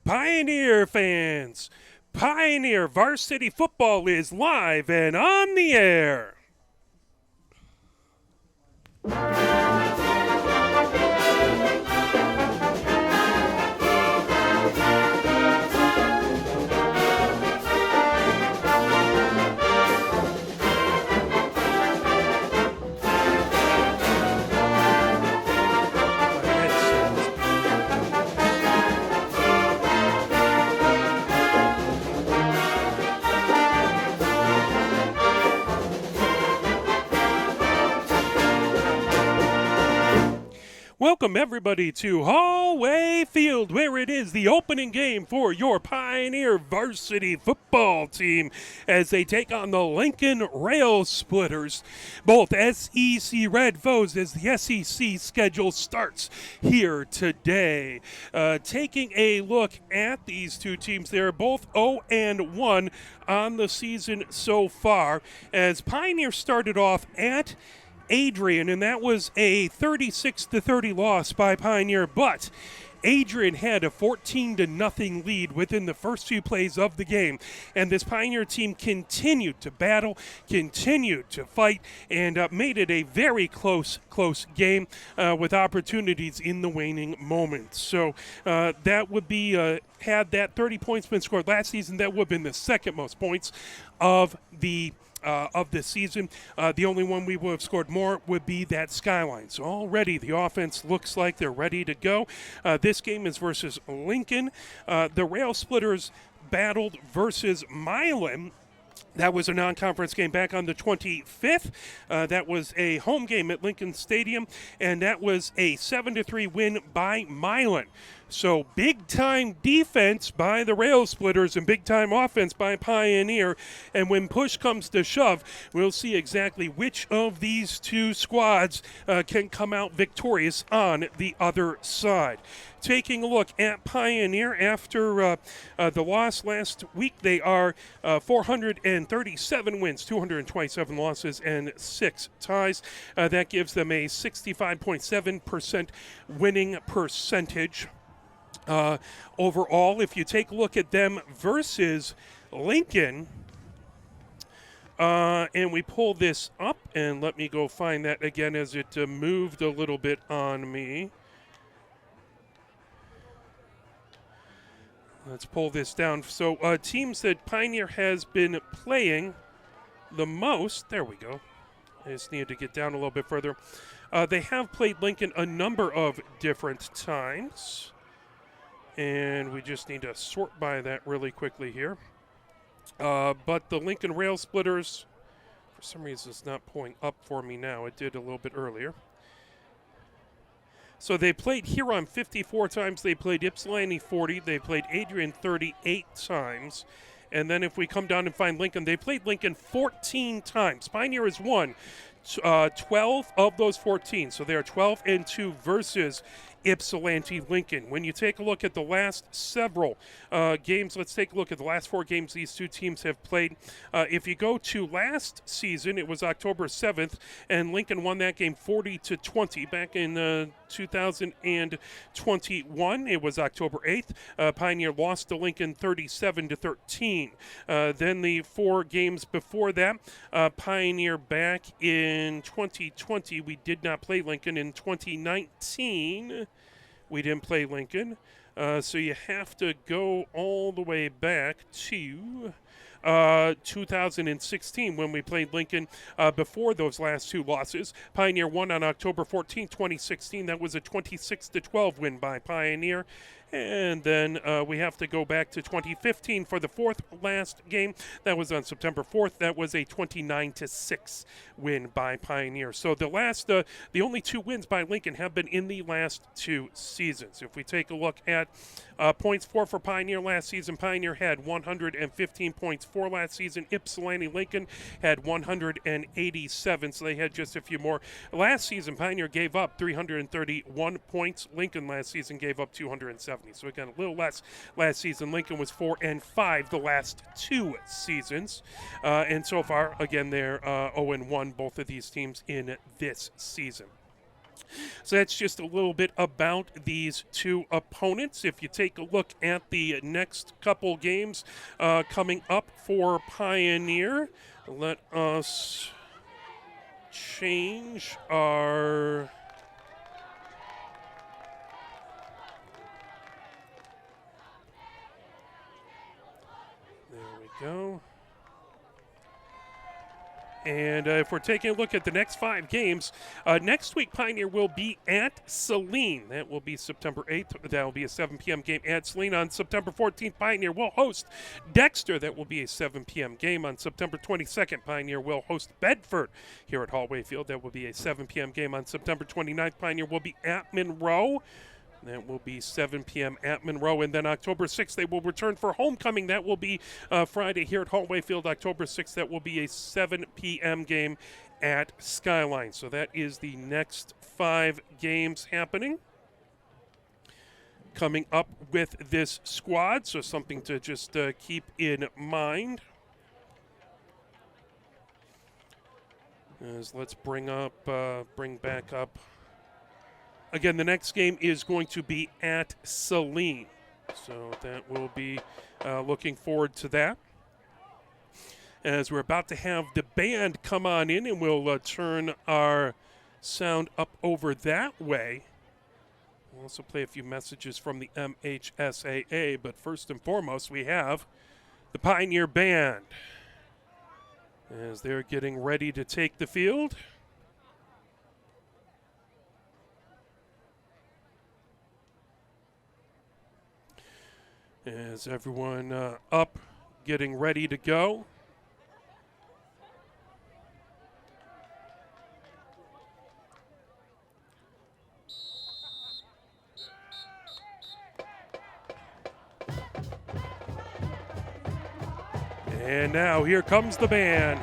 Pioneer fans, Pioneer Varsity Football is live and on the air. Welcome, everybody, to Hollway Field, where it is the opening game for your Pioneer Varsity Football team as they take on the Lincoln Rail Splitters, both SEC Red foes as the SEC schedule starts here today. Taking a look at these two teams, they're both 0-1 on the season so far, as Pioneer started off at Adrian, and that was a 36-30 loss by Pioneer, but Adrian had a 14-0 lead within the first few plays of the game, and this Pioneer team continued to battle, continued to fight, and made it a very close game with opportunities in the waning moments. So that would be, had that 30 points been scored last season, that would have been the second most points of this season. The only one we would have scored more would be that Skyline. So already the offense looks like they're ready to go. This game is versus Lincoln. The Rail Splitters battled versus Milan. That was a non-conference game back on the 25th. That was a home game at Lincoln Stadium, and that was a 7-3 win by Milan. So big-time defense by the Rail Splitters and big-time offense by Pioneer. And when push comes to shove, we'll see exactly which of these two squads can come out victorious on the other side. Taking a look at Pioneer after the loss last week, they are 437 wins, 227 losses, and 6 ties. That gives them a 65.7% winning percentage. Overall, if you take a look at them versus Lincoln, and we pull this up, and let me go find that again as it moved a little bit on me. Let's pull this down. So teams that Pioneer has been playing the most, there we go. I just needed to get down a little bit further. They have played Lincoln a number of different times. And we just need to sort by that really quickly here. But the Lincoln Rail Splitters, for some reason, it's not pulling up for me now. It did a little bit earlier. So they played Huron 54 times. They played Ypsilanti 40. They played Adrian 38 times. And then if we come down and find Lincoln, they played Lincoln 14 times. Pioneer has won 12 of those 14. So they are 12-2 versus Ypsilanti Lincoln. When you take a look at the last several games, let's take a look at the last 4 games these two teams have played. If you go to last season, it was October 7th, and Lincoln won that game 40-20. Back in 2021, it was October 8th. Pioneer lost to Lincoln 37-13. Then the 4 games before that, Pioneer back in 2020, we did not play Lincoln. In 2019, we didn't play Lincoln. So you have to go all the way back to 2016 when we played Lincoln before those last 2 losses. Pioneer won on October 14, 2016. That was a 26-12 win by Pioneer. And then we have to go back to 2015 for the 4th last game. That was on September 4th. That was a 29-6 win by Pioneer. So the only 2 wins by Lincoln have been in the last 2 seasons. If we take a look at points for Pioneer last season, Pioneer had 115 points for last season. Ypsilanti Lincoln had 187, so they had just a few more. Last season, Pioneer gave up 331 points. Lincoln last season gave up 270. So again, a little less last season. Lincoln was 4-5 the last 2 seasons. And so far, again, they're 0-1, both of these teams in this season. So that's just a little bit about these two opponents. If you take a look at the next couple games coming up for Pioneer, let us change our... There we go. And if we're taking a look at the next 5 games, next week Pioneer will be at Saline. That will be September 8th. That will be a 7 p.m. game at Saline. On September 14th, Pioneer will host Dexter. That will be a 7 p.m. game. On September 22nd, Pioneer will host Bedford here at Hollway Field. That will be a 7 p.m. game. On September 29th, Pioneer will be at Monroe. That will be 7 p.m. at Monroe. And then October 6th, they will return for homecoming. That will be Friday here at Hollway Field, October 6th. That will be a 7 p.m. game at Skyline. So that is the next 5 games happening coming up with this squad. So something to just keep in mind. As let's bring back up. Again, the next game is going to be at Saline. So that will be looking forward to that. As we're about to have the band come on in, and we'll turn our sound up over that way. We'll also play a few messages from the MHSAA, but first and foremost, we have the Pioneer Band as they're getting ready to take the field. As everyone up, getting ready to go. And now here comes the band.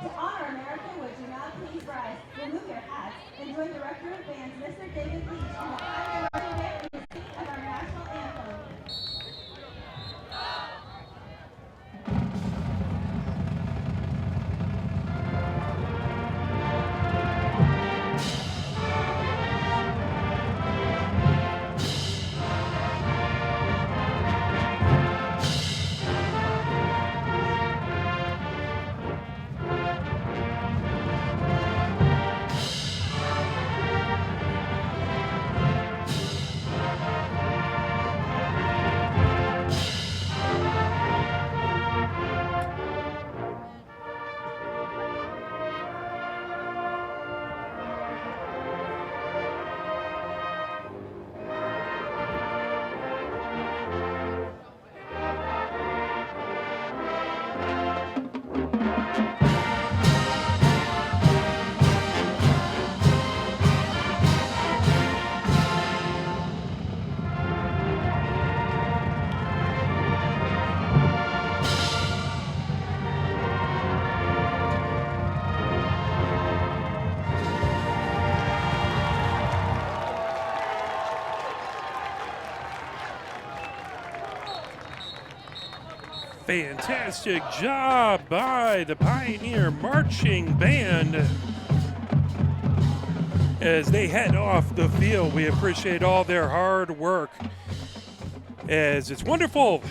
To honor America, would you now please rise, remove your hats, and join Director of Bands, Mr. David Leach, in the Pioneer Marching Band in the singing of our national anthem. Fantastic job by the Pioneer Marching Band as they head off the field. We appreciate all their hard work, as it's wonderful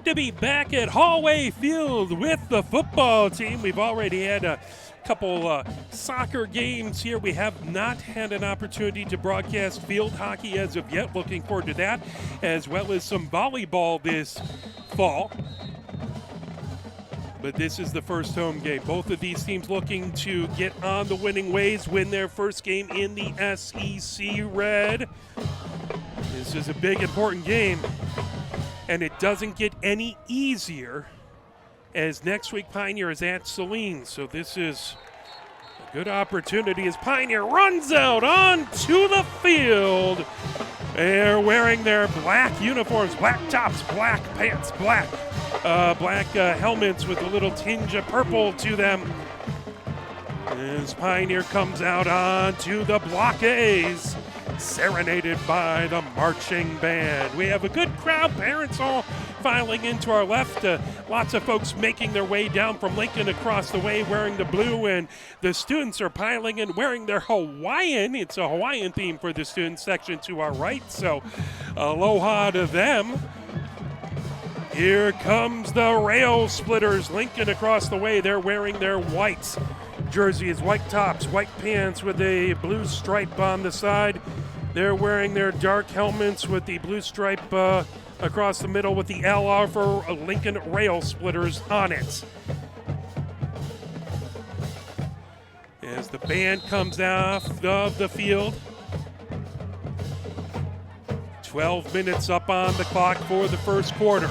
to be back at Hollway Field with the football team. We've already had a couple soccer games here. We have not had an opportunity to broadcast field hockey as of yet. Looking forward to that, as well as some volleyball this fall. But this is the first home game. Both of these teams looking to get on the winning ways, win their first game in the SEC Red. This is a big, important game, and it doesn't get any easier as next week Pioneer is at Saline. So this is a good opportunity as Pioneer runs out onto the field. They're wearing their black uniforms, black tops, black pants, black helmets with a little tinge of purple to them. As Pioneer comes out onto the blockades, serenaded by the marching band. We have a good crowd, parents all filing into our left. Lots of folks making their way down from Lincoln across the way wearing the blue, and the students are piling in wearing their Hawaiian. It's a Hawaiian theme for the student section to our right, so aloha to them. Here comes the Rail Splitters. Lincoln across the way. They're wearing their white jerseys, white tops, white pants with a blue stripe on the side. They're wearing their dark helmets with the blue stripe across the middle with the LR for Lincoln Rail Splitters on it. As the band comes off of the field, 12 minutes up on the clock for the first quarter.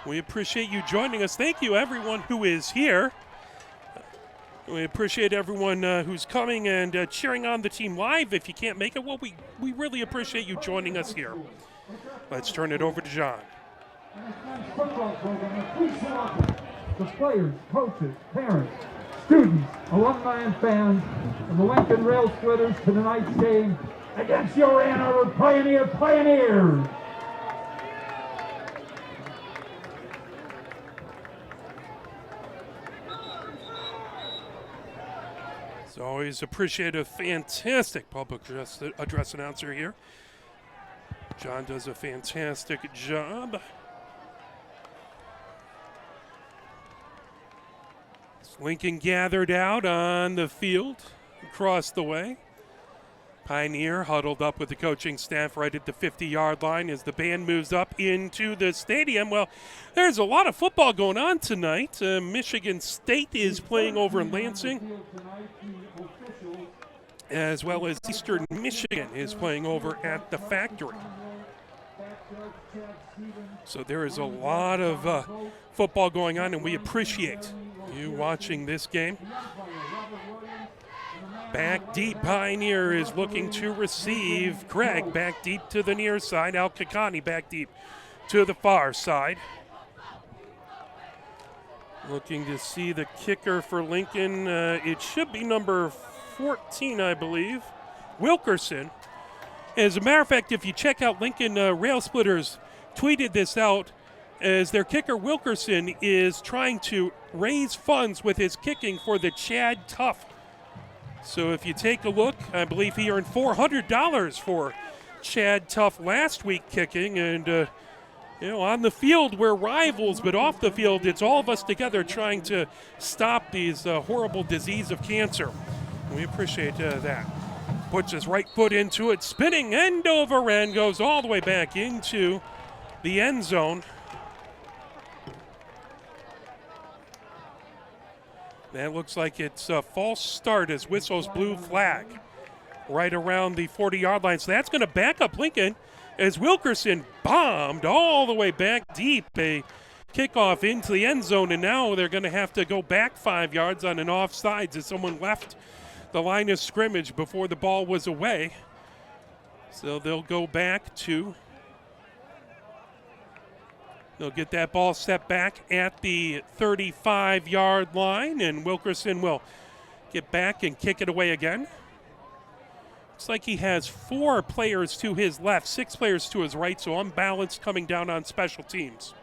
We appreciate you joining us. Thank you, everyone who is here. We appreciate everyone who's coming and cheering on the team live. If you can't make it, well, we really appreciate you joining us here. Let's turn it over to John. The players, coaches, parents, students, alumni, and fans of the Lincoln Rail Splitters to tonight's game against your Ann Arbor Pioneer Pioneers. As always, appreciate a fantastic public address announcer here. John does a fantastic job. Lincoln gathered out on the field across the way. Pioneer huddled up with the coaching staff right at the 50-yard line as the band moves up into the stadium. Well, there's a lot of football going on tonight. Michigan State is playing over in Lansing, as well as Eastern Michigan is playing over at the Factory. So there is a lot of football going on, and we appreciate you watching this game. Back deep, Pioneer is looking to receive. Craig back deep to the near side. Al Kakani back deep to the far side. Looking to see the kicker for Lincoln. It should be number 14, I believe. Wilkerson. As a matter of fact, if you check out Lincoln Rail Splitters tweeted this out, as their kicker Wilkerson is trying to raise funds with his kicking for the Chad Tough. So if you take a look, I believe he earned $400 for Chad Tough last week kicking. And, on the field we're rivals, but off the field it's all of us together trying to stop these horrible disease of cancer. We appreciate that. Puts his right foot into it, spinning end over end, goes all the way back into the end zone. That looks like it's a false start as whistles blue flag right around the 40-yard line. So that's going to back up Lincoln as Wilkerson bombed all the way back deep. A kickoff into the end zone, and now they're going to have to go back 5 yards on an offsides as someone left the line of scrimmage before the ball was away. So they'll go back to They'll get that ball set back at the 35-yard line, and Wilkerson will get back and kick it away again. looks like he has 4 players to his left, 6 players to his right, so unbalanced coming down on special teams.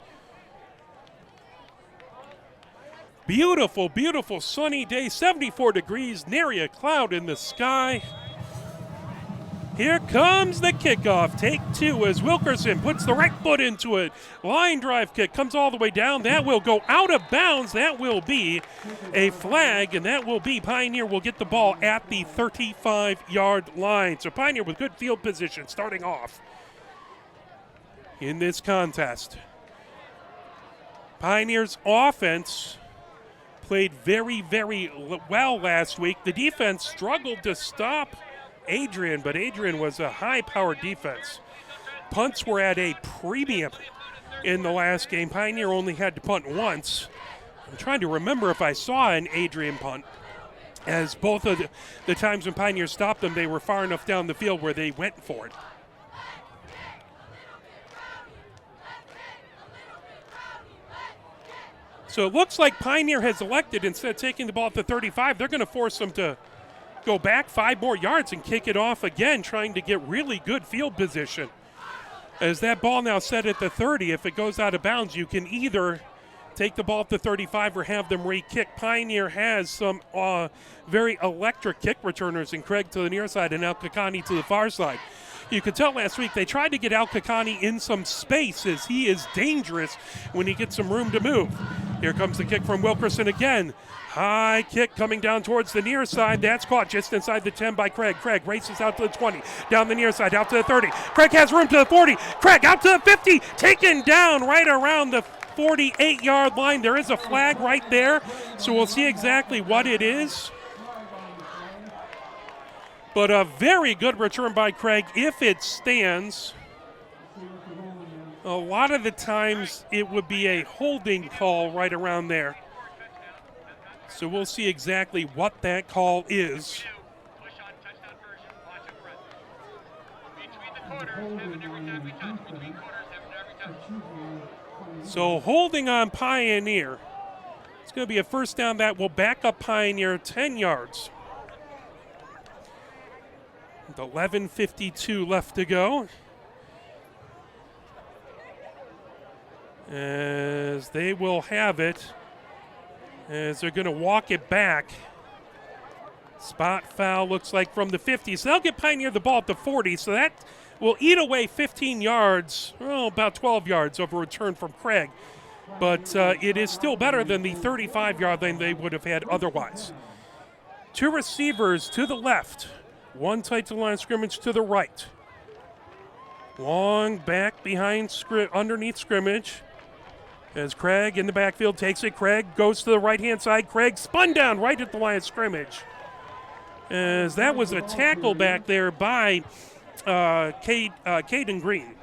Beautiful, beautiful sunny day, 74 degrees, nary a cloud in the sky. Here comes the kickoff. Take 2 as Wilkerson puts the right foot into it. Line drive kick comes all the way down. That will go out of bounds. That will be a flag, and that will be Pioneer will get the ball at the 35-yard line. So Pioneer with good field position starting off in this contest. Pioneer's offense played very, very well last week. The defense struggled to stop Adrian, but Adrian was a high-powered defense. Punts were at a premium in the last game. Pioneer only had to punt once. I'm trying to remember if I saw an Adrian punt, as both of the times when Pioneer stopped them, they were far enough down the field where they went for it. So it looks like Pioneer has elected, instead of taking the ball at the 35, they're going to force them to go back 5 more yards and kick it off again, trying to get really good field position. As that ball now set at the 30, if it goes out of bounds, you can either take the ball at the 35 or have them re-kick. Pioneer has some very electric kick returners in Craig to the near side and Al-Kakani to the far side. You could tell last week they tried to get Al-Kakani in some space, as he is dangerous when he gets some room to move. Here comes the kick from Wilkerson again. High kick coming down towards the near side. That's caught just inside the 10 by Craig. Craig races out to the 20, down the near side, out to the 30. Craig has room to the 40. Craig out to the 50, taken down right around the 48-yard line. There is a flag right there, so we'll see exactly what it is. But a very good return by Craig if it stands. A lot of the times it would be a holding call right around there. So we'll see exactly what that call is. So holding on Pioneer. It's going to be a first down that will back up Pioneer 10 yards. With 11:52 left to go. As they will have it, as they're going to walk it back. Spot foul looks like from the 50. So they'll get Pioneer the ball at the 40. So that will eat away 15 yards, about 12 yards of a return from Craig. But it is still better than the 35-yard line they would have had otherwise. 2 receivers to the left. 1 tight to the line of scrimmage to the right. Long back behind underneath scrimmage. As Craig in the backfield takes it. Craig goes to the right-hand side. Craig spun down right at the line of scrimmage. As that was a tackle back there by Caden Green.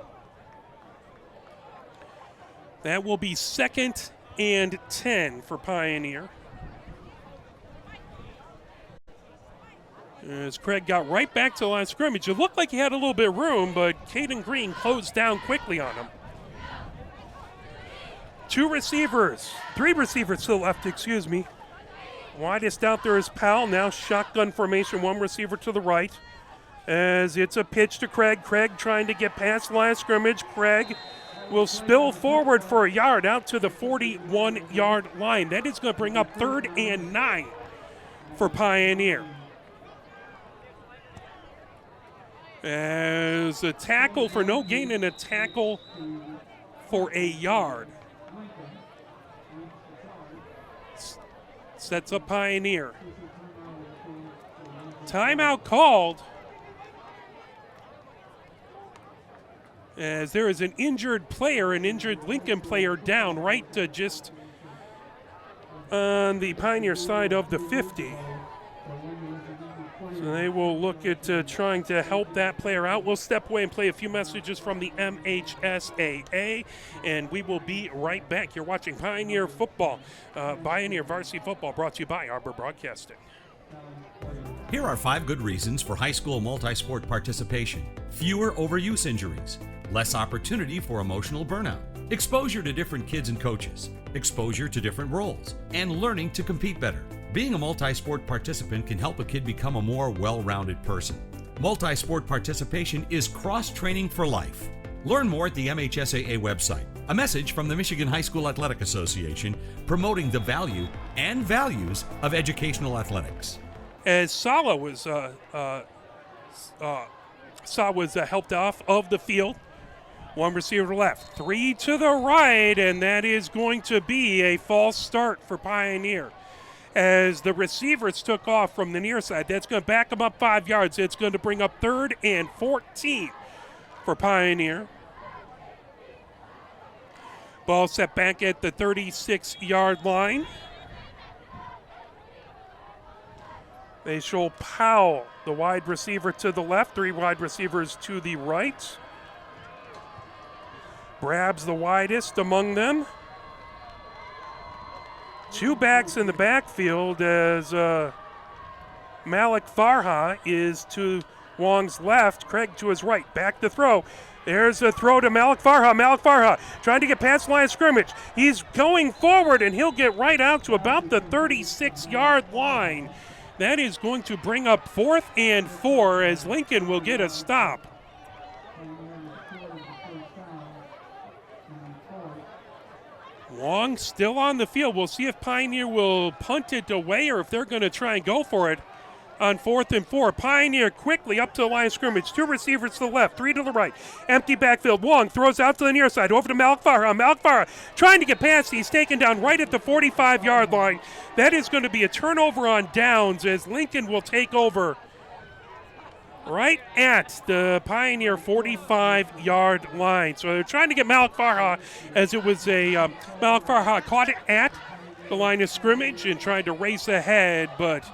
That will be 2nd and 10 for Pioneer. As Craig got right back to the line of scrimmage. It looked like he had a little bit of room, but Caden Green closed down quickly on him. 3 receivers to the left, Widest out there is Powell. Now shotgun formation, 1 receiver to the right. As it's a pitch to Craig. Craig trying to get past the line of scrimmage. Craig will spill forward for a yard out to the 41-yard line. That is going to bring up 3rd and 9 for Pioneer. As a tackle for no gain and a tackle for a yard. Sets up Pioneer. Timeout called. As there is an injured Lincoln player down right just on the Pioneer side of the 50. So they will look at trying to help that player out. We'll step away and play a few messages from the MHSAA, and we will be right back. You're watching Pioneer Football, Pioneer Varsity Football, brought to you by Arbor Broadcasting. Here are 5 good reasons for high school multi-sport participation. Fewer overuse injuries, less opportunity for emotional burnout, exposure to different kids and coaches, exposure to different roles, and learning to compete better. Being a multi-sport participant can help a kid become a more well-rounded person. Multi-sport participation is cross-training for life. Learn more at the MHSAA website. A message from the Michigan High School Athletic Association promoting the value and values of educational athletics. As Sala was helped off of the field. One receiver left, 3 to the right, and that is going to be a false start for Pioneer. As the receivers took off from the near side, that's going to back them up 5 yards. It's going to bring up 3rd and 14 for Pioneer. Ball set back at the 36-yard line. They show Powell, the wide receiver, to the left, 3 wide receivers to the right. Brab's the widest among them. 2 backs in the backfield as Malik Farha is to Wong's left, Craig to his right. Back to throw. There's a throw to Malik Farha. Malik Farha trying to get past the line of scrimmage. He's going forward, and he'll get right out to about the 36-yard line. That is going to bring up 4th and 4 as Lincoln will get a stop. Wong still on the field. We'll see if Pioneer will punt it away or if they're going to try and go for it on 4th and 4. Pioneer quickly up to the line of scrimmage. 2 receivers to the left, 3 to the right. Empty backfield. Wong throws out to the near side. Over to Malik Farha. Malik Farha trying to get past. He's taken down right at the 45-yard line. That is going to be a turnover on downs as Lincoln will take over right at the Pioneer 45-yard line. So they're trying to get Malik Farha, as it was a Malik Farha caught it at the line of scrimmage and tried to race ahead, but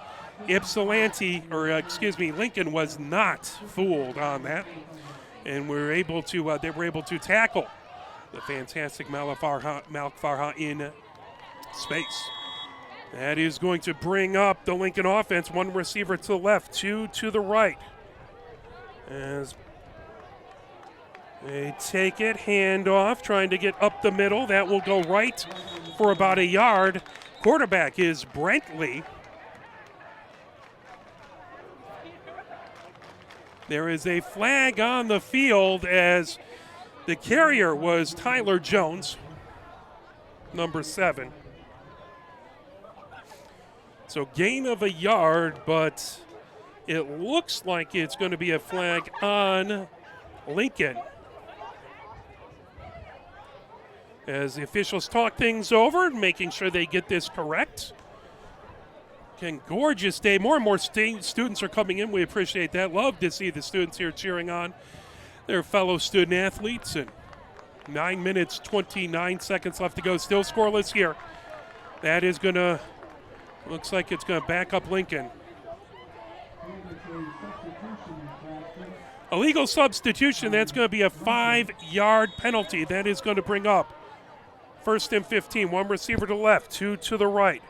Lincoln was not fooled on that, and they were able to tackle the fantastic Malik Farha in space. That is going to bring up the Lincoln offense. 1 receiver to the left, 2 to the right. As they take it, handoff, trying to get up the middle. That will go right for about a yard. Quarterback is Brentley. There is a flag on the field as the carrier was Tyler Jones, number 7. So gain of a yard, but it looks like it's going to be a flag on Lincoln. As the officials talk things over, making sure they get this correct. Again, gorgeous day. More and more students are coming in. We appreciate that. Love to see the students here cheering on their fellow student athletes. And 9 minutes, 29 seconds left to go. Still scoreless here. That is going to, looks like it's going to back up Lincoln. Illegal substitution, that's going to be a 5-yard penalty. That is going to bring up 1st and 15. 1 receiver to the left, 2 to the right.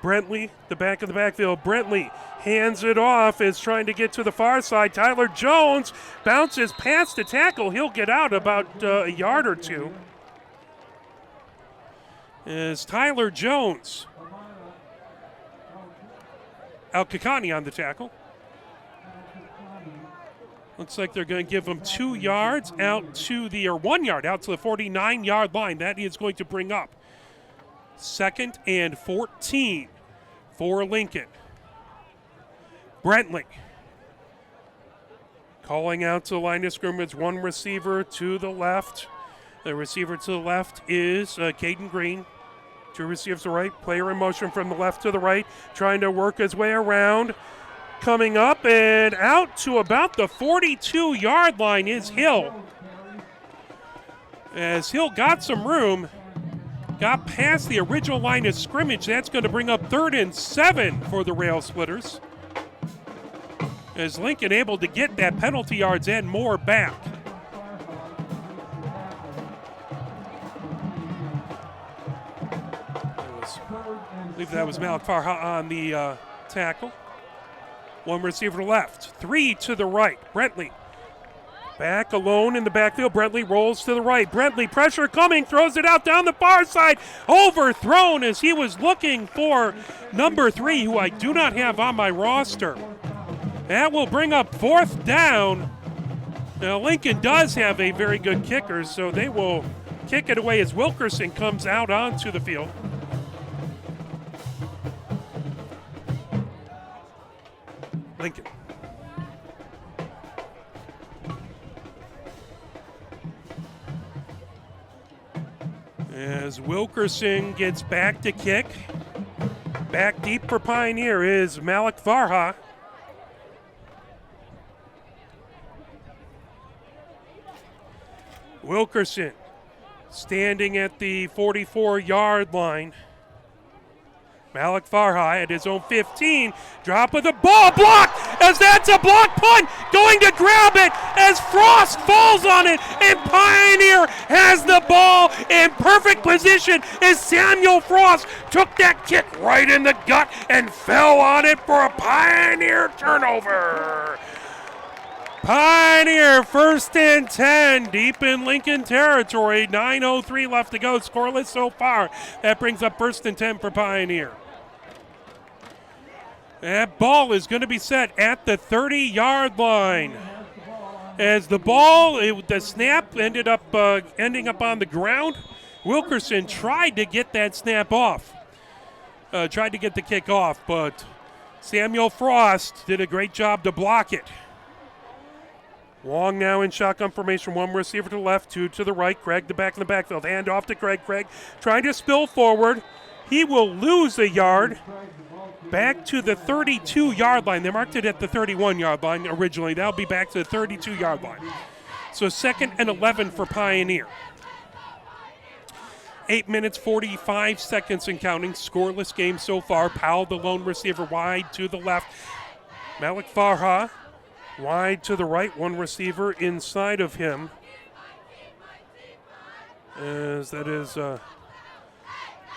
Brentley, the back of the backfield. Brentley hands it off, is trying to get to the far side. Tyler Jones bounces past the tackle. He'll get out about a yard or 2. As Tyler Jones, Al-Kakani on the tackle. Looks like they're going to give him 2 yards out to the, or 1 yard out to the 49-yard line. That is going to bring up 2nd and 14 for Lincoln. Brentley calling out to the line of scrimmage. 1 receiver to the left. The receiver to the left is Caden Green. 2 receivers to the right. Player in motion from the left to the right, trying to work his way around. Coming up and out to about the 42-yard line is Hill. As Hill got some room, got past the original line of scrimmage. That's going to bring up 3rd and 7 for the Rail Splitters. As Lincoln able to get that penalty yards and more back. I believe that was Malik Farha on the tackle. 1 receiver to the left, 3 to the right. Brentley back alone in the backfield. Brentley rolls to the right. Brentley, pressure coming, throws it out down the far side. Overthrown as he was looking for number 3, who I do not have on my roster. That will bring up 4th down. Now, Lincoln does have a very good kicker, so they will kick it away as Wilkerson comes out onto the field. Lincoln. As Wilkerson gets back to kick. Back deep for Pioneer is Malik Farha. Wilkerson standing at the 44-yard line. Malik Farha at his own 15. Drop of the ball, blocked as that's a block punt. Going to grab it as Frost falls on it, and Pioneer has the ball in perfect position as Samuel Frost took that kick right in the gut and fell on it for a Pioneer turnover. Pioneer 1st and 10 deep in Lincoln territory. 9:03 left to go, scoreless so far. That brings up 1st and 10 for Pioneer. That ball is going to be set at the 30-yard line. As the ball, the snap ending up on the ground. Wilkerson tried to get that snap off. Tried to get the kick off, but Samuel Frost did a great job to block it. Long now in shotgun formation. 1 receiver to the left, 2 to the right. Craig the back in the backfield. Hand off to Craig. Craig trying to spill forward. He will lose a yard. Back to the 32-yard line. They marked it at the 31-yard line originally. That'll be back to the 32-yard line. So 2nd and 11 for Pioneer. 8 minutes, 45 seconds and counting. Scoreless game so far. Powell, the lone receiver, wide to the left. Malik Farha, wide to the right. 1 receiver inside of him. As that is...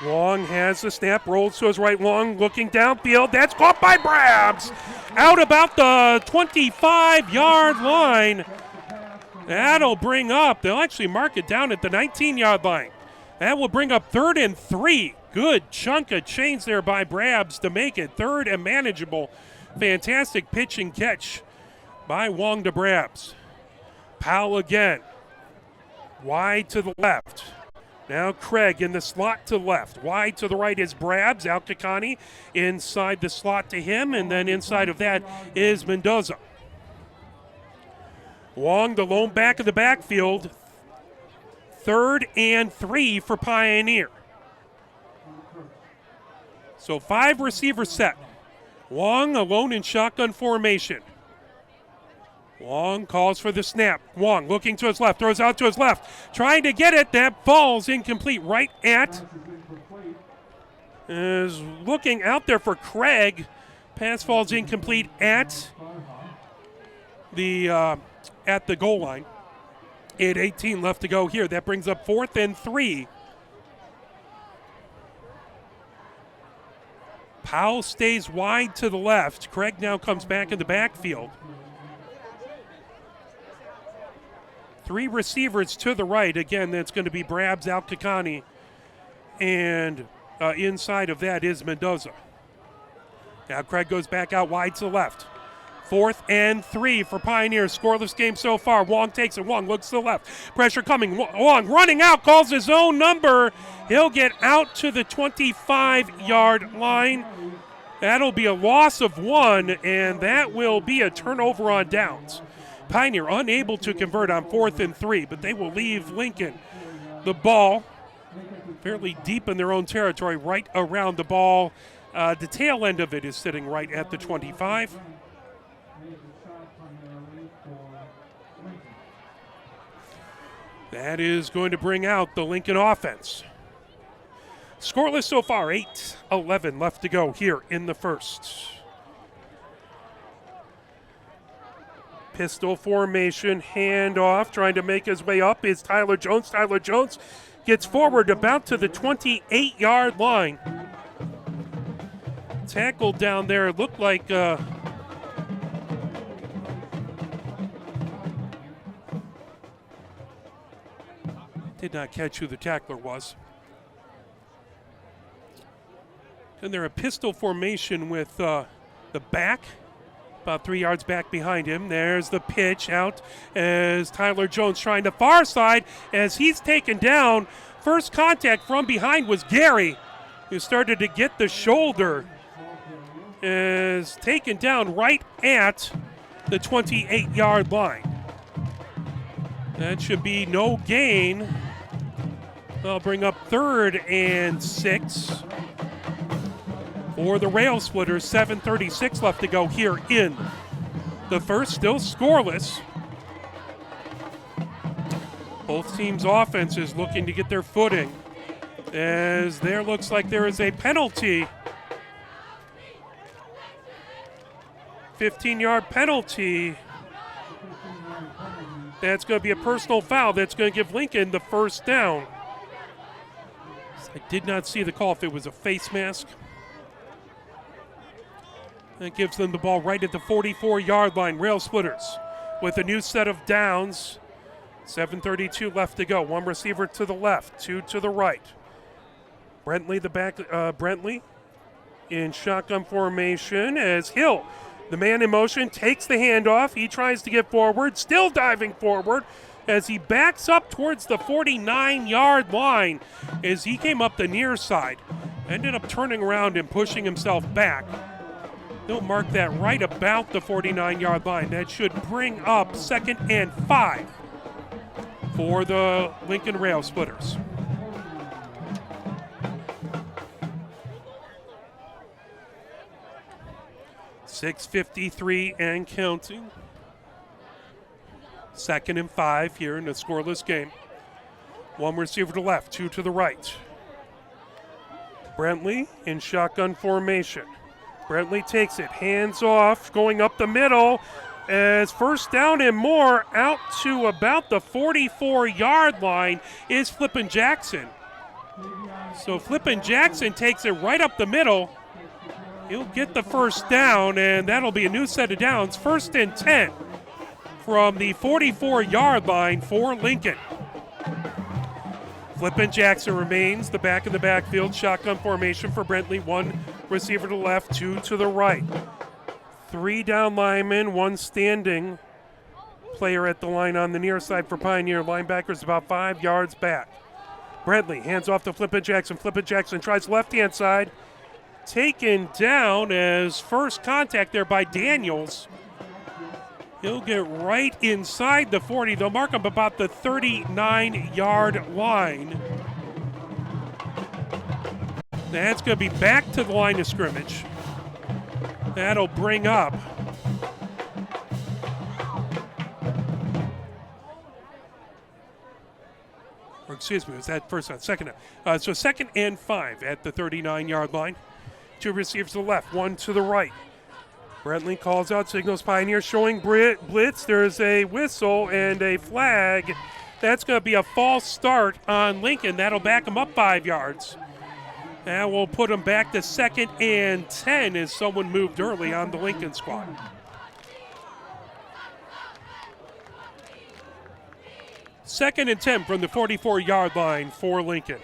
Long has the snap, rolls to his right. Long looking downfield. That's caught by Brabs. Out about the 25-yard line. That'll bring up, they'll actually mark it down at the 19-yard line. That will bring up 3rd and 3. Good chunk of change there by Brabs to make it 3rd and manageable. Fantastic pitch and catch by Wong to Brabs. Powell again. Wide to the left. Now Craig in the slot to the left. Wide to the right is Brabs. Al-Kakani inside the slot to him, and then inside of that is Mendoza. Wong, the lone back of the backfield. 3rd and 3 for Pioneer. So 5 receivers set. Wong alone in shotgun formation. Wong calls for the snap. Wong looking to his left, throws out to his left, trying to get it. That falls incomplete right at. Is looking out there for Craig. Pass falls incomplete at the goal line. 8:18 left to go here. That brings up 4th and 3. Powell stays wide to the left. Craig now comes back in the backfield. 3 receivers to the right. Again, that's going to be Brabs, Al-Kakani, and inside of that is Mendoza. Now Craig goes back out wide to the left. 4th and 3 for Pioneer. Scoreless game so far. Wong takes it. Wong looks to the left. Pressure coming. Wong running out, calls his own number. He'll get out to the 25-yard line. That'll be a loss of 1, and that will be a turnover on downs. Pioneer unable to convert on 4th and 3, but they will leave Lincoln the ball fairly deep in their own territory, right around the ball. The tail end of it is sitting right at the 25. That is going to bring out the Lincoln offense. Scoreless so far, 8:11 left to go here in the first. Pistol formation, handoff, trying to make his way up is Tyler Jones. Tyler Jones gets forward about to the 28-yard line. Tackled down there, looked like did not catch who the tackler was. And they're a pistol formation with the back About 3 yards back behind him. There's the pitch out as Tyler Jones trying the far side as he's taken down. First contact from behind was Gary, who started to get the shoulder. Is taken down right at the 28-yard line. That should be no gain. They'll bring up 3rd and 6 for the Rail Splitters. 7:36 left to go here in the first, still scoreless. Both teams' offenses looking to get their footing as there looks like there is a penalty. 15-yard penalty. That's going to be a personal foul. That's going to give Lincoln the first down. I did not see the call if it was a face mask. That gives them the ball right at the 44-yard line. Rail Splitters with a new set of downs. 7:32 left to go. One receiver to the left, 2 to the right. Brentley in shotgun formation as Hill, the man in motion, takes the handoff. He tries to get forward, still diving forward as he backs up towards the 49-yard line as he came up the near side. Ended up turning around and pushing himself back. They'll mark that right about the 49-yard line. That should bring up 2nd and 5 for the Lincoln Rail Splitters. .653 and counting. 2nd and 5 here in a scoreless game. One receiver to the left, 2 to the right. Brentley in shotgun formation. Brentley takes it, hands off, going up the middle as first down and more. Out to about the 44-yard line is Flippin Jackson. So Flippin Jackson takes it right up the middle. He'll get the first down, and that'll be a new set of downs. 1st and 10 from the 44-yard line for Lincoln. Flippin Jackson remains the back of the backfield. Shotgun formation for Brentley. One receiver to the left, 2 to the right. 3 down linemen, 1 standing player at the line on the near side for Pioneer. Linebackers about 5 yards back. Brentley hands off to Flippin Jackson. Flippin Jackson tries left-hand side. Taken down as first contact there by Daniels. He'll get right inside the 40. They'll mark him about the 39-yard line. That's going to be back to the line of scrimmage. That'll bring up was that first down? Second down. So 2nd and 5 at the 39-yard line. 2 receivers to the left, 1 to the right. Brentley calls out, signals Pioneer showing blitz. There's a whistle and a flag. That's going to be a false start on Lincoln. That'll back them up 5 yards. And we'll put them back to 2nd and 10 as someone moved early on the Lincoln squad. Second and 10 from the 44-yard line for Lincoln.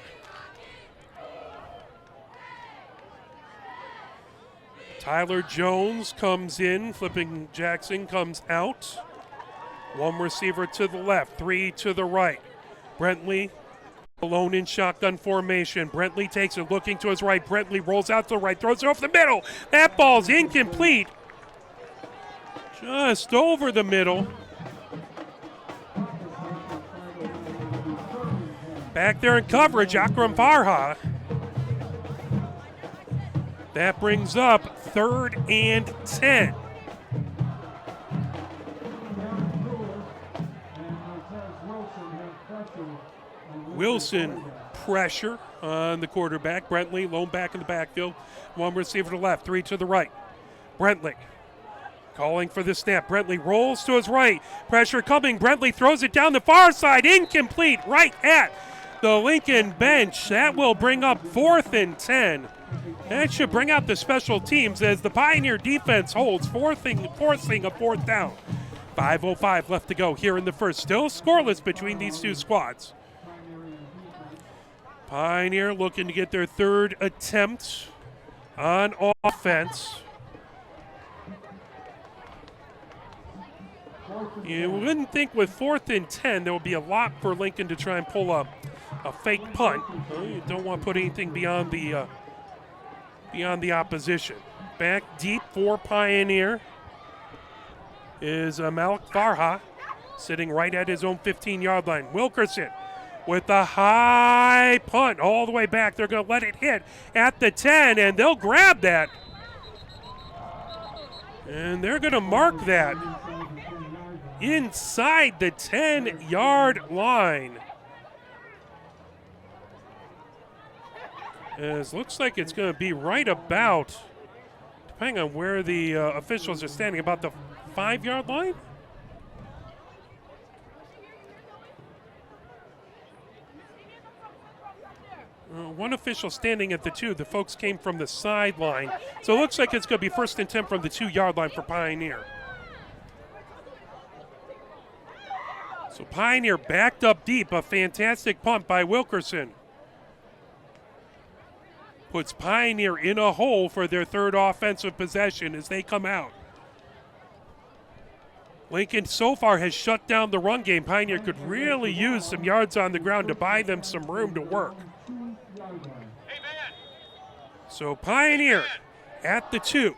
Tyler Jones comes in, Flippin Jackson comes out. 1 receiver to the left, 3 to the right. Brentley alone in shotgun formation. Brentley takes it, looking to his right. Brentley rolls out to the right, throws it over the middle. That ball's incomplete. Just over the middle. Back there in coverage, Akram Farha. That brings up 3rd and 10. Wilson pressure on the quarterback. Brentley lone back in the backfield. 1 receiver to the left, 3 to the right. Brentley calling for the snap. Brentley rolls to his right. Pressure coming. Brentley throws it down the far side. Incomplete right at the Lincoln bench. That will bring up 4th and 10. That should bring out the special teams as the Pioneer defense holds, forcing a 4th down. 5:05 left to go here in the first. Still scoreless between these two squads. Pioneer looking to get their 3rd attempt on offense. You wouldn't think with 4th and 10 there would be a lot for Lincoln to try and pull up a fake punt. You don't want to put anything beyond the opposition. Back deep for Pioneer is Malik Farha, sitting right at his own 15-yard line. Wilkerson with the high punt all the way back. They're going to let it hit at the 10, and they'll grab that. And they're going to mark that inside the 10-yard line. As looks like it's going to be right about, depending on where the officials are standing, about the 5-yard line. One official standing at the 2. The folks came from the sideline. So it looks like it's going to be 1st and 10 from the 2-yard line for Pioneer. So Pioneer backed up deep. A fantastic punt by Wilkerson puts Pioneer in a hole for their 3rd offensive possession as they come out. Lincoln so far has shut down the run game. Pioneer could really use some yards on the ground to buy them some room to work. So Pioneer at the 2.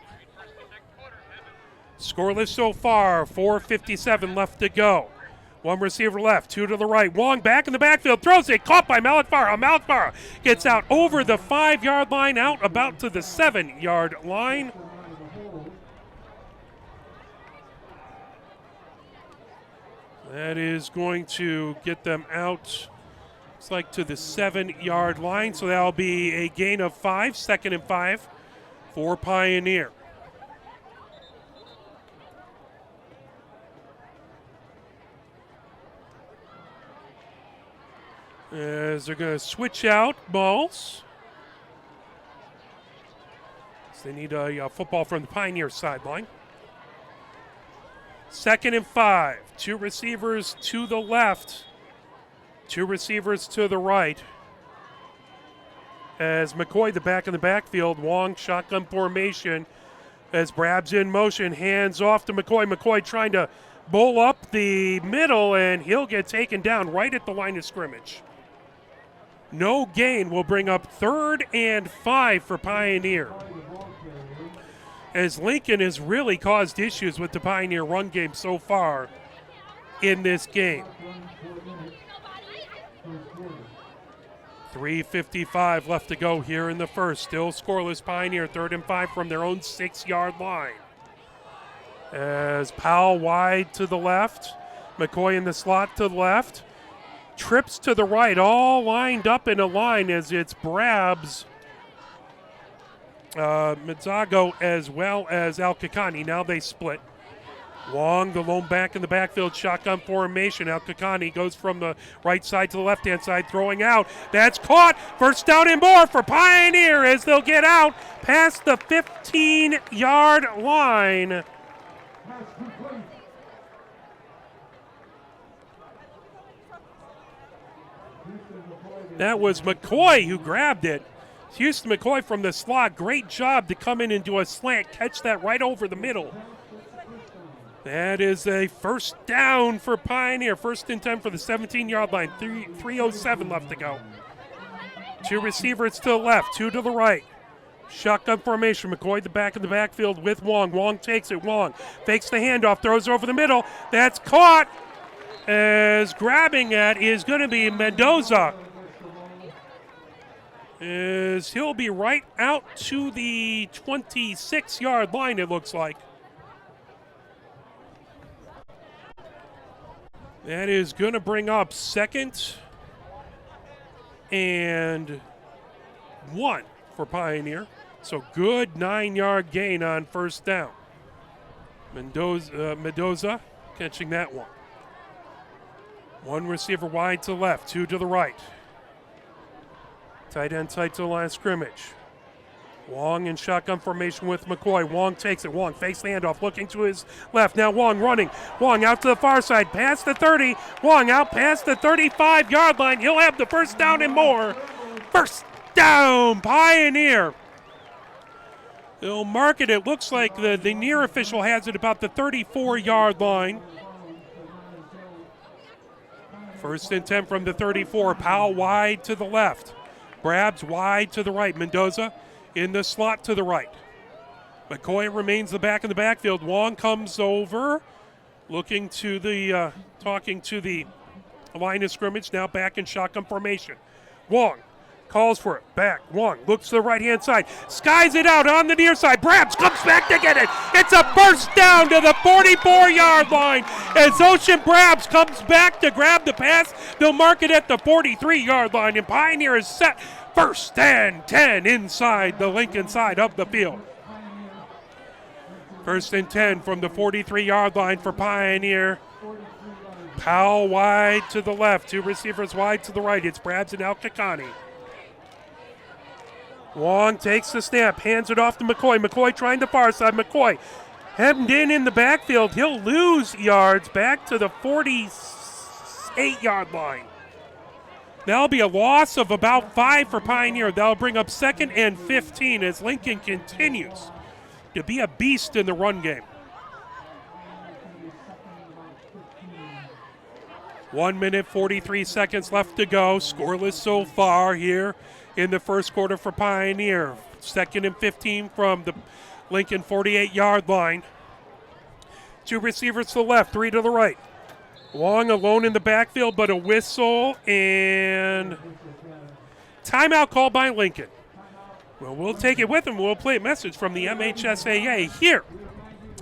Scoreless so far, 4:57 left to go. One receiver left, 2 to the right. Wong back in the backfield, throws it, caught by Malik Farha. Malik Farha gets out over the 5-yard line, out about to the 7-yard line. That is going to get them out, looks like, to the 7-yard line. So that'll be a gain of 5, 2nd and 5 for Pioneer. As they're going to switch out balls. So they need a football from the Pioneer sideline. 2nd and 5. 2 receivers to the left. 2 receivers to the right. As McCoy, the back in the backfield, Wong shotgun formation. As Brab's in motion, hands off to McCoy. McCoy trying to bowl up the middle, and he'll get taken down right at the line of scrimmage. No gain will bring up 3rd and 5 for Pioneer. As Lincoln has really caused issues with the Pioneer run game so far in this game. 3:55 left to go here in the first. Still scoreless Pioneer, 3rd and 5 from their own 6-yard line. As Powell wide to the left, McCoy in the slot to the left. Trips to the right, all lined up in a line as it's Brabs, Mizzago, as well as Al-Kakani. Now they split. Wong, the lone back in the backfield, shotgun formation. Al-Kakani goes from the right side to the left-hand side, throwing out. That's caught. 1st down and more for Pioneer as they'll get out past the 15-yard line. That was McCoy who grabbed it. Houston McCoy from the slot. Great job to come in and do a slant, catch that right over the middle. That is a 1st down for Pioneer. 1st and 10 for the 17-yard line. 3:07 left to go. 2 receivers to the left, 2 to the right. Shotgun formation. McCoy the back in the backfield with Wong. Wong takes it. Wong fakes the handoff, throws over the middle. That's caught. As grabbing that is going to be Mendoza. As he'll be right out to the 26-yard line, it looks like. That is going to bring up 2nd and 1 for Pioneer. So good 9-yard gain on 1st down. Mendoza catching that one. 1 receiver wide to the left, 2 to the right. Tight end tight to the line of scrimmage. Wong in shotgun formation with McCoy. Wong takes it. Wong fakes the handoff, looking to his left. Now Wong running. Wong out to the far side, past the 30. Wong out past the 35-yard line. He'll have the 1st down and more. 1st down, Pioneer. They'll mark it. It looks like the near official has it about the 34-yard line. First and 10 from the 34. Powell wide to the left. Brabs wide to the right. Mendoza in the slot to the right. McCoy remains the back in the backfield. Wong comes over, looking to the, talking to the line of scrimmage, now back in shotgun formation. Wong calls for it, back. Wong looks to the right-hand side, skies it out on the near side. Brabs comes back to get it. It's a first down to the 44-yard line as Ocean Brabs comes back to grab the pass. They'll mark it at the 43-yard line, and Pioneer is set. First and 10 inside the Lincoln side of the field. First and 10 from the 43-yard line for Pioneer. Powell wide to the left, two receivers wide to the right. It's Brabs and Al-Kakani. Wong takes the snap, hands it off to McCoy. McCoy trying the far side. McCoy hemmed in the backfield. He'll lose yards back to the 48-yard line. That'll be a loss of about 5 for Pioneer. That'll bring up 2nd and 15 as Lincoln continues to be a beast in the run game. 1 minute, 43 seconds left to go. Scoreless so far here in the first quarter for Pioneer. 2nd and 15 from the Lincoln 48-yard line. Two receivers to the left, three to the right. Wong alone in the backfield, but a whistle and timeout called by Lincoln. Well, we'll take it with him. We'll play a message from the MHSAA here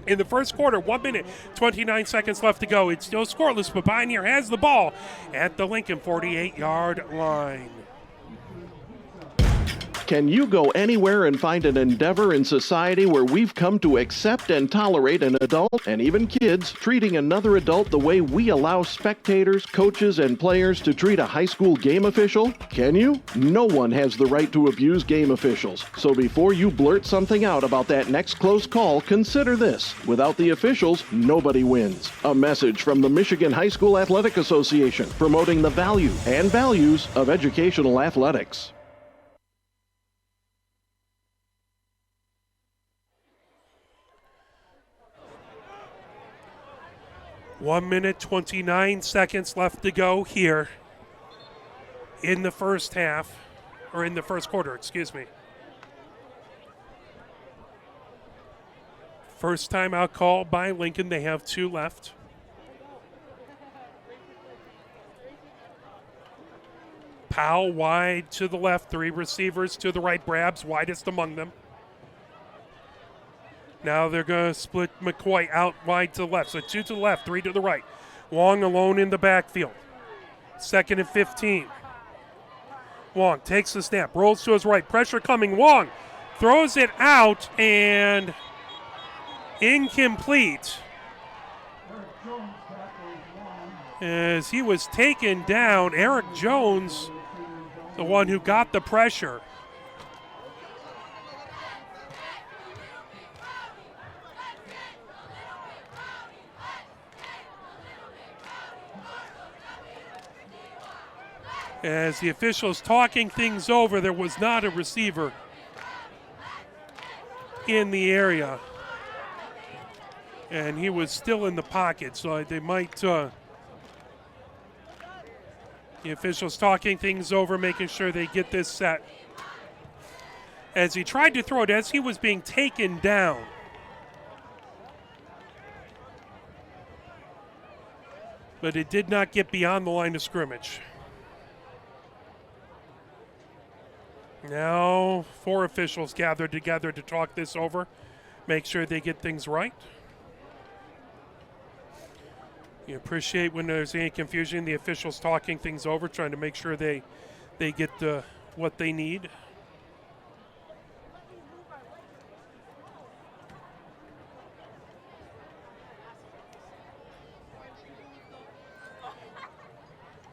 in the first quarter. 1 minute, 29 seconds left to go. It's still scoreless, but Pioneer has the ball at the Lincoln 48-yard line. Can you go anywhere and find an endeavor in society where we've come to accept and tolerate an adult, and even kids, treating another adult the way we allow spectators, coaches, and players to treat a high school game official? Can you? No one has the right to abuse game officials. So before you blurt something out about that next close call, consider this. Without the officials, nobody wins. A message from the Michigan High School Athletic Association, promoting the value and values of educational athletics. 1 minute, 29 seconds left to go here in the first half, or in the first quarter, excuse me. First timeout called by Lincoln. They have 2 left. Powell wide to the left, 3 receivers to the right. Brabs widest among them. Now they're going to split McCoy out wide to the left. So 2 to the left, 3 to the right. Wong alone in the backfield. 2nd and 15. Wong takes the snap, rolls to his right. Pressure coming. Wong throws it out and incomplete as he was taken down. Eric Jones, the one who got the pressure. As the officials talking things over, there was not a receiver in the area. And he was still in the pocket, so they might, the officials talking things over, making sure they get this set. As he tried to throw it, as he was being taken down. But it did not get beyond the line of scrimmage. Now 4 officials gathered together to talk this over, make sure they get things right. You appreciate when there's any confusion, the officials talking things over, trying to make sure they get what they need.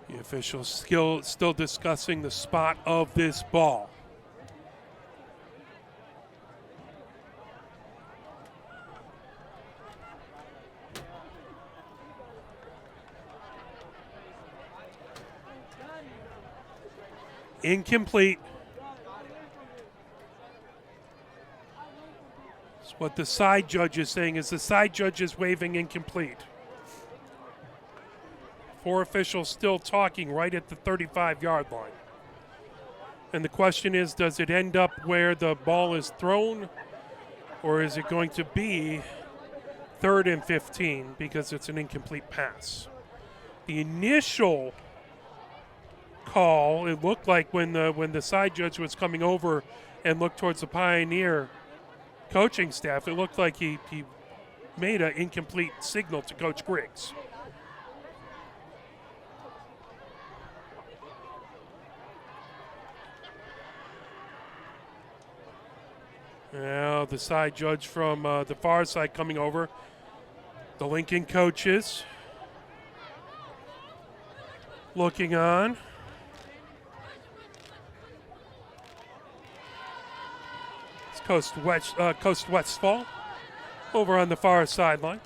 The officials still discussing the spot of this ball. Incomplete. That's what the side judge is saying, is the side judge is waving incomplete. Four officials still talking right at the 35-yard line. And the question is, does it end up where the ball is thrown, or is it going to be 3rd and 15 because it's an incomplete pass? The initial call, it looked like when the side judge was coming over and looked towards the Pioneer coaching staff, it looked like he made an incomplete signal to Coach Griggs. Now the side judge from the far side coming over. The Lincoln coaches looking on. It's Coast Westfall over on the far sideline.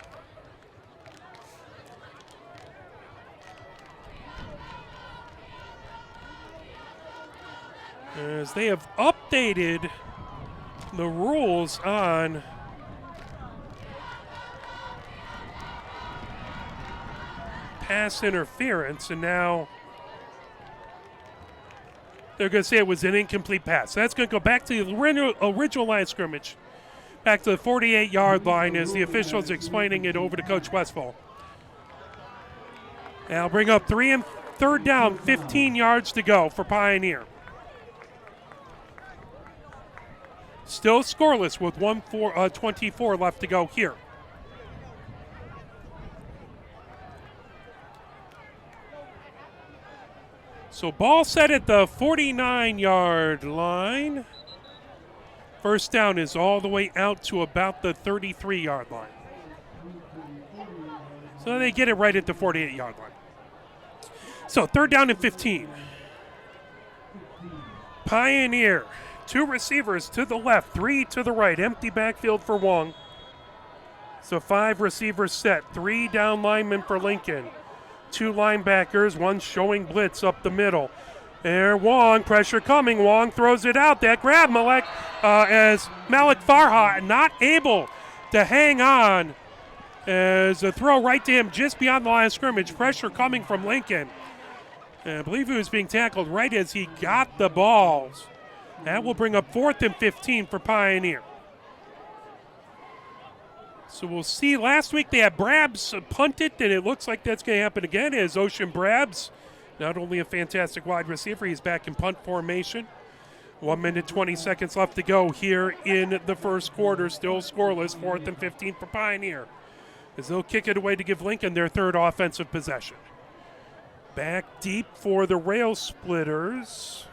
As they have updated the rules on pass interference, and now they're going to say it was an incomplete pass. That's going to go back to the original line of scrimmage, back to the 48-yard line as the officials explaining it over to Coach Westfall. Now bring up 3rd down, 15 yards to go for Pioneer. Still scoreless with 1:24 left to go here. So ball set at the 49-yard line. First down is all the way out to about the 33-yard line. So they get it right at the 48-yard line. So 3rd down and 15. Pioneer. 2 receivers to the left, 3 to the right. Empty backfield for Wong. So 5 receivers set. 3 down linemen for Lincoln. 2 linebackers, 1 showing blitz up the middle. There, Wong, pressure coming. Wong throws it out. That grab, as Malik Farha not able to hang on. As a throw right to him just beyond the line of scrimmage. Pressure coming from Lincoln. And I believe he was being tackled right as he got the balls. That will bring up 4th and 15 for Pioneer. So we'll see. Last week they had Brabs punted, and it looks like that's going to happen again as Ocean Brabs, not only a fantastic wide receiver, he's back in punt formation. 1 minute, 20 seconds left to go here in the first quarter. Still scoreless, 4th and 15 for Pioneer, as they'll kick it away to give Lincoln their 3rd offensive possession. Back deep for the Rail Splitters.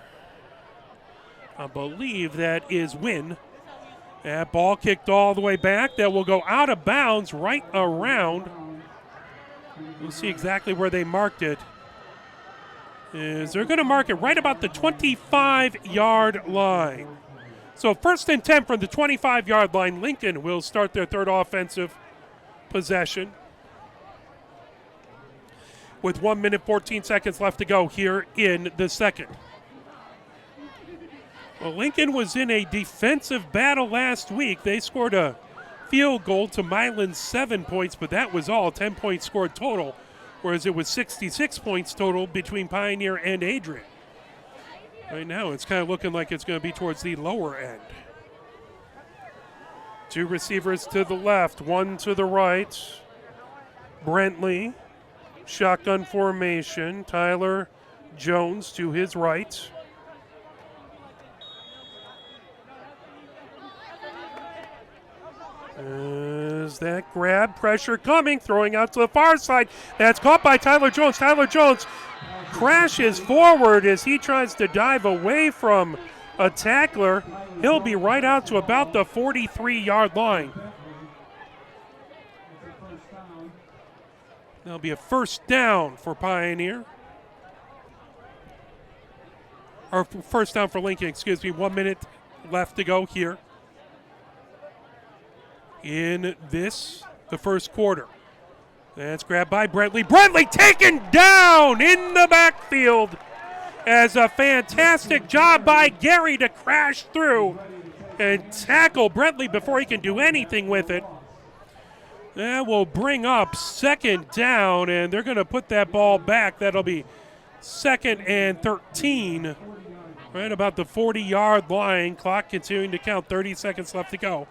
I believe that is Wynn. That ball kicked all the way back. That will go out of bounds right around. We'll see exactly where they marked it. They're going to mark it right about the 25-yard line. So 1st and 10 from the 25-yard line. Lincoln will start their 3rd offensive possession with 1 minute, 14 seconds left to go here in the second. Well, Lincoln was in a defensive battle last week. They scored a field goal to Milan's 7 points, but that was all. 10 points scored total, whereas it was 66 points total between Pioneer and Adrian. Right now, it's kind of looking like it's going to be towards the lower end. 2 receivers to the left, 1 to the right. Brentley, shotgun formation. Tyler Jones to his right. Is that grab, pressure coming, throwing out to the far side. That's caught by Tyler Jones. Tyler Jones crashes forward as he tries to dive away from a tackler. He'll be right out to about the 43-yard line. That'll be a first down for Pioneer. Or first down for Lincoln, 1 minute left to go here in the first quarter. That's grabbed by Brentley. Brentley taken down in the backfield as a fantastic job by Gary to crash through and tackle Brentley before he can do anything with it. That will bring up second down, and they're going to put that ball back. That'll be 2nd and 13, right about the 40-yard line. Clock continuing to count, 30 seconds left to go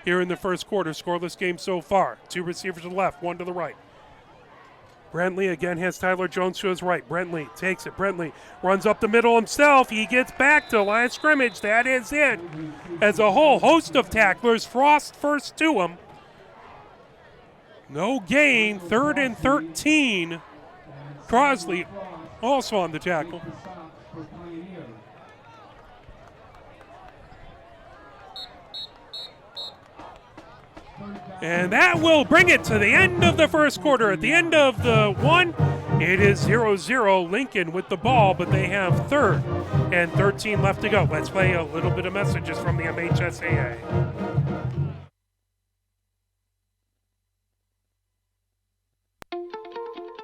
here in the first quarter. Scoreless game so far. 2 receivers to the left, 1 to the right. Brentley again has Tyler Jones to his right. Brentley takes it. Brentley runs up the middle himself. He gets back to line of scrimmage. That is it. As a whole host of tacklers, Frost first to him. No gain, 3rd and 13. Crosley also on the tackle. And that will bring it to the end of the first quarter. At the end of the one, it is 0-0 Lincoln with the ball, but they have 3rd and 13 left to go. Let's play a little bit of messages from the MHSAA.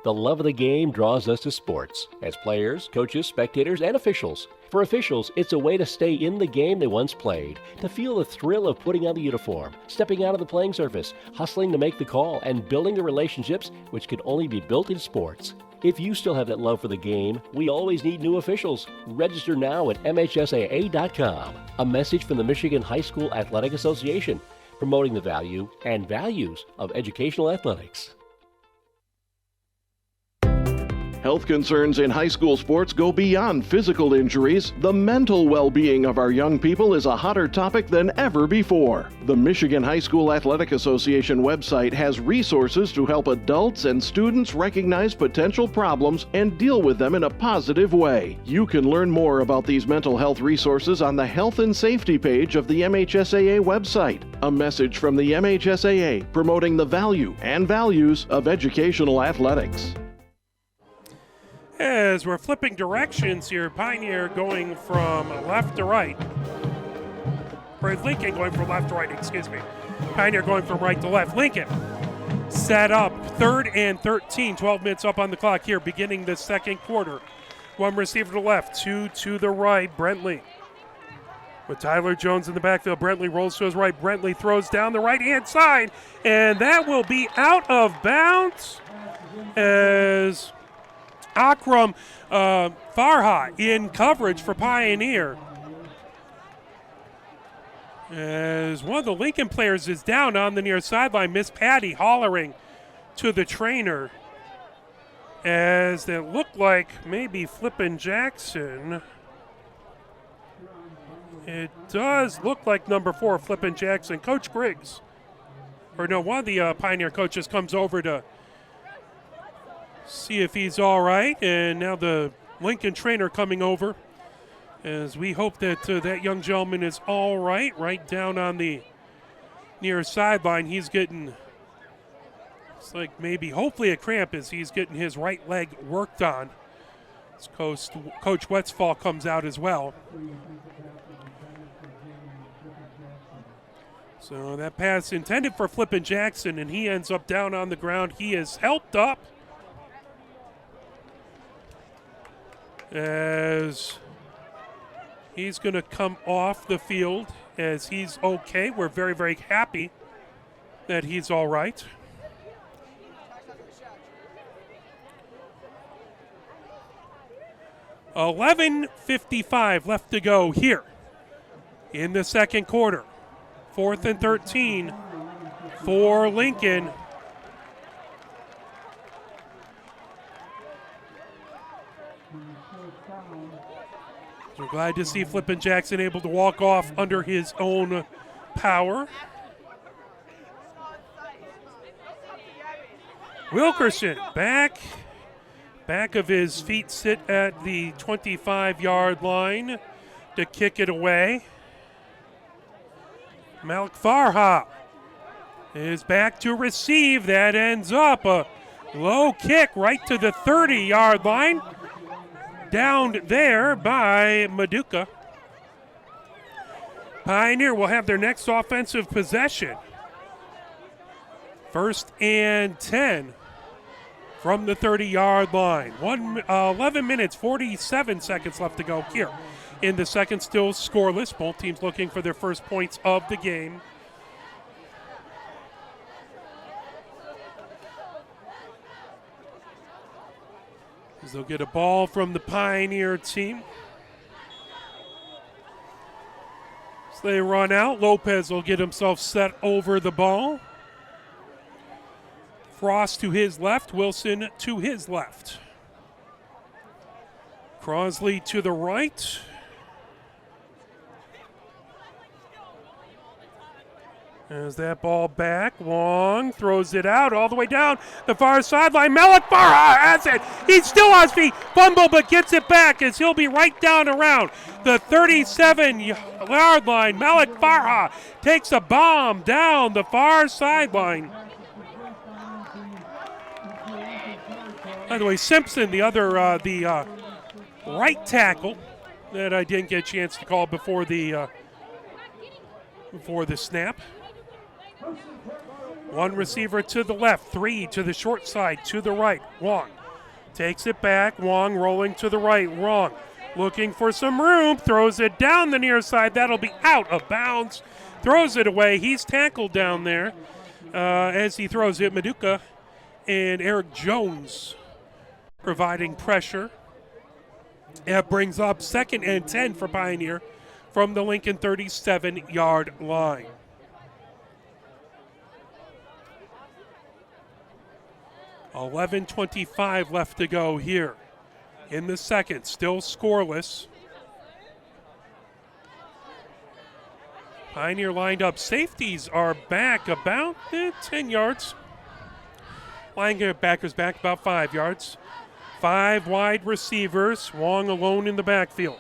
The love of the game draws us to sports, as players, coaches, spectators, and officials. For officials, it's a way to stay in the game they once played, to feel the thrill of putting on the uniform, stepping out of the playing surface, hustling to make the call, and building the relationships which can only be built in sports. If you still have that love for the game, we always need new officials. Register now at MHSAA.com. A message from the Michigan High School Athletic Association, promoting the value and values of educational athletics. Health concerns in high school sports go beyond physical injuries. The mental well-being of our young people is a hotter topic than ever before. The Michigan High School Athletic Association website has resources to help adults and students recognize potential problems and deal with them in a positive way. You can learn more about these mental health resources on the Health and Safety page of the MHSAA website. A message from the MHSAA promoting the value and values of educational athletics. As we're flipping directions here, Pioneer going from left to right. Or Lincoln going from left to right, excuse me. Pioneer going from right to left. Lincoln set up 3rd and 13, 12 minutes up on the clock here, beginning the second quarter. 1 receiver to the left, 2 to the right. Brentley with Tyler Jones in the backfield. Brentley rolls to his right. Brentley throws down the right-hand side, and that will be out of bounds as Akram Farha in coverage for Pioneer. As one of the Lincoln players is down on the near sideline, Miss Patty hollering to the trainer as it looked like maybe Flippin Jackson. It does look like number 4, Flippin Jackson. Coach Griggs, or no, one of the Pioneer coaches comes over to see if he's all right, and now the Lincoln trainer coming over as we hope that that young gentleman is all right. Right down on the near sideline, he's getting, it's like maybe hopefully a cramp as he's getting his right leg worked on. As Coach Westfall comes out as well. So that pass intended for Flippin Jackson, and he ends up down on the ground. He is helped up as he's going to come off the field as he's okay. We're very, very happy that he's all right. $11:55 left to go here in the second quarter. 4th and 13 for Lincoln. We're glad to see Flippin Jackson able to walk off under his own power. Wilkerson back of his feet, sit at the 25-yard line to kick it away. Malik Farha is back to receive. That ends up a low kick right to the 30-yard line. Downed there by Maduka. Pioneer will have their next offensive possession. 1st and 10 from the 30-yard line. 11 minutes, 47 seconds left to go here in the second, still scoreless. Both teams looking for their first points of the game. As they'll get a ball from the Pioneer team. So they run out. Lopez will get himself set over the ball. Frost to his left, Wilson to his left. Crosley to the right. As that ball back, Wong throws it out all the way down the far sideline. Malik Farha has it. He's still on his feet. Fumble, but gets it back as he'll be right down around the 37-yard line. Malik Farha takes a bomb down the far sideline. By the way, Simpson, the other, right tackle that I didn't get a chance to call before the snap. One receiver to the left, three to the short side, to the right. Wong takes it back. Wong rolling to the right. Wrong. Looking for some room. Throws it down the near side. That'll be out of bounds. Throws it away. He's tackled down there as he throws it. Maduka and Eric Jones providing pressure. That brings up 2nd and 10 for Pioneer from the Lincoln 37-yard line. $11:25 left to go here in the second. Still scoreless. Pioneer lined up. Safeties are back about 10 yards. Linebackers back about 5 yards. 5 wide receivers. Wong alone in the backfield.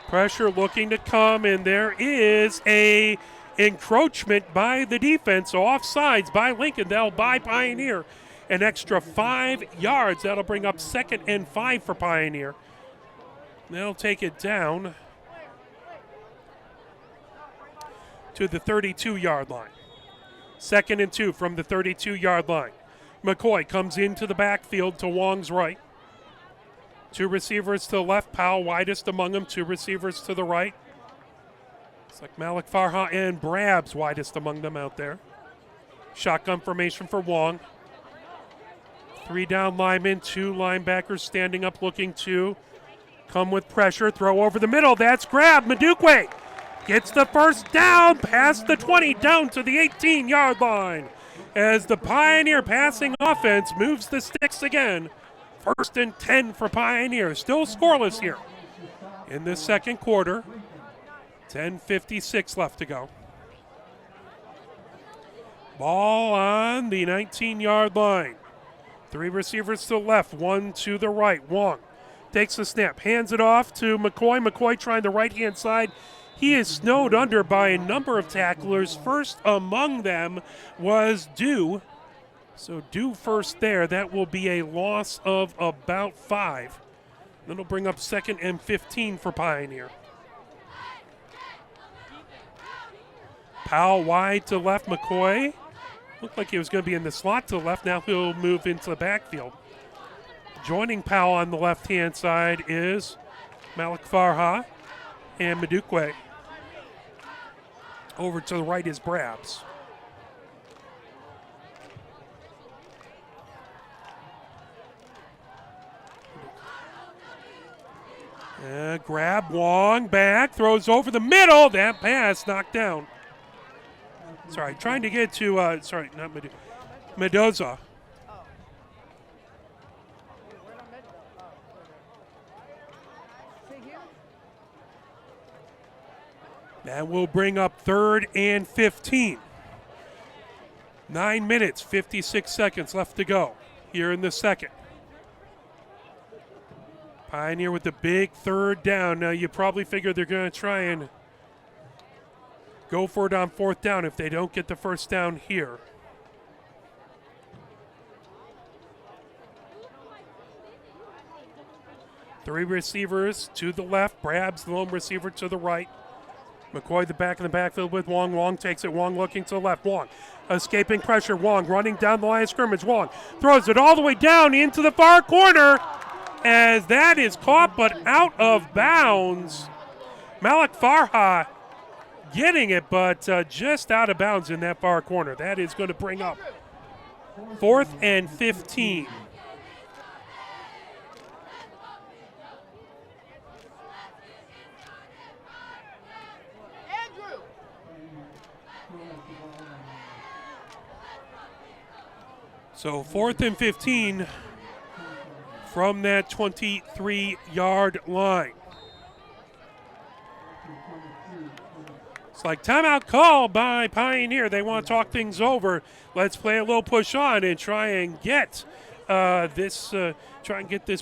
Pressure looking to come, and there is a encroachment by the defense. So offsides by Lincoln. They'll buy Pioneer an extra 5 yards. That'll bring up 2nd and 5 for Pioneer. They'll take it down to the 32-yard line. 2nd and 2 from the 32-yard line. McCoy comes into the backfield to Wong's right. 2 receivers to the left. Powell widest among them. 2 receivers to the right. It's like Malik Farha and Brabs widest among them out there. Shotgun formation for Wong. 3 down linemen, 2 linebackers standing up looking to come with pressure. Throw over the middle. That's grabbed. Madukwe gets the first down past the 20 down to the 18-yard line as the Pioneer passing offense moves the sticks again. 1st and 10 for Pioneer. Still scoreless here in the second quarter. 10:56 left to go. Ball on the 19-yard line. 3 receivers to the left, 1 to the right. Wong takes the snap, hands it off to McCoy. McCoy trying the right-hand side. He is snowed under by a number of tacklers. First among them was Dew. So Dew first there. That will be a loss of about 5. That'll bring up 2nd and 15 for Pioneer. Powell wide to left. McCoy looked like he was going to be in the slot to the left. Now he'll move into the backfield. Joining Powell on the left-hand side is Malik Farha and Madukwe. Over to the right is Brabs. Grab Wong back, throws over the middle. That pass knocked down. Sorry, trying to get to, not Mendoza. That will bring up 3rd and 15. 9 minutes, 56 seconds left to go here in the second. Pioneer with the big 3rd down. Now you probably figure they're going to try and go for it on 4th down if they don't get the first down here. Three receivers to the left. Brabs, the lone receiver, to the right. McCoy, the back in the backfield with Wong. Wong takes it. Wong looking to the left. Wong escaping pressure. Wong running down the line of scrimmage. Wong throws it all the way down into the far corner as that is caught but out of bounds. Malik Farha getting it, but just out of bounds in that far corner. That is going to bring up 4th and 15. So 4th and 15 from that 23-yard line. It's like timeout call by Pioneer. They want to talk things over. Let's play a little push on and try and get this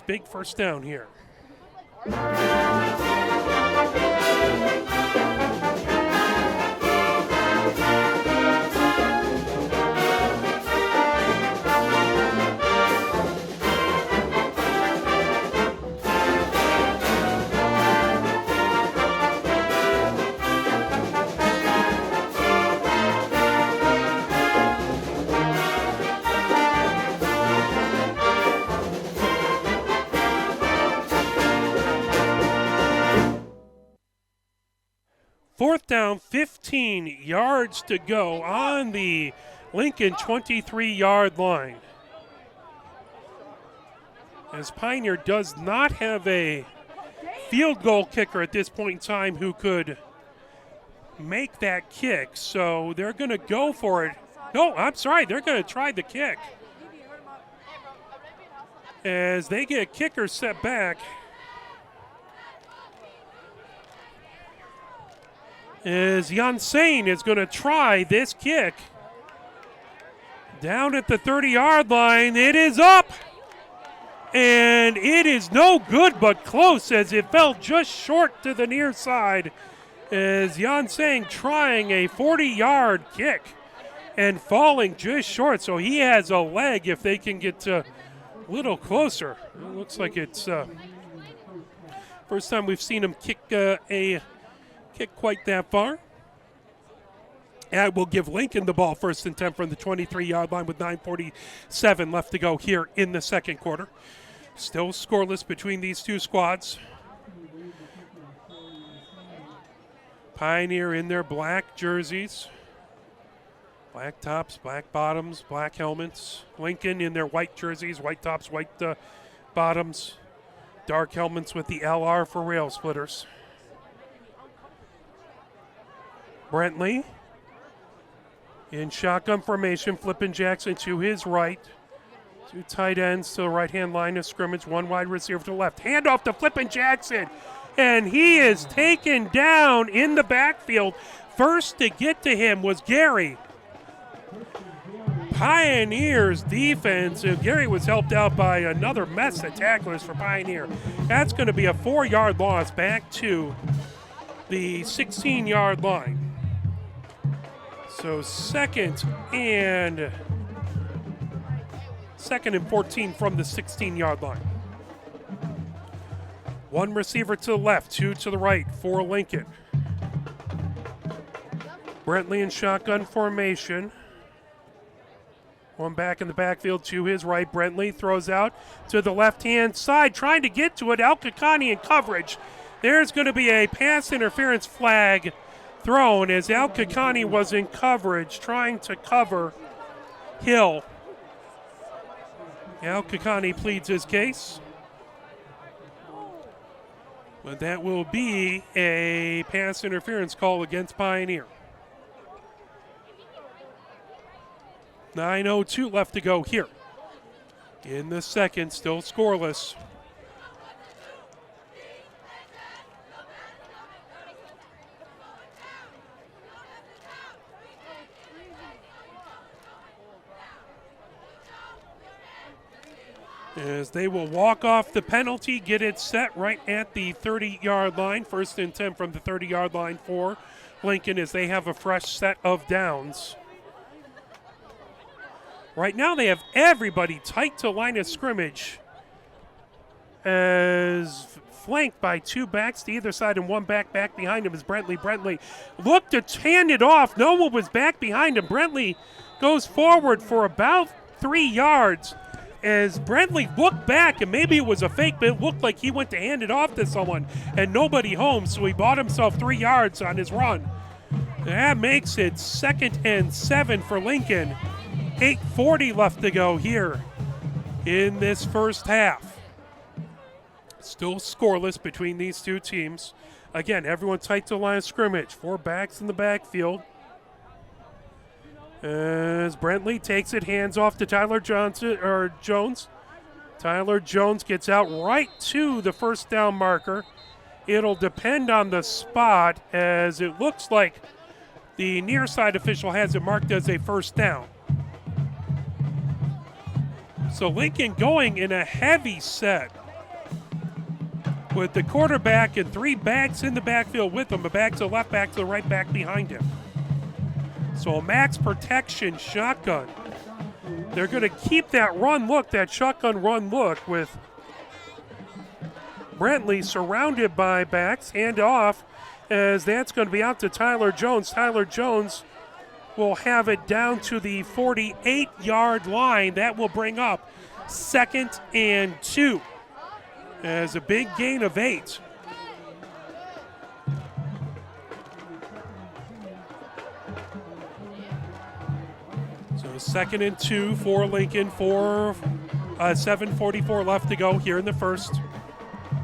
big first down here. Fourth down, 15 yards to go on the Lincoln 23-yard line. As Pioneer does not have a field goal kicker at this point in time who could make that kick, so they're going to go for it. No, I'm sorry, they're going to try the kick. As they get a kicker set back. As Janssen is going to try this kick. Down at the 30-yard line, it is up. And it is no good but close as it fell just short to the near side. As Janssen trying a 40-yard kick and falling just short. So he has a leg if they can get a little closer. It looks like it's first time we've seen him kick quite that far. And we'll give Lincoln the ball 1st and 10 from the 23-yard line with 9:47 left to go here in the second quarter. Still scoreless between these two squads. Pioneer in their black jerseys. Black tops, black bottoms, black helmets. Lincoln in their white jerseys, white tops, white bottoms. Dark helmets with the LR for rail splitters. Brentley in shotgun formation, flipping Jackson to his right. Two tight ends to the right-hand line of scrimmage, one wide receiver to the left. Handoff to flipping Jackson, and he is taken down in the backfield. First to get to him was Gary. Pioneer's defense, and Gary was helped out by another mess of tacklers for Pioneer. That's going to be a 4-yard loss back to the 16-yard line. So second and 14 from the 16-yard line. One receiver to the left, two to the right for Lincoln. Brentley in shotgun formation. One back in the backfield to his right. Brentley throws out to the left-hand side, trying to get to it. Al-Kakani in coverage. There's going to be a pass interference flag thrown as Al-Kakani was in coverage trying to cover Hill. Al-Kakani pleads his case. But that will be a pass interference call against Pioneer. 9:02 left to go here in the second, still scoreless. As they will walk off the penalty, get it set right at the 30-yard line. 1st and 10 from the 30-yard line for Lincoln as they have a fresh set of downs. Right now they have everybody tight to line of scrimmage as flanked by two backs to either side and one back behind him is Brentley. Brentley looked to hand it off. No one was back behind him. Brentley goes forward for about 3 yards. As Brentley looked back, and maybe it was a fake, but it looked like he went to hand it off to someone and nobody home, so he bought himself 3 yards on his run. That makes it 2nd and 7 for Lincoln. 8:40 left to go here in this first half. Still scoreless between these two teams. Again, everyone tight to the line of scrimmage. 4 backs in the backfield. As Brentley takes it, hands off to Jones. Tyler Jones gets out right to the first down marker. It'll depend on the spot, as it looks like the near side official has it marked as a first down. So Lincoln going in a heavy set with the quarterback and 3 backs in the backfield with him, a back to the left, back to the right, back behind him. So a max protection shotgun. They're going to keep that run look, that shotgun run look, with Brentley surrounded by backs. Hand off, as that's going to be out to Tyler Jones. Tyler Jones will have it down to the 48-yard line. That will bring up 2nd and 2. As a big gain of 8. So 2nd and 2 for Lincoln, 7:44 left to go here in the first.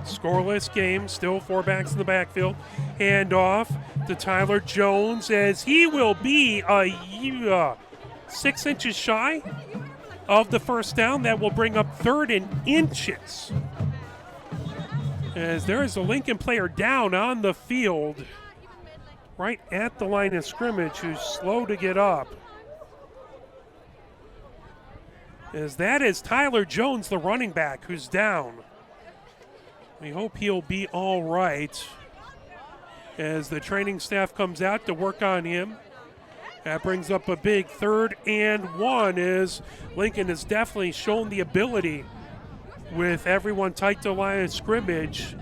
Scoreless game, still 4 backs in the backfield. Hand off to Tyler Jones, as he will be 6 inches shy of the first down. That will bring up 3rd and inches. As there is a Lincoln player down on the field right at the line of scrimmage who's slow to get up. As that is Tyler Jones, the running back, who's down. We hope he'll be all right as the training staff comes out to work on him. That brings up a big 3rd and 1, as Lincoln has definitely shown the ability with everyone tight to the line of scrimmage.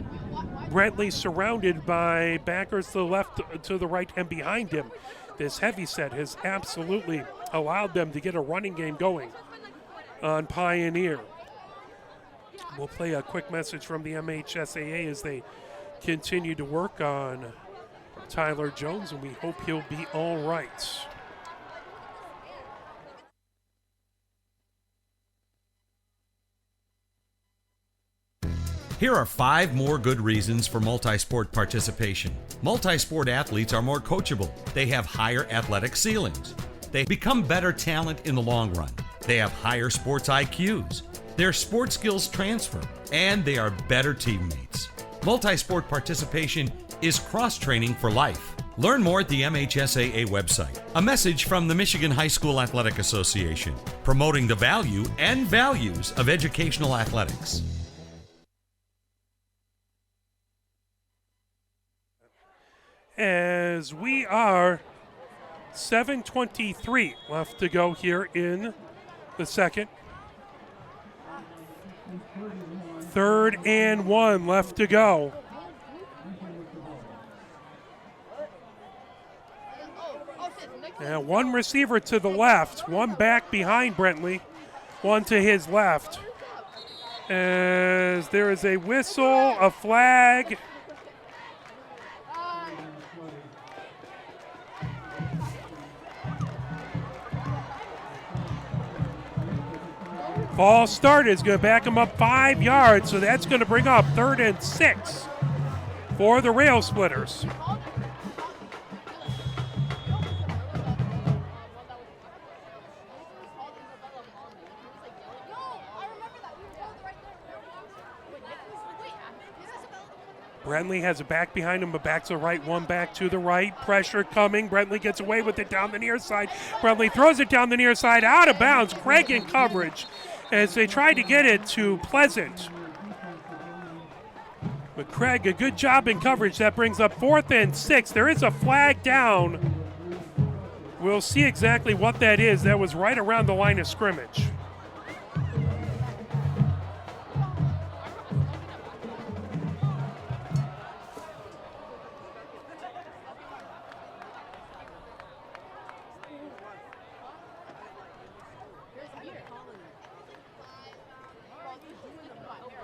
Brentley surrounded by backers to the left, to the right, and behind him. This heavy set has absolutely allowed them to get a running game going on Pioneer. We'll play a quick message from the MHSAA as they continue to work on Tyler Jones, and we hope he'll be all right. Here are 5 more good reasons for multi-sport participation. Multi-sport athletes are more coachable. They have higher athletic ceilings. They become better talent in the long run. They have higher sports IQs. Their sport skills transfer, and they are better teammates. Multi-sport participation is cross-training for life. Learn more at the MHSAA website. A message from the Michigan High School Athletic Association, promoting the value and values of educational athletics. As we are 7:23 left to go here in the second. 3rd and 1 left to go. And 1 receiver to the left, 1 back behind Brentley, 1 to his left. As there is a whistle, a flag. False start is going to back him up 5 yards, so that's going to bring up 3rd and 6 for the Rail Splitters. Brentley has a back behind him, but back to the right, 1 back to the right. Pressure coming. Brentley gets away with it down the near side. Brentley throws it down the near side, out of bounds. Craig in coverage as they tried to get it to Pleasant. But Craig, a good job in coverage. That brings up 4th and 6. There is a flag down. We'll see exactly what that is. That was right around the line of scrimmage.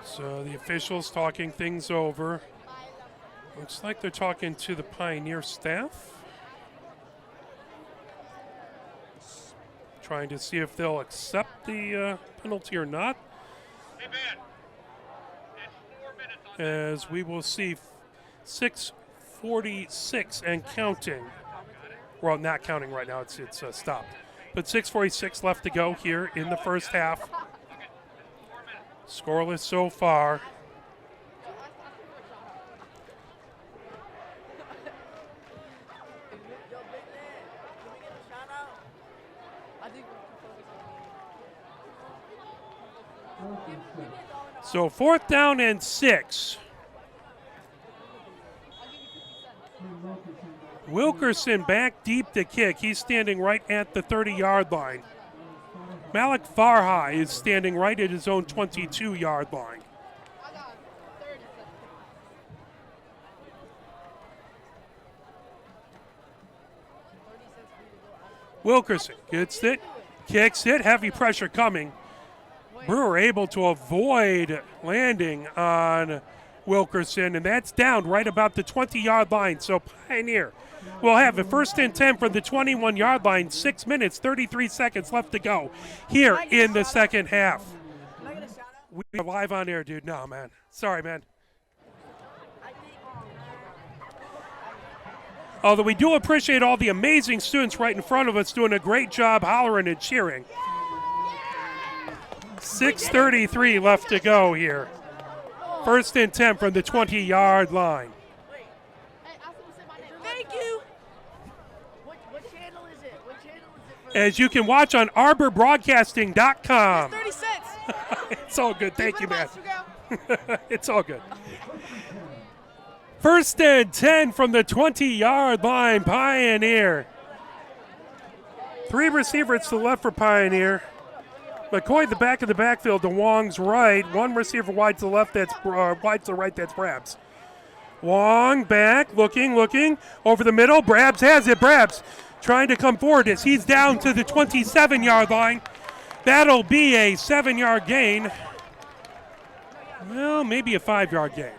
So the officials talking things over. Looks like they're talking to the Pioneer staff. Trying to see if they'll accept the penalty or not. As we will see 6:46 and counting. Well, not counting right now, it's stopped. But 6:46 left to go here in the first half. Scoreless so far. So 4th down and 6. Wilkerson back deep to kick. He's standing right at the 30-yard line. Malik Farhai is standing right at his own 22-yard line. Wilkerson gets it, kicks it, heavy pressure coming. Brewer able to avoid landing on Wilkerson, and that's down right about the 20-yard line. So Pioneer will have a 1st and 10 from the 21-yard line. 6 minutes, 33 seconds left to go here in the second half. We are live on air, dude. No, man. Sorry, man. Although we do appreciate all the amazing students right in front of us doing a great job hollering and cheering. 6:33 left to go here. 1st and 10 from the 20-yard line. Thank you. What channel is it? What channel is it? As you can watch on arborbroadcasting.com. 30 cents. It's all good. Thank you, man. It's all good. 1st and 10 from the 20-yard line, Pioneer. 3 receivers to the left for Pioneer. McCoy, the back of the backfield to Wong's right. 1 receiver wide to the left, that's wide to the right, that's Brabs. Wong back, looking, over the middle. Brabs has it. Brabs trying to come forward as he's down to the 27-yard line. That'll be a 7-yard gain. Well, maybe a 5-yard gain.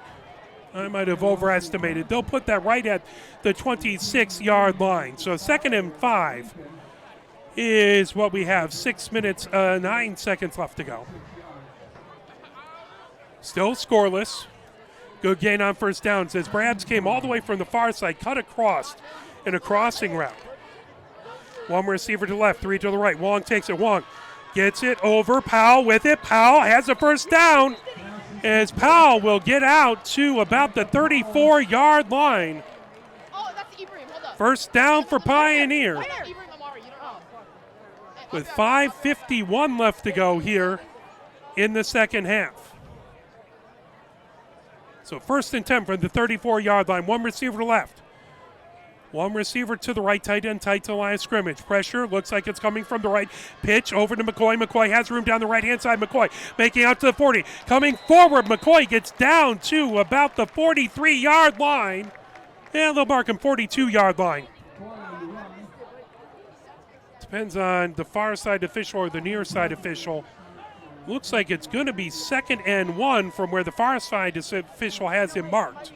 I might have overestimated. They'll put that right at the 26-yard line. So 2nd and 5 is what we have. 6 minutes, 9 seconds left to go. Still scoreless. Good gain on 1st down. As Brabs came all the way from the far side, cut across in a crossing route. 1 receiver to the left, 3 to the right. Wong takes it. Wong gets it over. Powell with it. Powell has a 1st down. As Powell will get out to about the 34-yard line. Oh, that's Ibrahim. Hold up. 1st down for Pioneer. Ibrahim Amari, you don't know. With 5:51 left to go here in the second half. So 1st and 10 from the 34-yard line. 1 receiver to left. 1 receiver to the right, tight end, tight to the line of scrimmage. Pressure, looks like it's coming from the right. Pitch over to McCoy. McCoy has room down the right-hand side. McCoy making out to the 40. Coming forward, McCoy gets down to about the 43-yard line. And they'll mark him 42-yard line. Depends on the far side official or the near side official. Looks like it's going to be 2nd and 1 from where the far side official has him marked.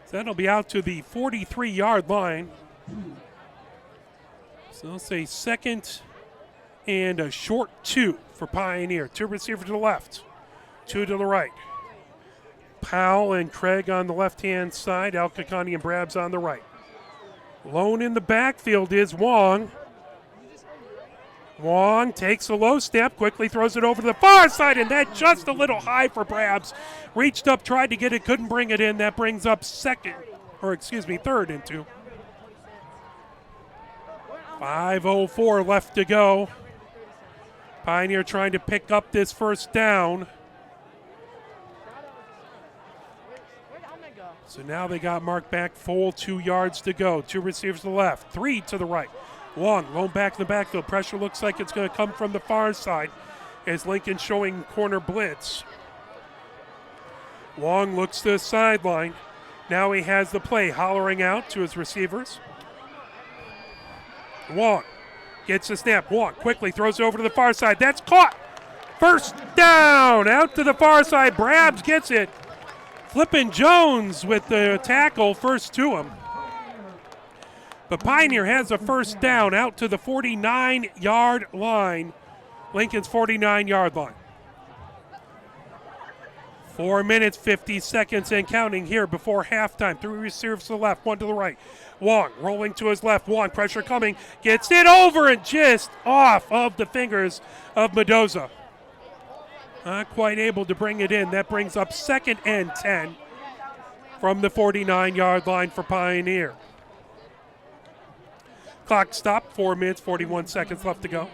So that'll be out to the 43-yard line. So they'll say 2nd and a short 2 for Pioneer. 2 receivers to the left, 2 to the right. Powell and Craig on the left-hand side, Al-Kakani and Brabs on the right. Lone in the backfield is Wong. Wong takes a low step, quickly throws it over to the far side, and that just a little high for Brabs. Reached up, tried to get it, couldn't bring it in. That brings up 3rd and 2. 5:04 left to go. Pioneer trying to pick up this 1st down. So now they got Mark back full 2 yards to go. 2 receivers to the left, 3 to the right. Wong, lone back in the backfield. Pressure looks like it's going to come from the far side as Lincoln showing corner blitz. Wong looks to the sideline. Now he has the play, hollering out to his receivers. Wong gets the snap. Wong quickly throws it over to the far side. That's caught. 1st down. Out to the far side. Brabs gets it. Flippin' Jones with the tackle first to him. But Pioneer has a 1st down out to the 49-yard line. Lincoln's 49-yard line. 4 minutes, 50 seconds and counting here before halftime. 3 receivers to the left, 1 to the right. Wong rolling to his left. Wong, pressure coming. Gets it over and just off of the fingers of Mendoza. Not quite able to bring it in. That brings up 2nd and 10 from the 49-yard line for Pioneer. Clock stopped. 4 minutes, 41 seconds left to go.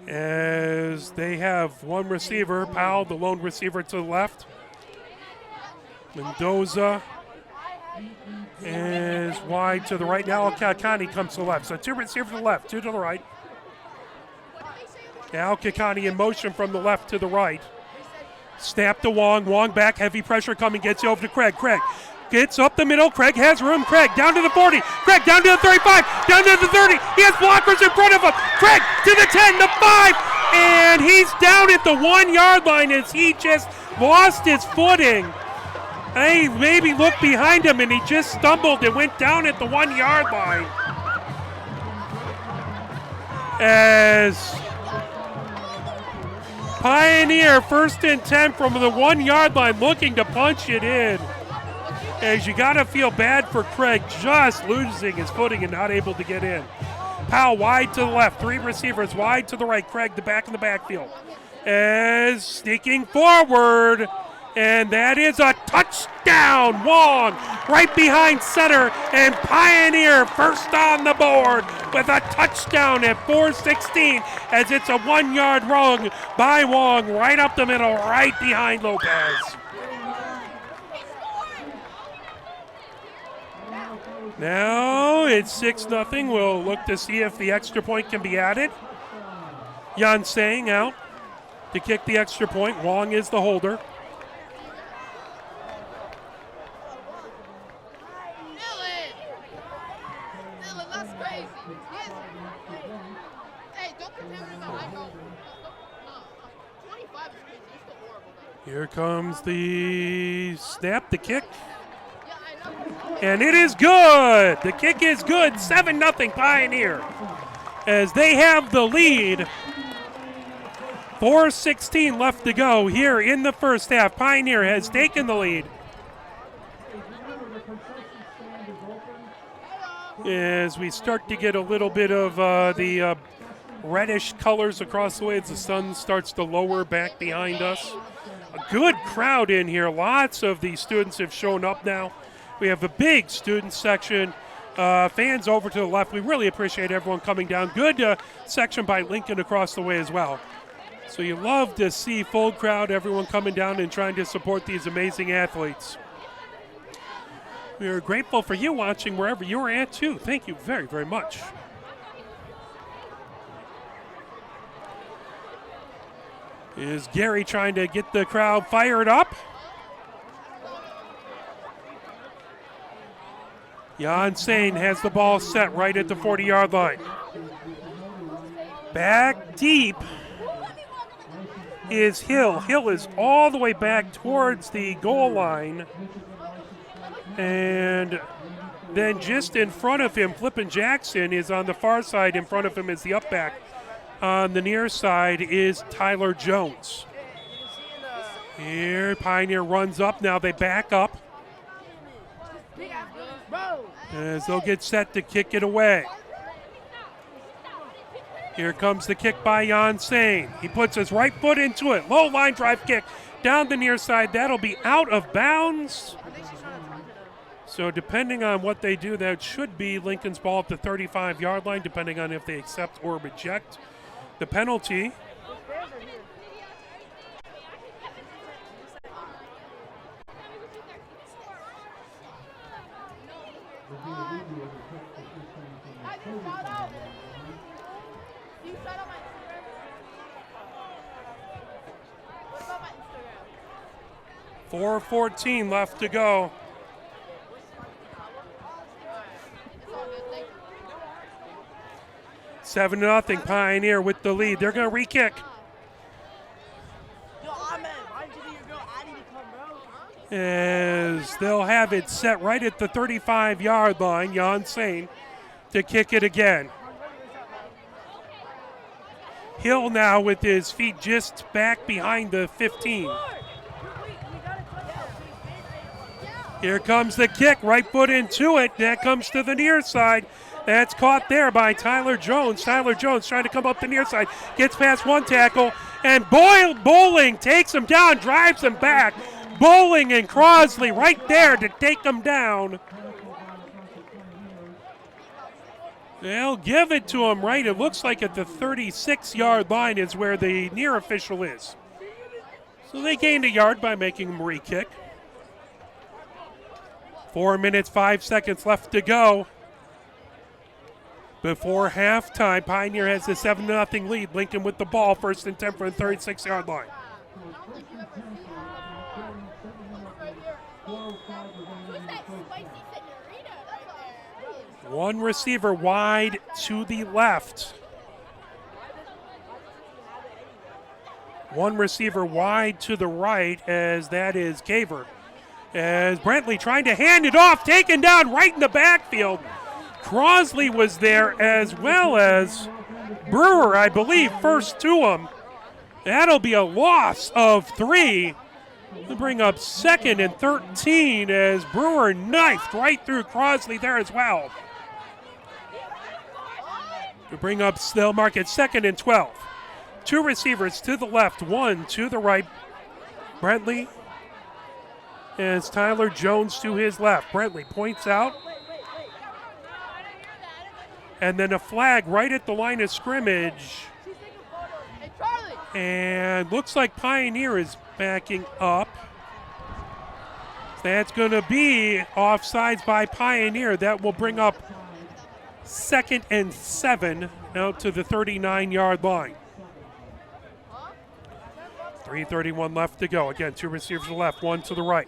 As they have one receiver, Powell, the lone receiver to the left. Mendoza is wide to the right. Now Kakani comes to the left. So 2 receivers to the left, 2 to the right. Now Kakani in motion from the left to the right. Snap to Wong. Wong back. Heavy pressure coming. Gets you over to Craig. Craig gets up the middle. Craig has room. Craig down to the 40. Craig down to the 35. Down to the 30. He has blockers in front of him. Craig to the 10, the 5. And he's down at the 1-yard line as he just lost his footing. He maybe looked behind him and he just stumbled and went down at the 1-yard line. As Pioneer 1st and 10 from the 1-yard line looking to punch it in. As you got to feel bad for Craig just losing his footing and not able to get in. Powell wide to the left, 3 receivers wide to the right. Craig the back in the backfield. As sneaking forward, and that is a touchdown. Wong right behind center, and Pioneer first on the board with a touchdown at 4:16 as it's a 1-yard run by Wong right up the middle, right behind Lopez. Now it's 6-0. We'll look to see if the extra point can be added. Yan Sang out to kick the extra point. Wong is the holder. Here comes the snap, the kick. And it is good. The kick is good. 7-0 Pioneer. As they have the lead. 4:16 left to go here in the first half. Pioneer has taken the lead. As we start to get a little bit of the reddish colors across the way as the sun starts to lower back behind us. A good crowd in here. Lots of the students have shown up now. We have a big student section. Fans over to the left. We really appreciate everyone coming down. Good section by Lincoln across the way as well. So you love to see full crowd, everyone coming down and trying to support these amazing athletes. We are grateful for you watching wherever you're at too. Thank you very, very much. Is Gary trying to get the crowd fired up? Yan Sang has the ball set right at the 40-yard line. Back deep is Hill. Hill is all the way back towards the goal line. And then just in front of him, Flippin Jackson is on the far side. In front of him is the up back. On the near side is Tyler Jones. Here, Pioneer runs up. Now they back up. As they'll get set to kick it away. Here comes the kick by Yan Sang. He puts his right foot into it. Low line drive kick down the near side. That'll be out of bounds. So depending on what they do, that should be Lincoln's ball at the 35-yard line, depending on if they accept or reject the penalty. .4:14 left to go. Seven nothing Pioneer with the lead. They're going to re-kick. as they'll have it set right at the 35-yard line. Jan Sain to kick it again. Hill now with his feet just back behind the 15. Here comes the kick, right foot into it. That comes to the near side. That's caught there by Tyler Jones. Tyler Jones trying to come up the near side. Gets past one tackle, and Bowling takes him down, drives him back. Bowling and Crosley right there to take him down. They'll give it to him right. It looks like at the 36-yard line is where the near official is. So they gained a yard by making him re-kick. 4 minutes, 5 seconds left to go. Before halftime, Pioneer has a 7-0 lead. Lincoln with the ball, 1st and 10 for the 36-yard line. One receiver wide to the left. One receiver wide to the right, as that is Caver. As Brantley trying to hand it off, taken down right in the backfield. Crosley was there as well as Brewer, I believe, first to him. That'll be a loss of 3. We'll bring up 2nd and 13 as Brewer knifed right through Crosley there as well. To bring up, they'll mark it 2nd and 12. 2 receivers to the left, 1 to the right. Brantley as Tyler Jones to his left. Brantley points out. And then a flag right at the line of scrimmage. And looks like Pioneer is backing up. That's going to be offsides by Pioneer. That will bring up 2nd and 7 out to the 39-yard line. 3:31 left to go. Again, 2 receivers to the left, 1 to the right.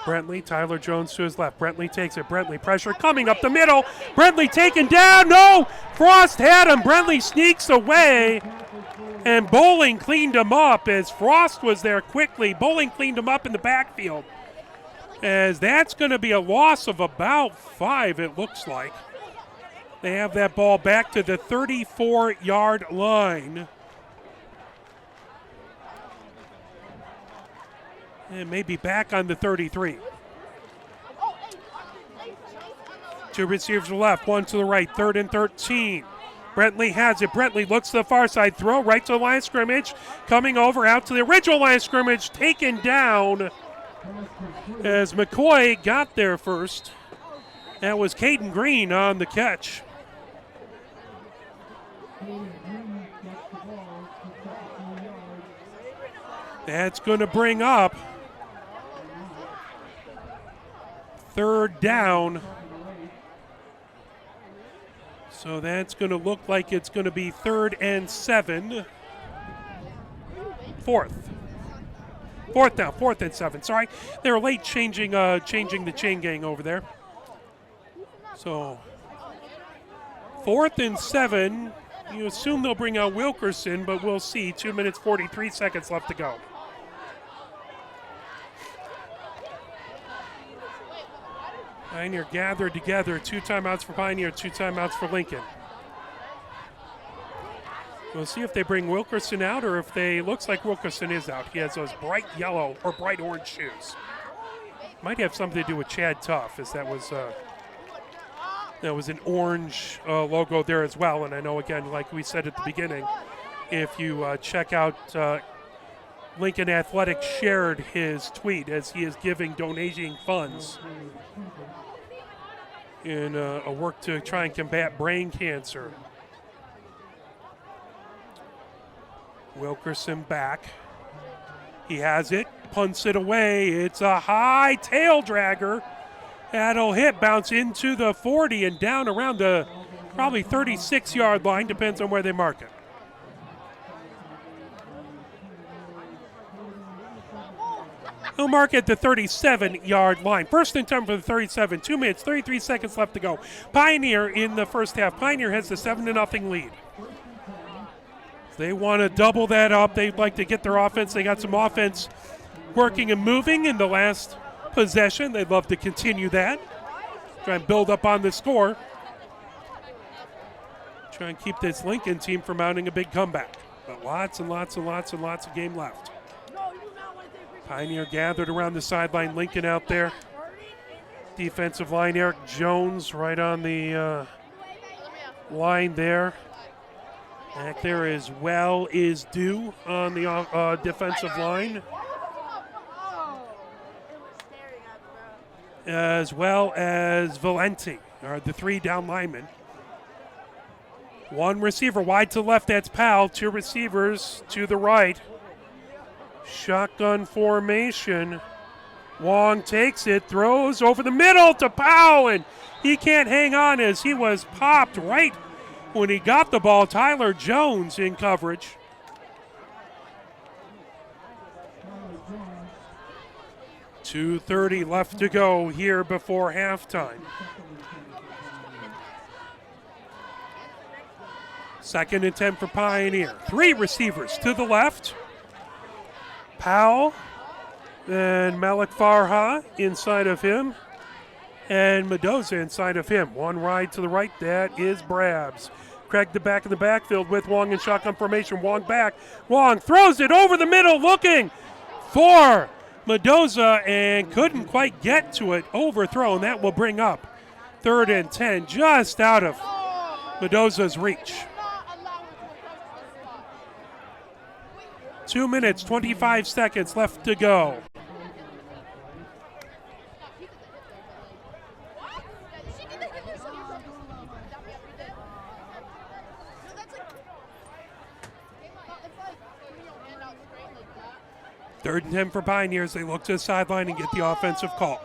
Brantley, Tyler Jones to his left. Brantley takes it. Brantley pressure coming up the middle. Brantley taken down. No! Frost had him. Brantley sneaks away. And Bowling cleaned him up as Frost was there quickly. Bowling cleaned him up in the backfield. As that's going to be a loss of about 5, it looks like. They have that ball back to the 34-yard line. And maybe back on the 33. 2 receivers to the left, 1 to the right, 3rd and 13. Brantley has it. Brantley looks to the far side, throw right to the line of scrimmage. Coming over out to the original line of scrimmage, taken down as McCoy got there first. That was Caden Green on the catch. That's going to bring up 3rd down. So that's going to look like it's going to be 3rd and 7. 4th down, 4th and 7. Sorry, they were late changing the chain gang over there. So 4th and 7. You assume they'll bring out Wilkerson, but we'll see. 2 minutes, 43 seconds left to go. Pioneer gathered together. 2 timeouts for Pioneer, 2 timeouts for Lincoln. We'll see if they bring Wilkerson out or if they, looks like Wilkerson is out. He has those bright yellow or bright orange shoes. Might have something to do with Chad Tuff, as that was an orange logo there as well. And I know, again, like we said at the beginning, if you check out Lincoln Athletics shared his tweet as he is donating funds in a work to try and combat brain cancer. Wilkerson back. He has it, punts it away. It's a high tail dragger. That'll hit, bounce into the 40 and down around the probably 36-yard line, depends on where they mark it. He'll mark at the 37-yard line. 1st and 10 for the 37. 2 minutes, 33 seconds left to go. Pioneer in the first half. Pioneer has the 7-0 lead. They want to double that up. They'd like to get their offense. They got some offense working and moving in the last possession. They'd love to continue that. Try and build up on the score. Try and keep this Lincoln team from mounting a big comeback. But lots and lots and lots and lots of game left. Pioneer gathered around the sideline. Lincoln out there. Defensive line, Eric Jones right on the line there. Back there as well is due on the defensive line. As well as Valenti are the 3 down linemen. 1 receiver wide to the left, that's Powell. 2 receivers to the right. Shotgun formation. Wong takes it, throws over the middle to Powell, and he can't hang on as he was popped right when he got the ball. Tyler Jones in coverage. .230 left to go here before halftime. 2nd and 10 for Pioneer. 3 receivers to the left. Powell and Malik Farha inside of him. And Mendoza inside of him. 1 ride to the right, that is Brabs. Craig the back in the backfield with Wong in shotgun formation. Wong back. Wong throws it over the middle looking for Mendoza and couldn't quite get to it. Overthrown. That will bring up 3rd and 10 just out of Mendoza's reach. 2 minutes, 25 seconds left to go. Third and 10 for Pioneers. They look to the sideline and get the offensive call.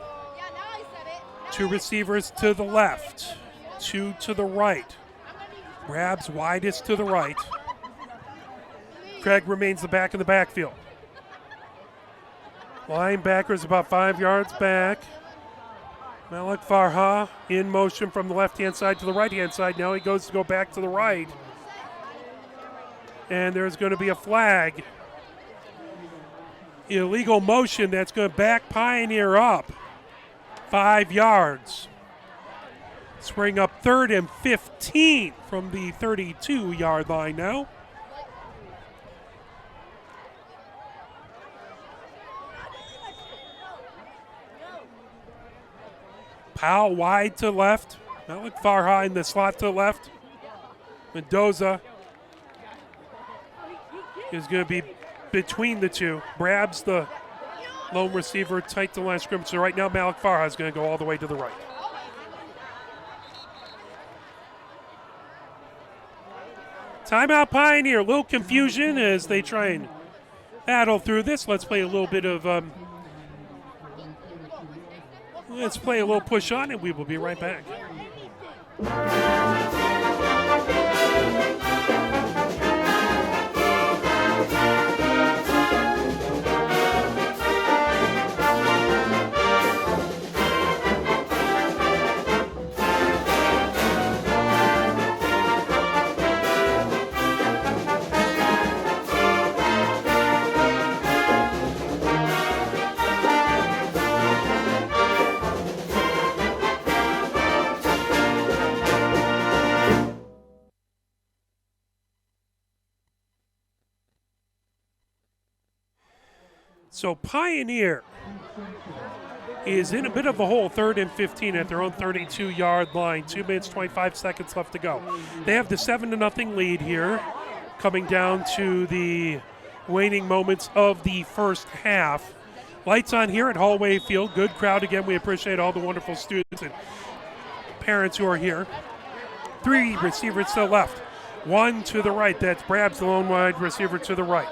2 receivers to the left, 2 to the right. Brabs widest to the right. Craig remains the back in the backfield. Linebackers about 5 yards back. Malik Farha in motion from the left-hand side to the right-hand side. Now he goes to go back to the right. And there's going to be a flag. Illegal motion that's going to back Pioneer up 5 yards. Spring up 3rd and 15 from the 32-yard line now. Powell wide to left. Malik Farha in the slot to the left. Mendoza is going to be between the two. Brabs, the lone receiver, tight to the line of scrimmage. So right now, Malik Farha is going to go all the way to the right. Timeout Pioneer. A little confusion as they try and battle through this. Let's play a little bit of let's play a little push on, and we will be right back. So Pioneer is in a bit of a hole, 3rd and 15 at their own 32-yard line. 2 minutes, 25 seconds left to go. They have the 7-0 lead here, coming down to the waning moments of the first half. Lights on here at Hollway Field. Good crowd again. We appreciate all the wonderful students and parents who are here. 3 receivers to the left, 1 to the right. That's Brabs, the lone wide receiver to the right.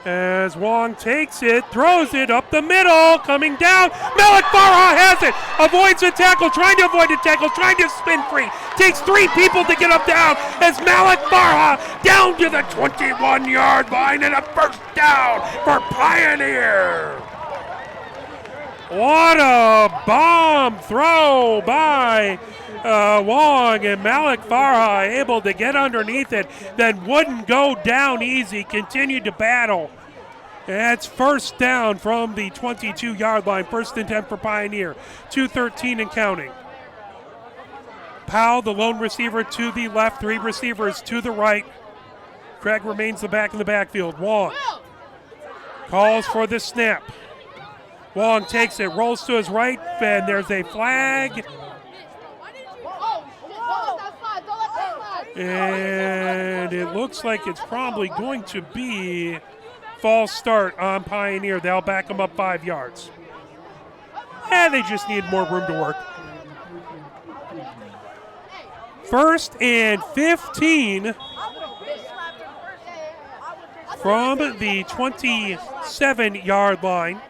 As Wong takes it, throws it up the middle, coming down. Malik Farha has it, avoids the tackle, trying to avoid the tackle, trying to spin free. Takes 3 people to get up down as Malik Farha down to the 21-yard line and a first down for Pioneer. What a bomb throw by Wong, and Malik Farha able to get underneath it, then wouldn't go down easy, continued to battle, That's first down from the 22-yard line. First and 10 for Pioneer. 2:13 and counting. Powell, the lone receiver, to the left. 3 receivers to the right. Craig remains the back in the backfield. Wong calls for the snap. Wong takes it, rolls to his right, and there's a flag. And it looks like it's probably going to be false start on Pioneer. They'll back them up 5 yards. And they just need more room to work. First and 15 from the 27-yard line.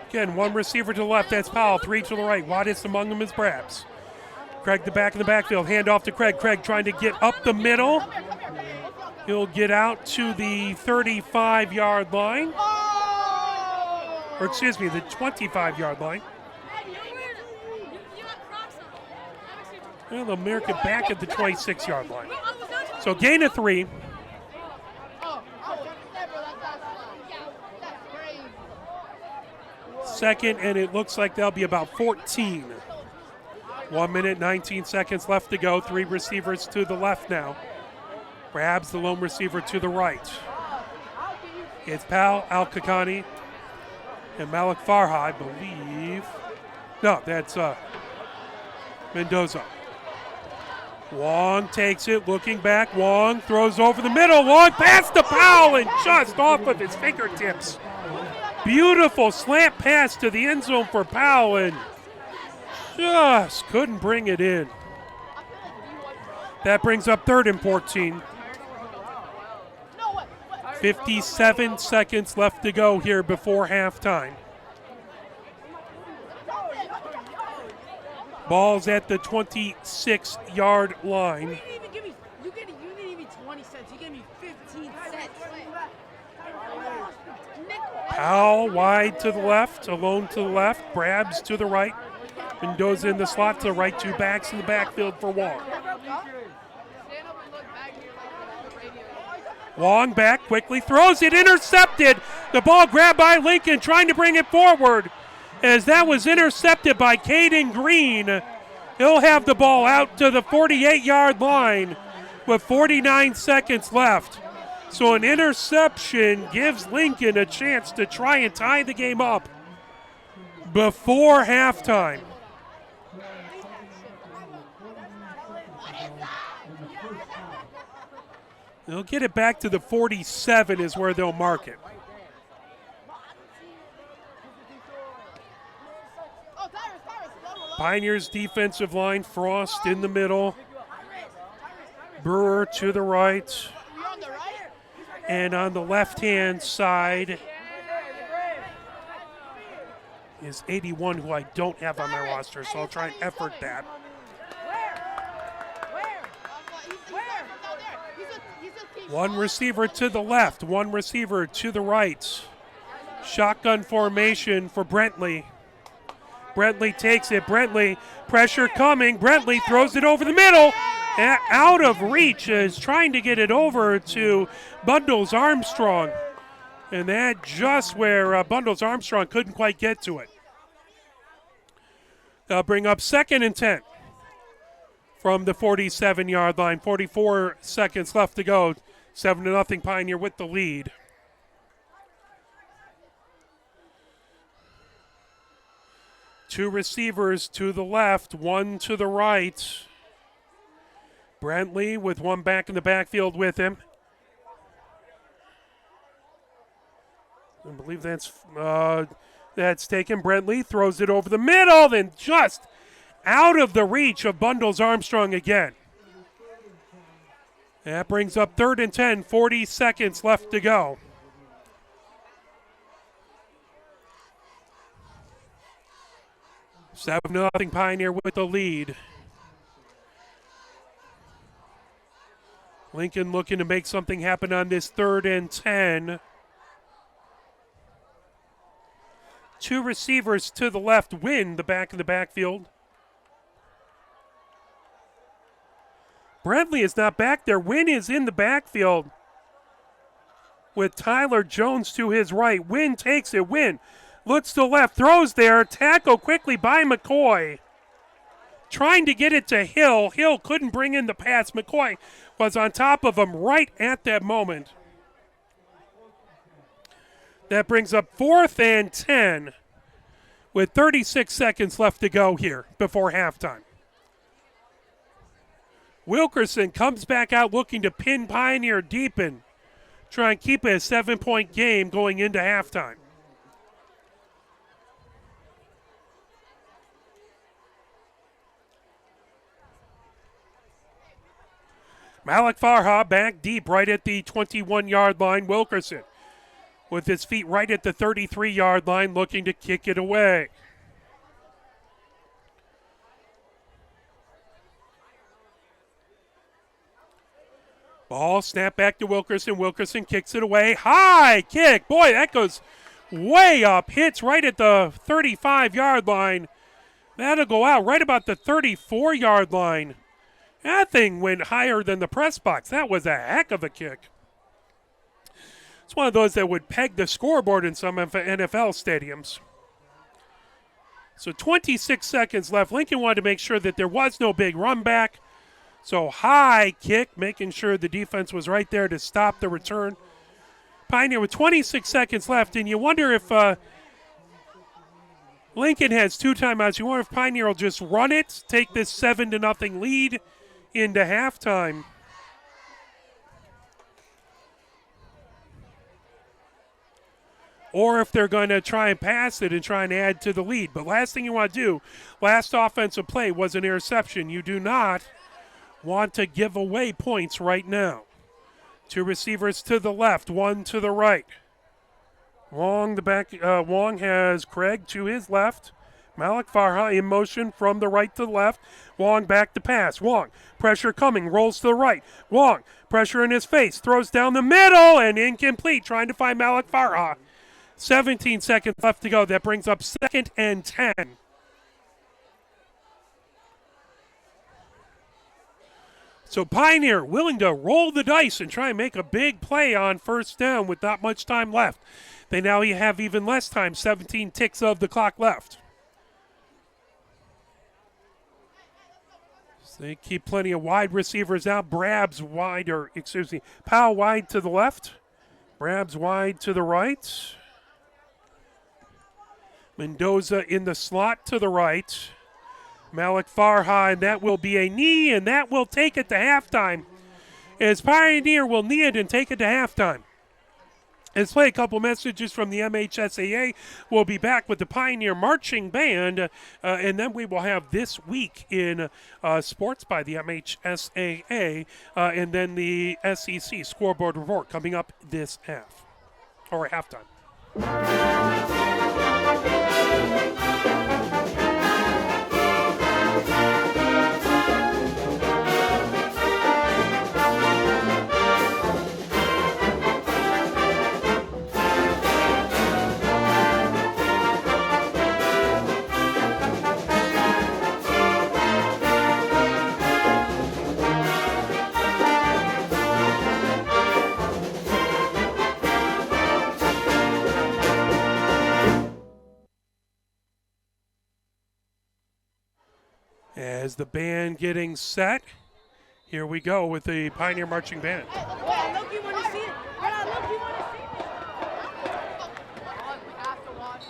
Again, 1 receiver to the left, that's Powell. 3 to the right. Widest among them is Brabs. Craig the back in the backfield. Hand off to Craig. Craig trying to get up the middle. He'll get out to the 35-yard line. Or excuse me, the 25-yard line. And they'll mark it back at the 26-yard line. So gain of 3. Second, and it looks like they'll be about 14. 1 minute, 19 seconds left to go. 3 receivers to the left now. Brabs, the lone receiver, to the right. It's Powell, Al-Kakani, and Malik Farha, I believe. No, that's Mendoza. Wong takes it, looking back. Wong throws over the middle. Long pass to Powell and just off of his fingertips. Beautiful slant pass to the end zone for Powell and just couldn't bring it in. That brings up 3rd and 14. 57 seconds left to go here before halftime. Ball's at the 26-yard line. You didn't even 20 cents. You gave me 15 cents. Powell wide to the left, alone to the left. Brabs to the right. Mendoza in the slot to the right. 2 backs in the backfield for Wong. Wong back, quickly throws it, intercepted. The ball grabbed by Lincoln, trying to bring it forward. As that was intercepted by Caden Green. He'll have the ball out to the 48-yard line with 49 seconds left. So an interception gives Lincoln a chance to try and tie the game up before halftime. They'll get it back to the 47 is where they'll mark it. Pioneers defensive line, Frost in the middle. Brewer to the right. And on the left-hand side is 81, who I don't have on my roster, so I'll try and effort that. One receiver to the left, 1 receiver to the right. Shotgun formation for Brentley. Brentley takes it. Brentley, pressure coming. Brentley throws it over the middle. Out of reach, is trying to get it over to Bundles Armstrong. And that just where Bundles Armstrong couldn't quite get to it. They'll bring up 2nd and 10 from the 47-yard line. 44 seconds left to go. 7-0 Pioneer with the lead. Two receivers to the left, 1 to the right. Brentley with 1 back in the backfield with him. I believe that's taken. Brentley throws it over the middle, then just out of the reach of Bundles Armstrong again. That brings up 3rd and 10, 40 seconds left to go. Seven 0 Pioneer with the lead. Lincoln looking to make something happen on this 3rd and 10. 2 receivers to the left win the back of the backfield. Bradley is not back there. Wynn is in the backfield. with Tyler Jones to his right. Wynn takes it. Wynn looks to the left, throws there. Tackle quickly by McCoy. Trying to get it to Hill. Hill couldn't bring in the pass. McCoy was on top of him right at that moment. That brings up 4th and 10 with 36 seconds left to go here before halftime. Wilkerson comes back out looking to pin Pioneer deep and try and keep it a 7-point game going into halftime. Malik Farha back deep right at the 21-yard line. Wilkerson with his feet right at the 33-yard line looking to kick it away. Ball snap back to Wilkerson. Wilkerson kicks it away. High kick. Boy, that goes way up. Hits right at the 35-yard line. That'll go out right about the 34-yard line. That thing went higher than the press box. That was a heck of a kick. It's one of those that would peg the scoreboard in some NFL stadiums. So 26 seconds left. Lincoln wanted to make sure that there was no big run back. So high kick, making sure the defense was right there to stop the return. Pioneer with 26 seconds left, and you wonder if Lincoln has 2 timeouts. You wonder if Pioneer will just run it, take this 7-0 lead into halftime. Or if they're going to try and pass it and try and add to the lead. But last thing you want to do, last offensive play was an interception. You do not want to give away points right now. 2 receivers to the left, 1 to the right. Wong has Craig to his left. Malik Farha in motion from the right to the left. Wong back to pass. Wong, pressure coming, rolls to the right. Wong, pressure in his face, throws down the middle and incomplete, trying to find Malik Farha. 17 seconds left to go. That brings up 2nd and 10. So Pioneer willing to roll the dice and try and make a big play on first down with not much time left. They now have even less time, 17 ticks of the clock left. So they keep plenty of wide receivers out. Powell wide to the left. Brabs wide to the right. Mendoza in the slot to the right. Malik Farha, and that will be a knee, and that will take it to halftime. As Pioneer will knee it and take it to halftime. Let's play a couple messages from the MHSAA. We'll be back with the Pioneer Marching Band, and then we will have This Week in Sports by the MHSAA, and then the SEC Scoreboard Report coming up this halftime. As the band getting set, here we go with the Pioneer Marching Band. Look, you want to see it? Look, you want to see it? We have to watch.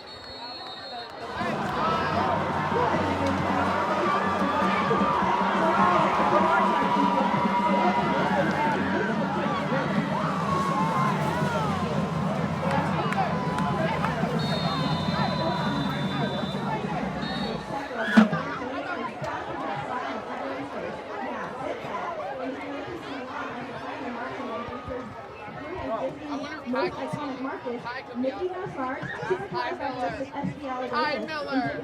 Most iconic markers, Mickey Mouse Art, Superclass versus SPL Hi, Miller.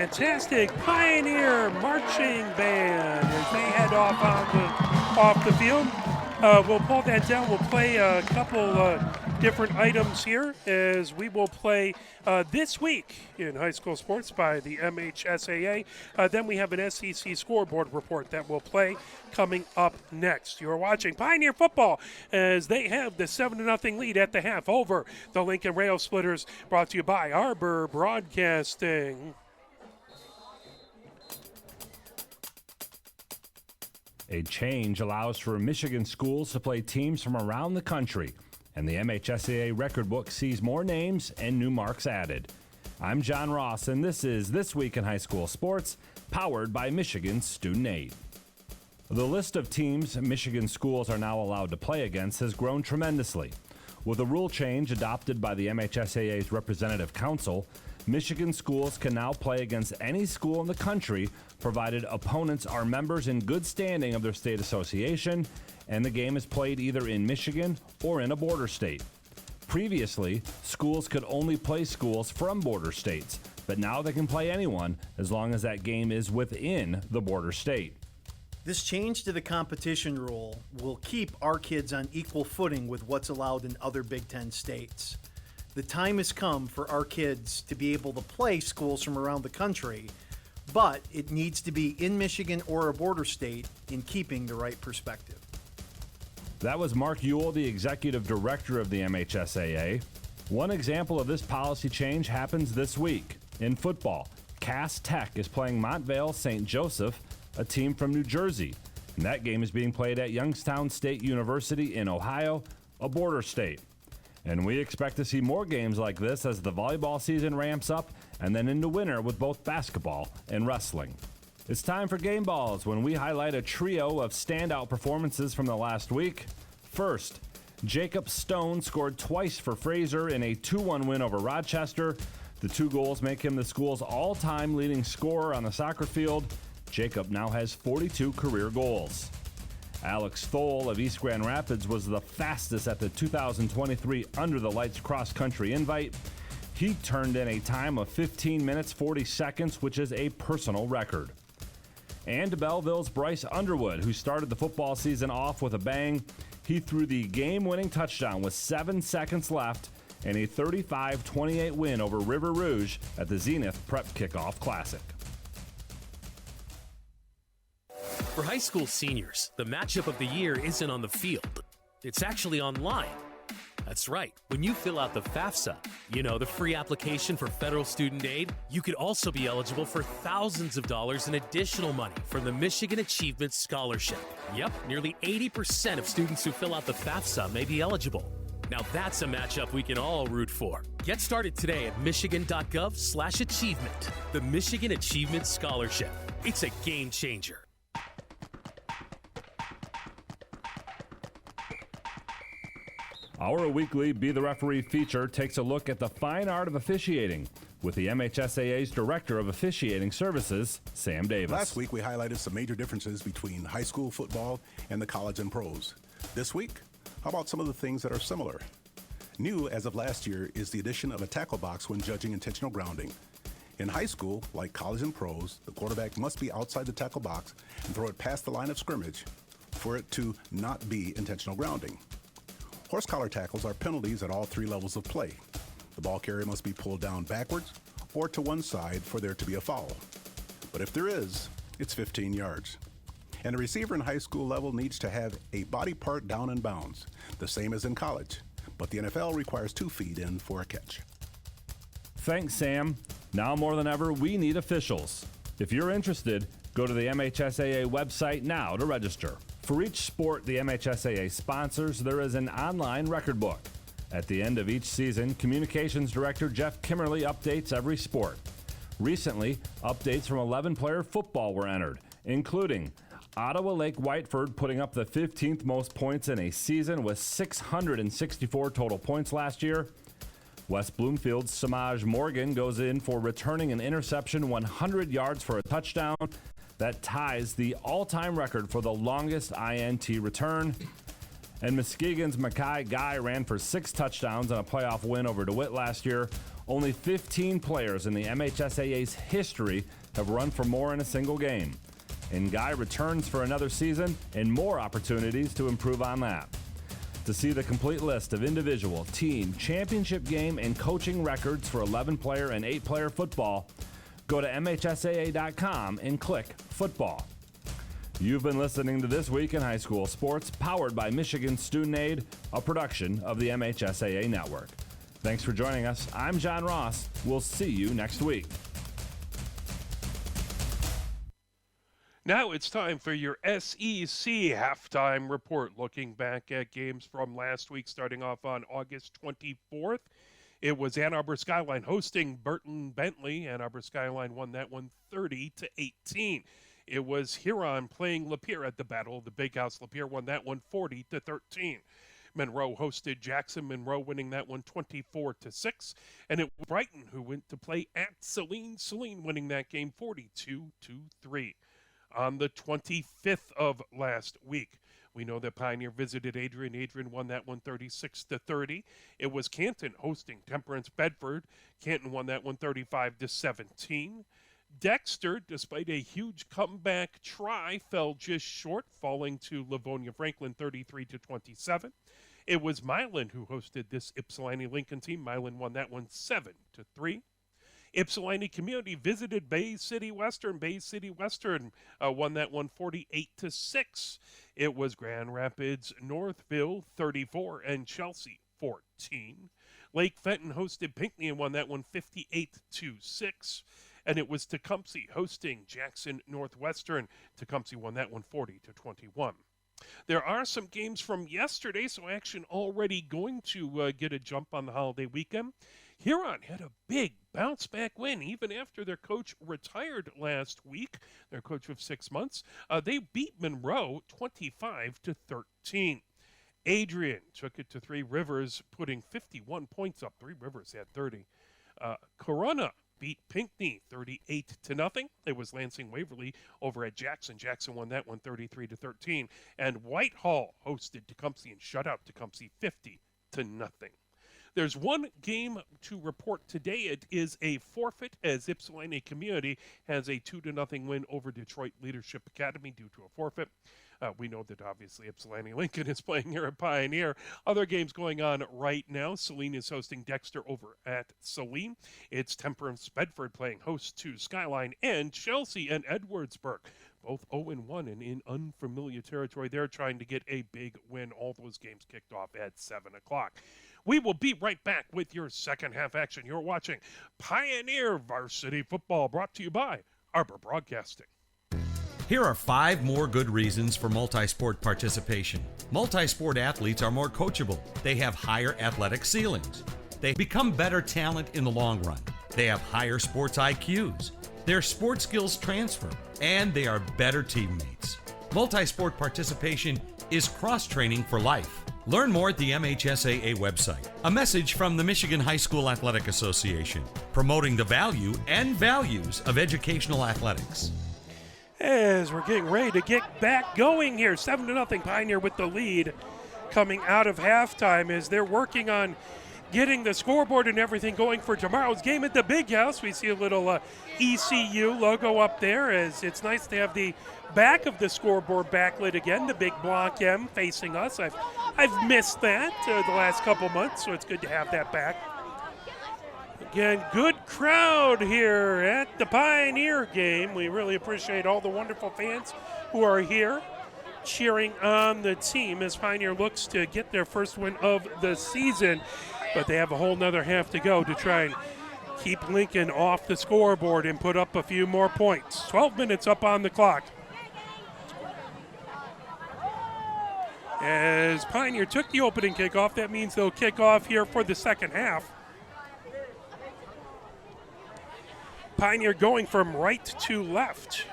fantastic Pioneer Marching Band as they head off the field. We'll pull that down. We'll play a couple different items here as we will play this week in high school sports by the MHSAA. Then we have an SEC scoreboard report that we'll play coming up next. You're watching Pioneer Football as they have the 7-0 lead at the half over the Lincoln Rail Splitters, brought to you by Arbor Broadcasting. A change allows for Michigan schools to play teams from around the country, and the MHSAA record book sees more names and new marks added. I'm John Ross, and this is This Week in High School Sports, powered by Michigan Student Aid. The list of teams Michigan schools are now allowed to play against has grown tremendously. With a rule change adopted by the MHSAA's Representative Council, Michigan schools can now play against any school in the country, provided opponents are members in good standing of their state association, and the game is played either in Michigan or in a border state. Previously, schools could only play schools from border states, but now they can play anyone as long as that game is within the border state. This change to the competition rule will keep our kids on equal footing with what's allowed in other Big Ten states. The time has come for our kids to be able to play schools from around the country, but it needs to be in Michigan or a border state in keeping the right perspective. That was Mark Ewell, the executive director of the MHSAA. One example of this policy change happens this week. In football, Cass Tech is playing Montvale St. Joseph, a team from New Jersey, and that game is being played at Youngstown State University in Ohio, a border state. And we expect to see more games like this as the volleyball season ramps up and then into winter with both basketball and wrestling. It's time for Game Balls, when we highlight a trio of standout performances from the last week. First, Jacob Stone scored twice for Fraser in a 2-1 win over Rochester. The 2 goals make him the school's all-time leading scorer on the soccer field. Jacob now has 42 career goals. Alex Thole of East Grand Rapids was the fastest at the 2023 Under the Lights cross-country invite. He turned in a time of 15 minutes 40 seconds, which is a personal record. And Belleville's Bryce Underwood, who started the football season off with a bang. He threw the game-winning touchdown with 7 seconds left in a 35-28 win over River Rouge at the Zenith Prep Kickoff Classic. For high school seniors, the matchup of the year isn't on the field. It's actually online. That's right. When you fill out the FAFSA, the free application for federal student aid, you could also be eligible for thousands of dollars in additional money from the Michigan Achievement Scholarship. Yep, nearly 80% of students who fill out the FAFSA may be eligible. Now that's a matchup we can all root for. Get started today at michigan.gov/achievement. The Michigan Achievement Scholarship. It's a game changer. Our weekly Be the Referee feature takes a look at the fine art of officiating with the MHSAA's Director of Officiating Services, Sam Davis. Last week, we highlighted some major differences between high school football and the college and pros. This week, how about some of the things that are similar? New as of last year is the addition of a tackle box when judging intentional grounding. In high school, like college and pros, the quarterback must be outside the tackle box and throw it past the line of scrimmage for it to not be intentional grounding. Horse collar tackles are penalties at all 3 levels of play. The ball carrier must be pulled down backwards or to one side for there to be a foul. But if there is, it's 15 yards. And a receiver in high school level needs to have a body part down in bounds, the same as in college. But the NFL requires 2 feet in for a catch. Thanks, Sam. Now more than ever, we need officials. If you're interested, go to the MHSAA website now to register. For each sport the MHSAA sponsors, there is an online record book. At the end of each season, Communications Director Jeff Kimmerly updates every sport. Recently, updates from 11-player football were entered, including Ottawa Lake Whiteford putting up the 15th most points in a season with 664 total points last year. West Bloomfield's Samaj Morgan goes in for returning an interception 100 yards for a touchdown. That ties the all-time record for the longest INT return. And Muskegon's Mackay Guy ran for 6 touchdowns on a playoff win over DeWitt last year. Only 15 players in the MHSAA's history have run for more in a single game. And Guy returns for another season and more opportunities to improve on that. To see the complete list of individual, team, championship game, and coaching records for 11-player and 8-player football, go to MHSAA.com and click Football. You've been listening to This Week in High School Sports, powered by Michigan Student Aid, a production of the MHSAA Network. Thanks for joining us. I'm John Ross. We'll see you next week. Now it's time for your SEC halftime report, looking back at games from last week, starting off on August 24th. It was Ann Arbor Skyline hosting Burton Bentley. Ann Arbor Skyline won that one 30-18. It was Huron playing Lapeer at the Battle of the Big House. Lapeer won that one 40-13. Monroe hosted Jackson. Monroe winning that one 24-6. And it was Brighton who went to play at Saline. Saline winning that game 42-3. On the 25th of last week, we know that Pioneer visited Adrian. Adrian won that one 36-30. It was Canton hosting Temperance Bedford. Canton won that one 35-17. Dexter, despite a huge comeback try, fell just short, falling to Livonia Franklin 33-27. It was Milan who hosted this Ypsilanti Lincoln team. Milan won that one 7-3. Ypsilanti Community visited Bay City Western. Bay City Western won that one 48-6. It was Grand Rapids Northville 34 and Chelsea 14. Lake Fenton hosted Pinckney and won that one 58-6. And it was Tecumseh hosting Jackson Northwestern. Tecumseh won that one 40-21. There are some games from yesterday, so action already going to get a jump on the holiday weekend. Huron had a big bounce-back win even after their coach retired last week, their coach of 6 months. They beat Monroe 25-13. Adrian took it to Three Rivers, putting 51 points up. Three Rivers had 30. Corona beat Pinckney 38-0. It was Lansing Waverly over at Jackson. Jackson won that one 33-13. And Whitehall hosted Tecumseh and shut out Tecumseh 50-0. There's one game to report today. It is a forfeit as Ypsilanti Community has a 2-0 win over Detroit Leadership Academy due to a forfeit. We know that obviously Ypsilanti Lincoln is playing here at Pioneer. Other games going on right now. Saline is hosting Dexter over at Saline. It's Temperance Bedford playing host to Skyline, and Chelsea and Edwardsburg. Both 0-1 and in unfamiliar territory. They're trying to get a big win. All those games kicked off at 7 o'clock. We will be right back with your second half action. You're watching Pioneer Varsity Football, brought to you by Arbor Broadcasting. Here are 5 more good reasons for multi-sport participation. Multi-sport athletes are more coachable. They have higher athletic ceilings. They become better talent in the long run. They have higher sports IQs. Their sports skills transfer, and they are better teammates. Multi-sport participation is cross-training for life. Learn more at the MHSAA website. A message from the Michigan High School Athletic Association, promoting the value and values of educational athletics. As we're getting ready to get back going here, 7-0 Pioneer with the lead coming out of halftime as they're working on getting the scoreboard and everything going for tomorrow's game at the Big House. We see a little ECU logo up there, as it's nice to have the back of the scoreboard backlit again, the big block M facing us. I've missed that the last couple months, so it's good to have that back. Again, good crowd here at the Pioneer game. We really appreciate all the wonderful fans who are here cheering on the team as Pioneer looks to get their first win of the season. But they have a whole nother half to go to try and keep Lincoln off the scoreboard and put up a few more points. 12 minutes up on the clock. As Pioneer took the opening kickoff, that means they'll kick off here for the second half. Pioneer going from right to left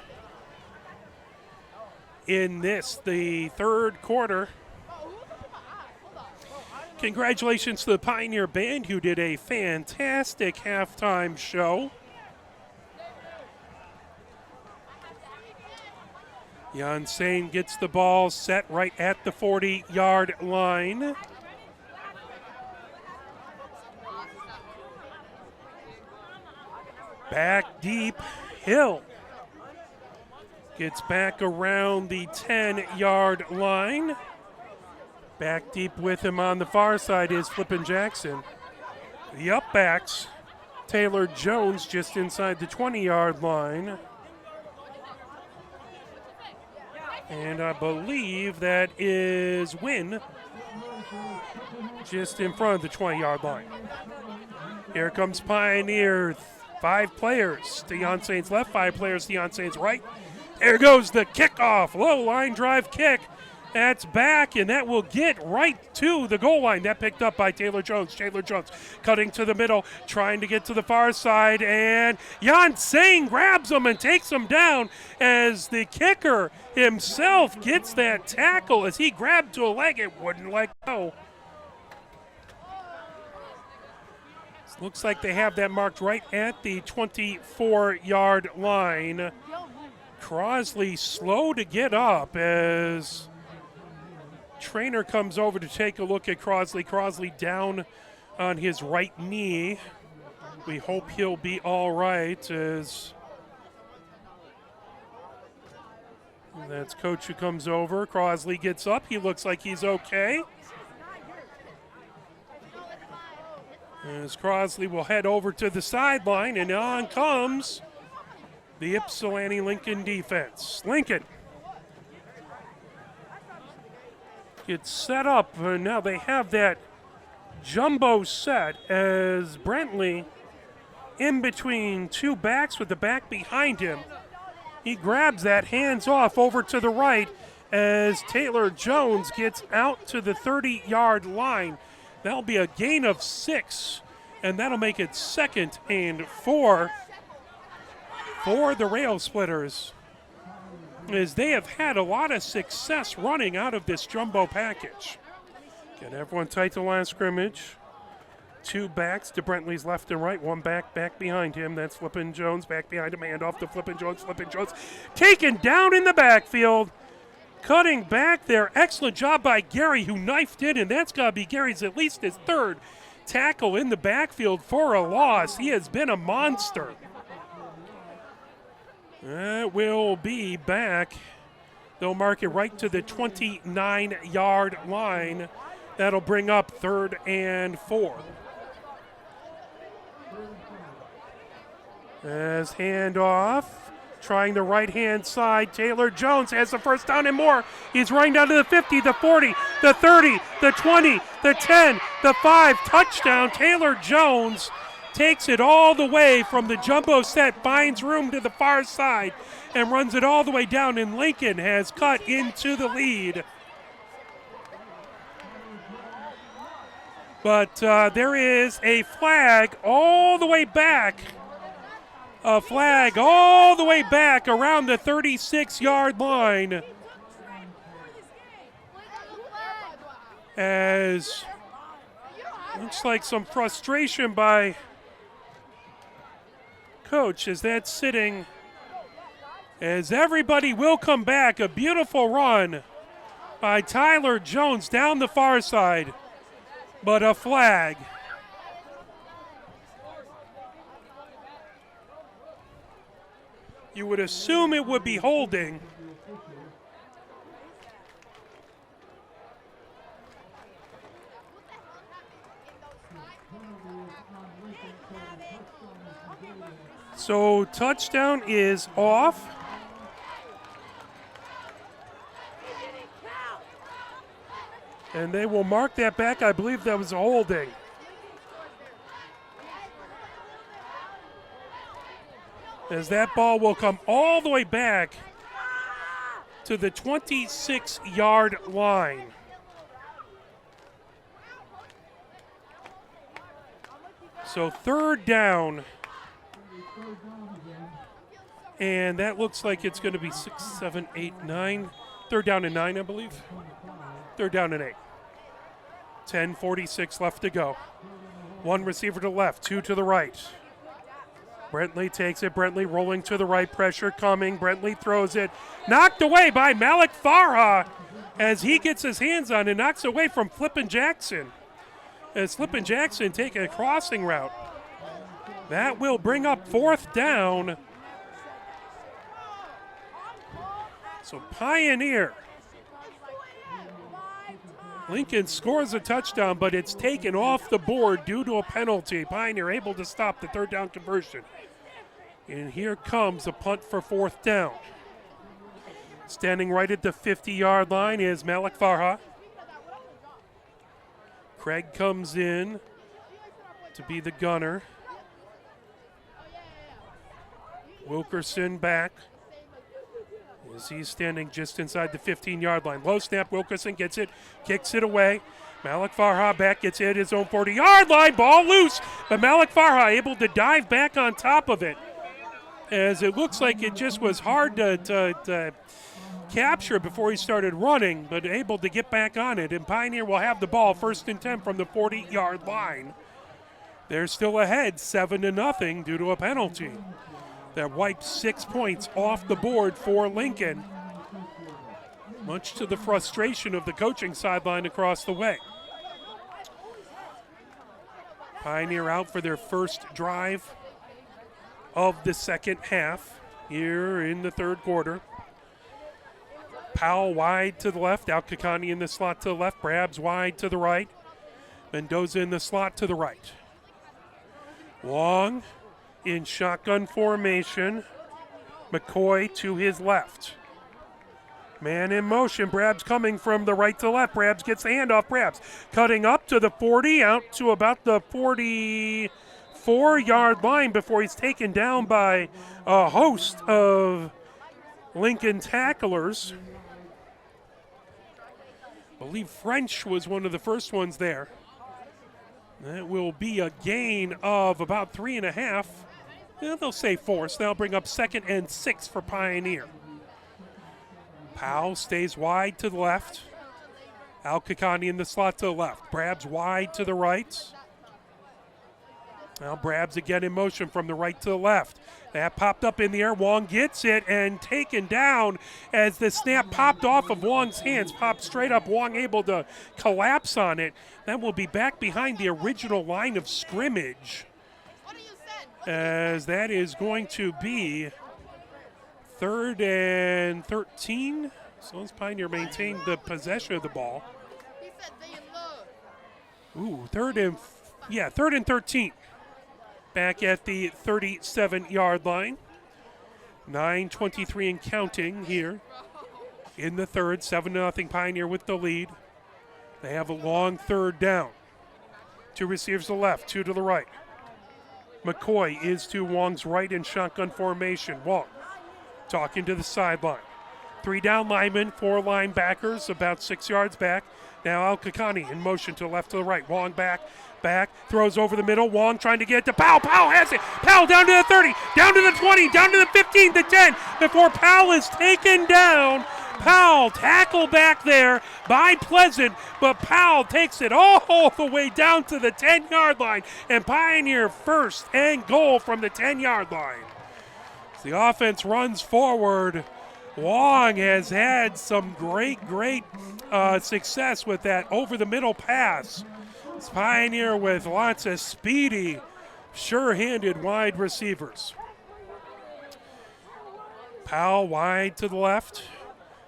in this, the third quarter. Congratulations to the Pioneer Band, who did a fantastic halftime show. Yansane gets the ball set right at the 40-yard line. Back deep, Hill gets back around the 10-yard line. Back deep with him on the far side is Flippin' Jackson. The upbacks, Taylor Jones just inside the 20-yard line. And I believe that is Wynn just in front of the 20-yard line. Here comes Pioneer. 5 players to Yansane's left, 5 players to Yansane's right. There goes the kickoff, low line drive kick. That's back, and that will get right to the goal line. That picked up by Taylor Jones. Taylor Jones cutting to the middle, trying to get to the far side, and Yansane grabs him and takes him down as the kicker himself gets that tackle as he grabbed to a leg. It wouldn't let go. Looks like they have that marked right at the 24-yard line. Crosley slow to get up as trainer comes over to take a look at Crosley. Crosley down on his right knee. We hope he'll be all right as that's coach who comes over. Crosley gets up. He looks like he's okay. As Crosley will head over to the sideline, and on comes the Ypsilanti Lincoln defense. Lincoln gets set up, and now they have that jumbo set as Brentley in between 2 backs with the back behind him. He grabs that, hands off over to the right as Taylor Jones gets out to the 30-yard line. That'll be a gain of 6, and that'll make it 2nd and 4 for the Rail Splitters, as they have had a lot of success running out of this jumbo package. Get everyone tight to line of scrimmage. 2 backs to Brentley's left and right, 1 back behind him. That's Flippin' Jones back behind him, hand off to Flippin' Jones. Flippin' Jones taken down in the backfield. Cutting back there, excellent job by Gary, who knifed in, and that's got to be Gary's at least his 3rd tackle in the backfield for a loss. He has been a monster. That will be back. They'll mark it right to the 29-yard line. That'll bring up 3rd and 4. As handoff. Trying the right-hand side. Taylor Jones has the first down and more. He's running down to the 50, the 40, the 30, the 20, the 10, the 5. Touchdown. Taylor Jones takes it all the way from the jumbo set, finds room to the far side, and runs it all the way down, and Lincoln has cut into the lead. But there is a flag all the way back. A flag all the way back around the 36-yard line. As looks like some frustration by coach as that's sitting. As everybody will come back. A beautiful run by Tyler Jones down the far side. But a flag. You would assume it would be holding. So touchdown is off. And they will mark that back. I believe that was a holding. As that ball will come all the way back to the 26-yard line. So 3rd down. And that looks like it's going to be 6, 7, 8, 9. 3rd down and 9, I believe. 3rd down and 8. 10:46 left to go. 1 receiver to the left, 2 to the right. Brentley takes it. Brentley rolling to the right. Pressure coming. Brentley throws it. Knocked away by Malik Farha as he gets his hands on it. Knocks away from Flippin' Jackson. As Flippin' Jackson take a crossing route. That will bring up 4th down. So Pioneer. Lincoln scores a touchdown, but it's taken off the board due to a penalty. Pioneer able to stop the 3rd down conversion. And here comes a punt for 4th down. Standing right at the 50-yard line is Malik Farha. Craig comes in to be the gunner. Wilkerson back. As he's standing just inside the 15-yard line. Low snap, Wilkerson gets it, kicks it away. Malik Farha back, gets it his own 40-yard line, ball loose. But Malik Farha able to dive back on top of it. As it looks like it just was hard to capture before he started running, but able to get back on it. And Pioneer will have the ball 1st and 10 from the 40-yard line. They're still ahead 7-0 due to a penalty that wiped 6 points off the board for Lincoln, much to the frustration of the coaching sideline across the way. Pioneer out for their first drive of the second half here in the 3rd quarter. Powell wide to the left, Al-Kakani in the slot to the left, Brabs wide to the right, Mendoza in the slot to the right. Long in shotgun formation, McCoy to his left. Man in motion, Brabs coming from the right to left. Brabs gets the handoff, Brabs cutting up to the 40, out to about the 44-yard line before he's taken down by a host of Lincoln tacklers. I believe French was one of the first ones there. That will be a gain of about 3.5. They'll say 4, so they'll bring up 2nd and 6 for Pioneer. Powell stays wide to the left. Al-Kakani in the slot to the left. Brabs wide to the right. Now Brabs again in motion from the right to the left. That popped up in the air. Wong gets it and taken down as the snap popped off of Wong's hands. Popped straight up. Wong able to collapse on it. That will be back behind the original line of scrimmage, as that is going to be 3rd and 13. So as Pioneer maintain the possession of the ball. Ooh, 3rd and 13. Back at the 37-yard line. 9:23 and counting here in the 3rd. 7-0 Pioneer with the lead. They have a long 3rd down. 2 receivers to the left, 2 to the right. McCoy is to Wong's right in shotgun formation. Wong talking to the sideline. 3 down linemen, 4 linebackers, about 6 yards back. Now Al-Kakani in motion to the left to the right. Wong back, throws over the middle. Wong trying to get to Powell. Powell has it. Powell down to the 30, down to the 20, down to the 15, the 10, before Powell is taken down. Powell tackle back there by Pleasant, but Powell takes it all the way down to the 10-yard line, and Pioneer 1st and goal from the 10-yard line. As the offense runs forward, Wong has had some great success with that over-the-middle pass. It's Pioneer with lots of speedy, sure-handed wide receivers. Powell wide to the left.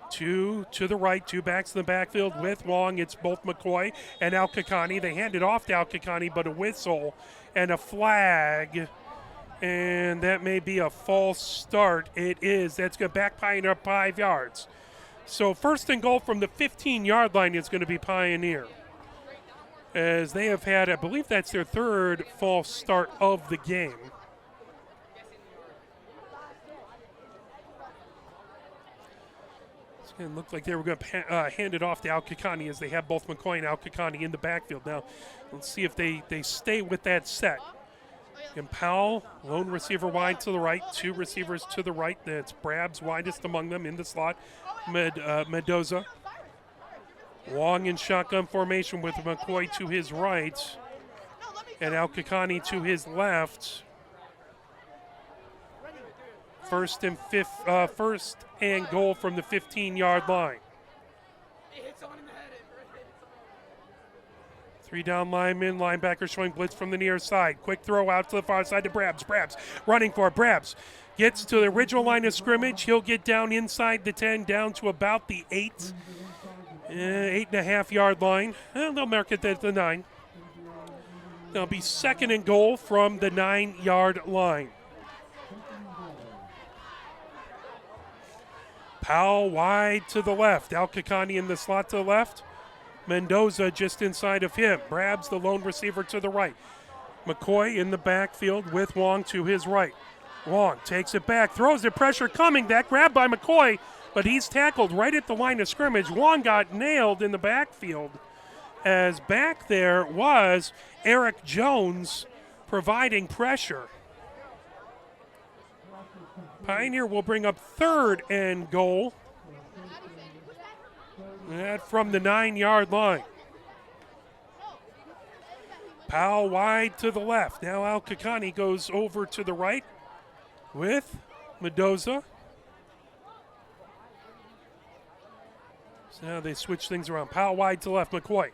2 to the right, 2 backs in the backfield with Wong. It's both McCoy and Al-Kakani. They hand it off to Al-Kakani, but a whistle and a flag. And that may be a false start. It is. That's going to back Pioneer up 5 yards. So 1st and goal from the 15-yard line is going to be Pioneer, as they have had, I believe that's their 3rd false start of the game. It looked like they were going to hand it off to Al-Kakani, as they have both McCoy and Al-Kakani in the backfield. Now, let's see if they stay with that set. And Powell, lone receiver wide to the right, 2 receivers to the right. That's Brabs widest among them in the slot. Mendoza. Wong in shotgun formation with McCoy to his right and Al-Kakani to his left. First and goal from the 15-yard line. 3 down linemen, linebacker showing blitz from the near side. Quick throw out to the far side to Brabs. Brabs running for it. Brabs gets to the original line of scrimmage. He'll get down inside the 10, down to about the 8.5-yard line. They'll mark it at the 9. That'll be second and goal from the 9-yard line. Powell wide to the left. Al-Kakani in the slot to the left. Mendoza just inside of him. Brabs, the lone receiver, to the right. McCoy in the backfield with Wong to his right. Wong takes it back, throws the pressure coming. That grab by McCoy, but he's tackled right at the line of scrimmage. Wong got nailed in the backfield, as back there was Eric Jones providing pressure. Pioneer will bring up third and goal. That from the 9-yard line. Powell wide to the left. Now Al-Kakani goes over to the right with Mendoza. So now they switch things around. Powell wide to left. McCoy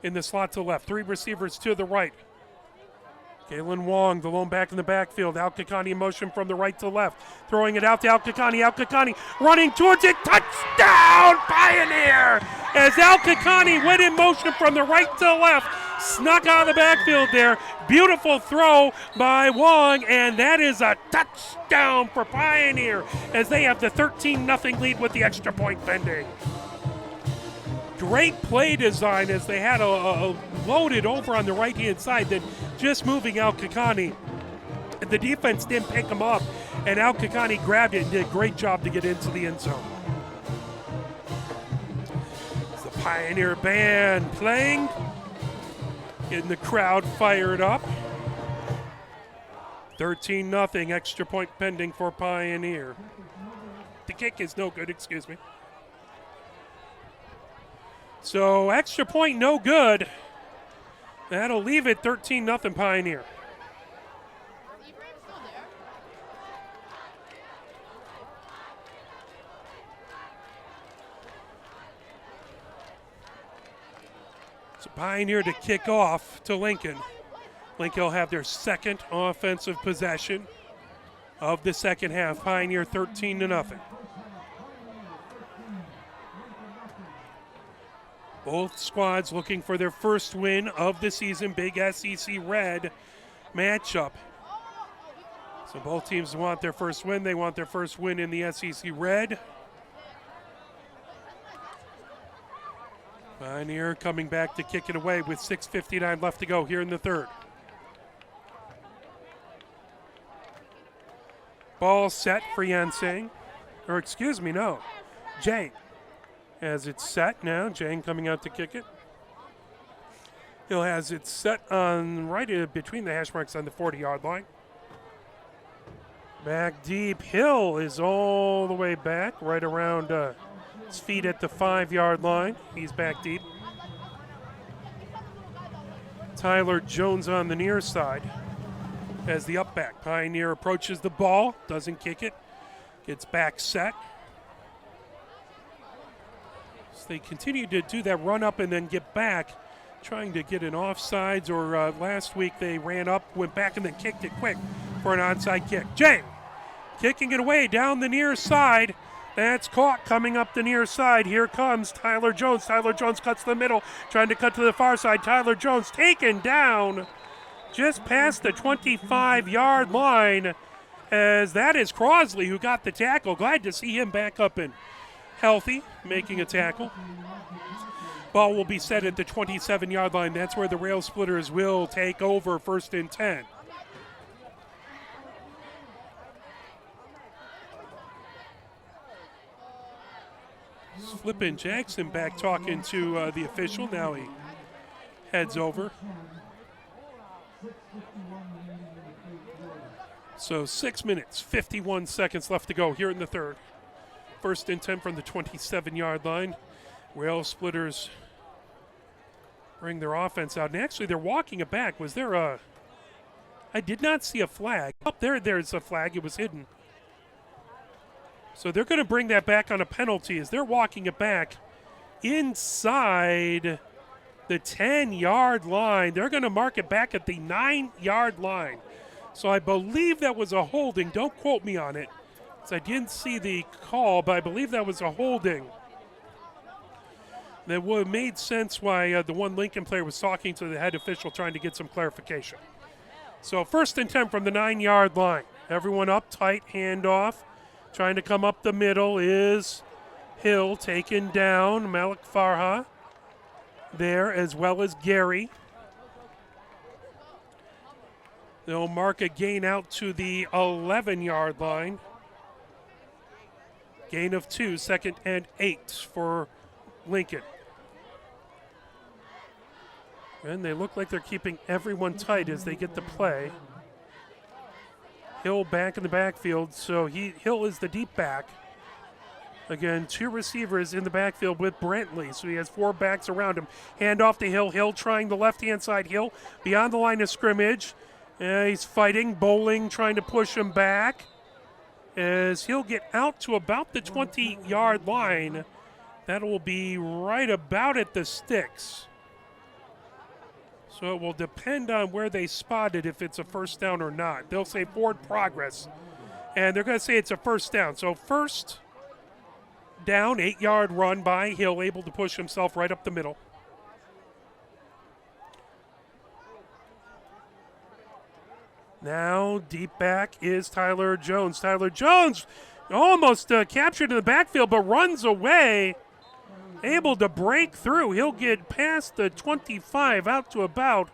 in the slot to left. 3 receivers to the right. Kalen Wong, the lone back in the backfield. Al-Kakani in motion from the right to left. Throwing it out to Al-Kakani. Al-Kakani running towards it. Touchdown, Pioneer! As Al-Kakani went in motion from the right to left. Snuck out of the backfield there. Beautiful throw by Wong, and that is a touchdown for Pioneer as they have the 13-0 lead with the extra point pending. Great play design as they had a loaded over on the right-hand side, then just moving Al-Kakani. The defense didn't pick him up, and Al-Kakani grabbed it and did a great job to get into the end zone. It's the Pioneer band playing, getting the crowd fired up. 13-0, extra point pending for Pioneer. The kick is no good, excuse me. So extra point no good. That'll leave it 13-0 Pioneer. So Pioneer to kick off to Lincoln. Lincoln will have their second offensive possession of the second half. Pioneer 13-0. Both squads looking for their first win of the season. Big SEC Red matchup. So both teams want their first win. They want their first win in the SEC Red. Pioneer coming back to kick it away with 6:59 left to go here in the third. Ball set for Yansing. Or excuse me, no. Jane. As it's set now, Jane coming out to kick it. Hill has it set on right between the hash marks on the 40-yard line. Back deep. Hill is all the way back, right around his feet at the 5-yard line. He's back deep. Tyler Jones on the near side as the up back. Pioneer approaches the ball, doesn't kick it, gets back set. They continue to do that run up and then get back, trying to get an offsides, or last week they ran up, went back, and then kicked it quick for an onside kick. Jane kicking it away down the near side. That's caught coming up the near side. Here comes Tyler Jones. Tyler Jones cuts the middle, trying to cut to the far side. Tyler Jones taken down just past the 25-yard line, as that is Crosley who got the tackle. Glad to see him back up and healthy, making a tackle. Ball will be set at the 27-yard line. That's where the Rail Splitters will take over, 1st and 10. Flippin' Jackson back talking to the official. Now he heads over. So 6 minutes, 51 seconds left to go here in the third. 1st and 10 from the 27-yard line. Rail Splitters bring their offense out. And actually, they're walking it back. Was there a... I did not see a flag. Up there's a flag. It was hidden. So they're going to bring that back on a penalty as they're walking it back inside the 10-yard line. They're going to mark it back at the 9-yard line. So I believe that was a holding. Don't quote me on it, because I didn't see the call, but I believe that was a holding. That would have made sense why the one Lincoln player was talking to the head official trying to get some clarification. So 1st and 10 from the 9-yard line. Everyone up tight, handoff. Trying to come up the middle is Hill, taken down. Malik Farha there, as well as Gary. They'll mark a gain out to the 11-yard line. Gain of 2, 2nd and 8 for Lincoln. And they look like they're keeping everyone tight as they get the play. Hill back in the backfield, so Hill is the deep back. Again, 2 receivers in the backfield with Brantley, so he has 4 backs around him. Hand off to Hill. Hill trying the left-hand side. Hill beyond the line of scrimmage. He's fighting. Bowling trying to push him back. As he'll get out to about the 20-yard line. That will be right about at the sticks. So it will depend on where they spot it, if it's a first down or not. They'll say forward progress, and they're going to say it's a first down. So first down, 8-yard run by Hill, able to push himself right up the middle. Now deep back is Tyler Jones. Tyler Jones almost captured in the backfield, but runs away. Able to break through. He'll get past the 25 out to about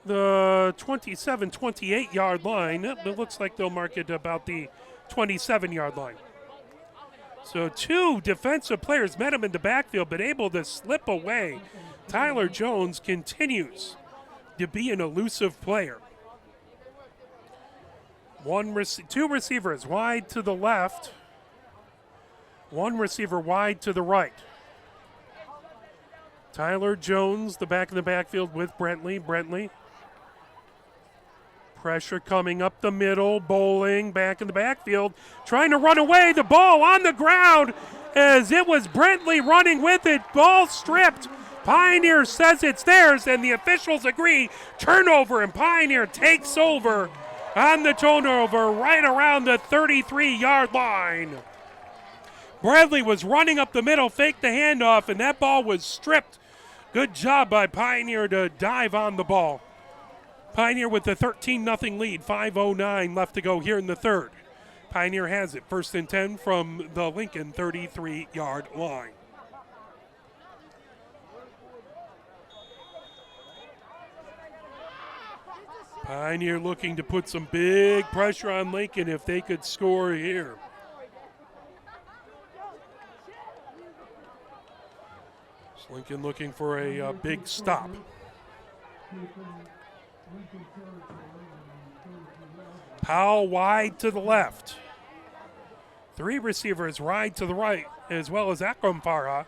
the 27, 28-yard line. It looks like they'll mark it about the 27-yard line. So 2 defensive players met him in the backfield, but able to slip away. Tyler Jones continues to be an elusive player. 2 receivers wide to the left. 1 receiver wide to the right. Tyler Jones, the back in the backfield with Brantley. Brantley. Pressure coming up the middle. Bowling back in the backfield. Trying to run away. The ball on the ground as it was Brantley running with it. Ball stripped. Pioneer says it's theirs, and the officials agree. Turnover, and Pioneer takes over on the turnover right around the 33-yard line. Bradley was running up the middle, faked the handoff, and that ball was stripped. Good job by Pioneer to dive on the ball. Pioneer with the 13-0 lead, 5:09 left to go here in the third. Pioneer has it, 1st and 10 from the Lincoln 33-yard line. Pioneer looking to put some big pressure on Lincoln if they could score here. Lincoln looking for a big stop. Powell wide to the left. 3 receivers wide to the right, as well as Akram Farha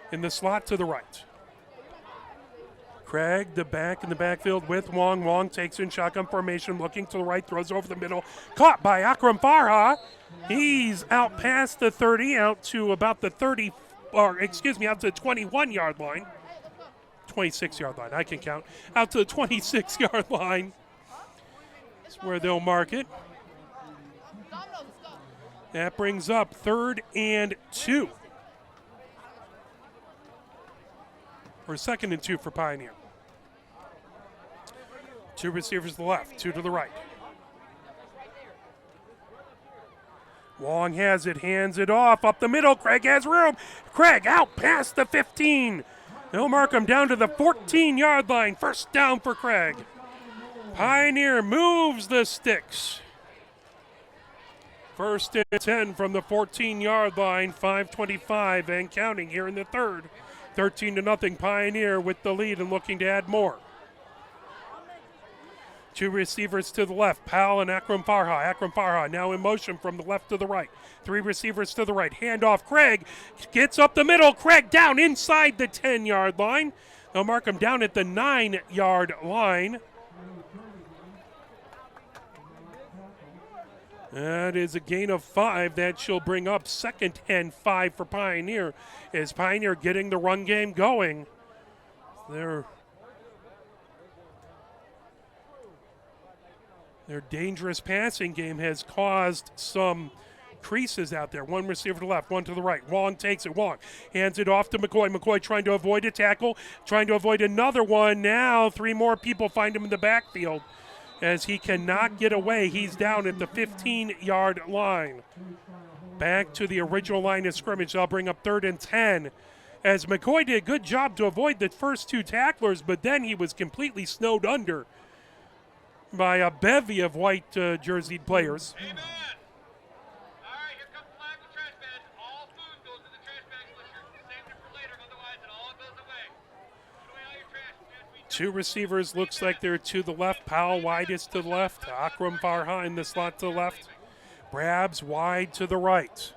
in the slot to the right. Craig, the back in the backfield with Wong. Wong takes in shotgun formation, looking to the right, throws over the middle. Caught by Akram Farha. He's out past the 30, out to about the 30, or excuse me, out to the 21-yard line. 26-yard line, I can count. Out to the 26-yard line. That's where they'll mark it. That brings up 3rd and 2. Or 2nd and 2 for Pioneer. 2 receivers to the left, 2 to the right. Wong has it, hands it off, up the middle. Craig has room. Craig out past the 15. They'll mark him down to the 14-yard line. 1st down for Craig. Pioneer moves the sticks. 1st and 10 from the 14-yard line, 5:25 and counting here in the third. 13-0 Pioneer with the lead and looking to add more. 2 receivers to the left, Powell and Akram Farha. Akram Farha now in motion from the left to the right. 3 receivers to the right. Handoff, Craig gets up the middle. Craig down inside the 10-yard line. They'll mark him down at the 9-yard line. That is a gain of 5. That she'll bring up 2nd and 5 for Pioneer. Is Pioneer getting the run game going? Their dangerous passing game has caused some creases out there. One receiver to the left, one to the right. Wong takes it. Wong hands it off to McCoy. McCoy trying to avoid a tackle, trying to avoid another one. Now 3 more people find him in the backfield as he cannot get away. He's down at the 15-yard line. Back to the original line of scrimmage. They'll bring up 3rd and 10. As McCoy did a good job to avoid the first 2 tacklers, but then he was completely snowed under by a bevy of white jerseyed players. Amen. All right, here comes the flag with trash bags. All food goes in the trash bags, Lisher. Save it for later, otherwise it all goes away. Put away all your trash. 2 receivers, looks like they're to the left. Powell wide is to the left. Akram Farha in the slot to the left. Brabs wide to the right.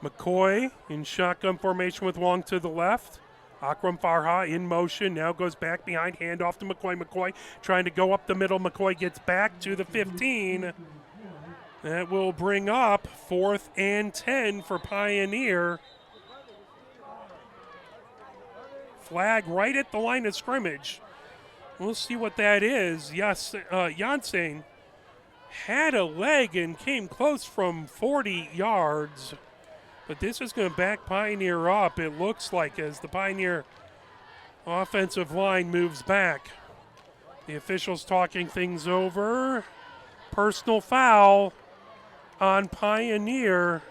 McCoy in shotgun formation with Wong to the left. Akram Farha in motion, now goes back behind, handoff to McCoy. McCoy trying to go up the middle. McCoy gets back to the 15. That will bring up 4th and 10 for Pioneer. Flag right at the line of scrimmage. We'll see what that is. Yes, Janssen had a leg and came close from 40 yards. But this is going to back Pioneer up, it looks like, as the Pioneer offensive line moves back. The officials talking things over. Personal foul on Pioneer.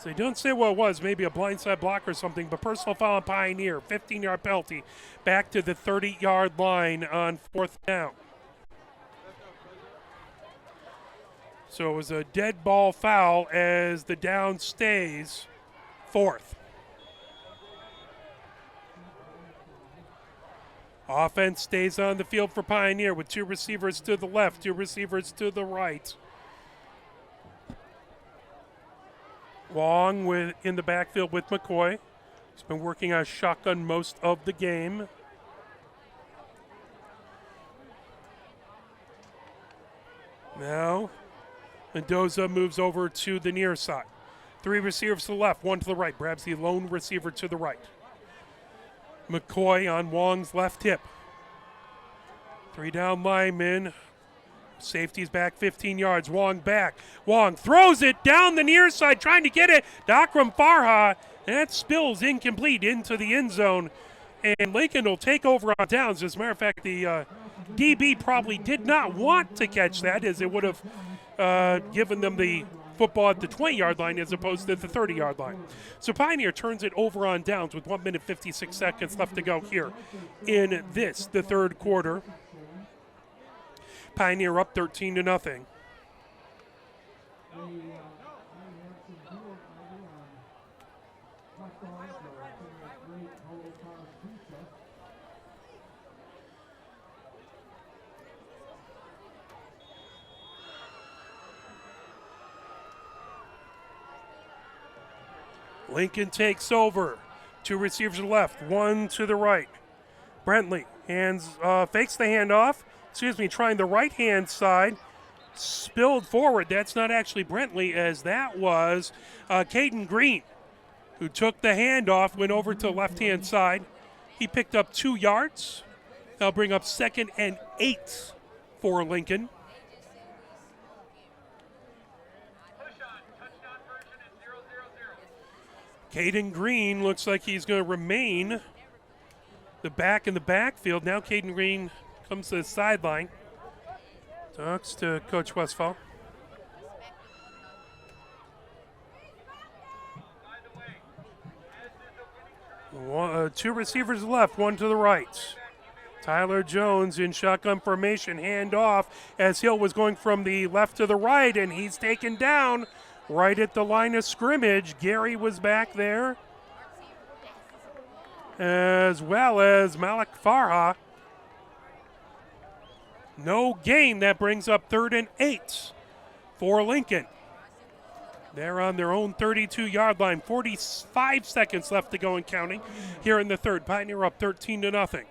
So they don't say what it was, maybe a blindside block or something, but personal foul on Pioneer. 15-yard penalty. Back to the 30-yard line on 4th down. So it was a dead ball foul as the down stays 4th. Offense stays on the field for Pioneer with 2 receivers to the left, 2 receivers to the right. Wong in the backfield with McCoy. He's been working on shotgun most of the game. Now Mendoza moves over to the near side. 3 receivers to the left, 1 to the right. Brabs the lone receiver to the right. McCoy on Wong's left hip. 3 down linemen. Safety's back 15 yards. Wong back. Wong throws it down the near side, trying to get it. Akram Farha. And that spills incomplete into the end zone. And Lincoln will take over on downs. As a matter of fact, the DB probably did not want to catch that, as it would have given them the football at the 20-yard line as opposed to the 30-yard line. So Pioneer turns it over on downs with 1 minute 56 seconds left to go here in this, the 3rd quarter. Pioneer up 13-0. Lincoln takes over. 2 receivers to the left, 1 to the right. Brentley fakes the handoff. Trying the right-hand side. Spilled forward. That's not actually Brentley, as that was Caden Green, who took the handoff, went over to the left-hand side. He picked up 2 yards. They'll bring up 2nd and 8 for Lincoln. Caden Green looks like he's going to remain the back in the backfield. Now Caden Green comes to the sideline. Talks to Coach Westphal. 2 receivers left, 1 to the right. Tyler Jones in shotgun formation, handoff as Hill was going from the left to the right, and he's taken down right at the line of scrimmage. Gary was back there, as well as Malik Farha. No gain. That brings up 3rd and 8 for Lincoln. They're on their own 32-yard line. 45 seconds left to go and counting here in the 3rd. Pioneer up 13-0.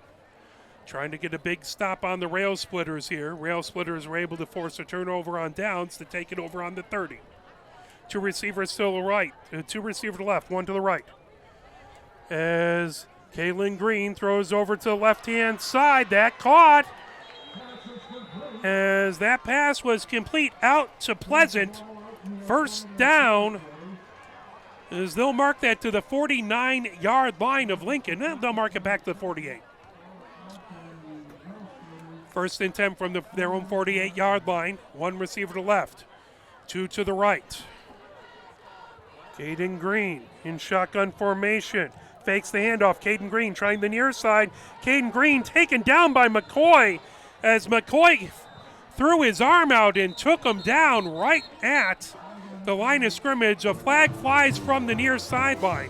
Trying to get a big stop on the Rail Splitters here. Rail Splitters were able to force a turnover on downs to take it over on the 30. Two receivers to the right, two receivers to the left, one to the right. As Kaylin Green throws over to the left-hand side, that caught. As that pass was complete out to Pleasant. First down, as they'll mark that to the 49-yard line of Lincoln. They'll mark it back to the 48. First and 10 from their own 48-yard line. One receiver to the left, two to the right. Caden Green in shotgun formation. Fakes the handoff. Caden Green trying the near side. Caden Green taken down by McCoy as McCoy threw his arm out and took him down right at the line of scrimmage. A flag flies from the near sideline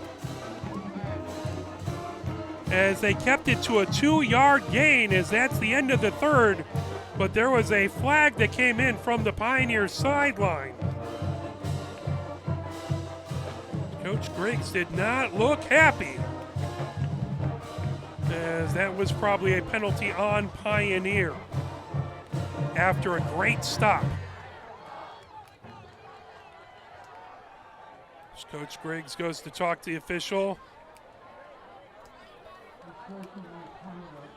as they kept it to a 2-yard gain, as that's the end of the third. But there was a flag that came in from the Pioneer sideline. Coach Griggs did not look happy, as that was probably a penalty on Pioneer after a great stop. As Coach Griggs goes to talk to the official.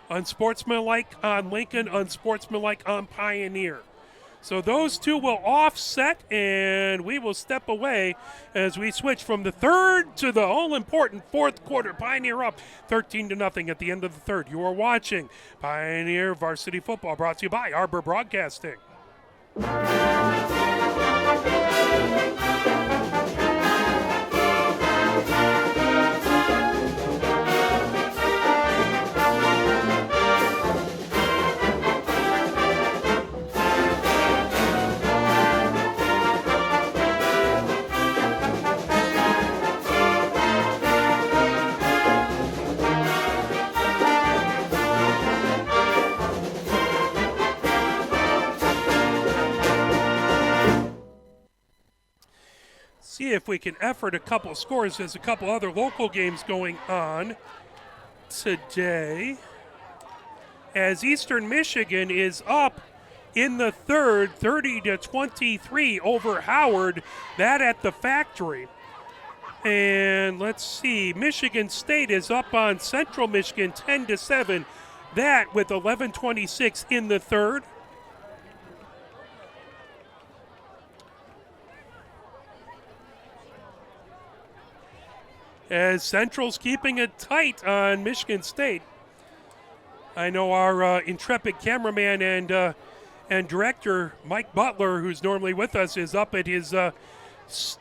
Unsportsmanlike on Lincoln, unsportsmanlike on Pioneer. So those two will offset, and we will step away as we switch from the third to the all-important fourth quarter. Pioneer up 13-0 at the end of the third. You are watching Pioneer Varsity Football, brought to you by Arbor Broadcasting. See if we can effort a couple scores. There's a couple other local games going on today, as Eastern Michigan is up in the third 30-23 over Howard, that at the factory. And let's see, Michigan State is up on Central Michigan 10-7, that with 11:26 in the third. As Central's keeping it tight on Michigan State. I know our intrepid cameraman and director, Mike Butler, who's normally with us, is up at his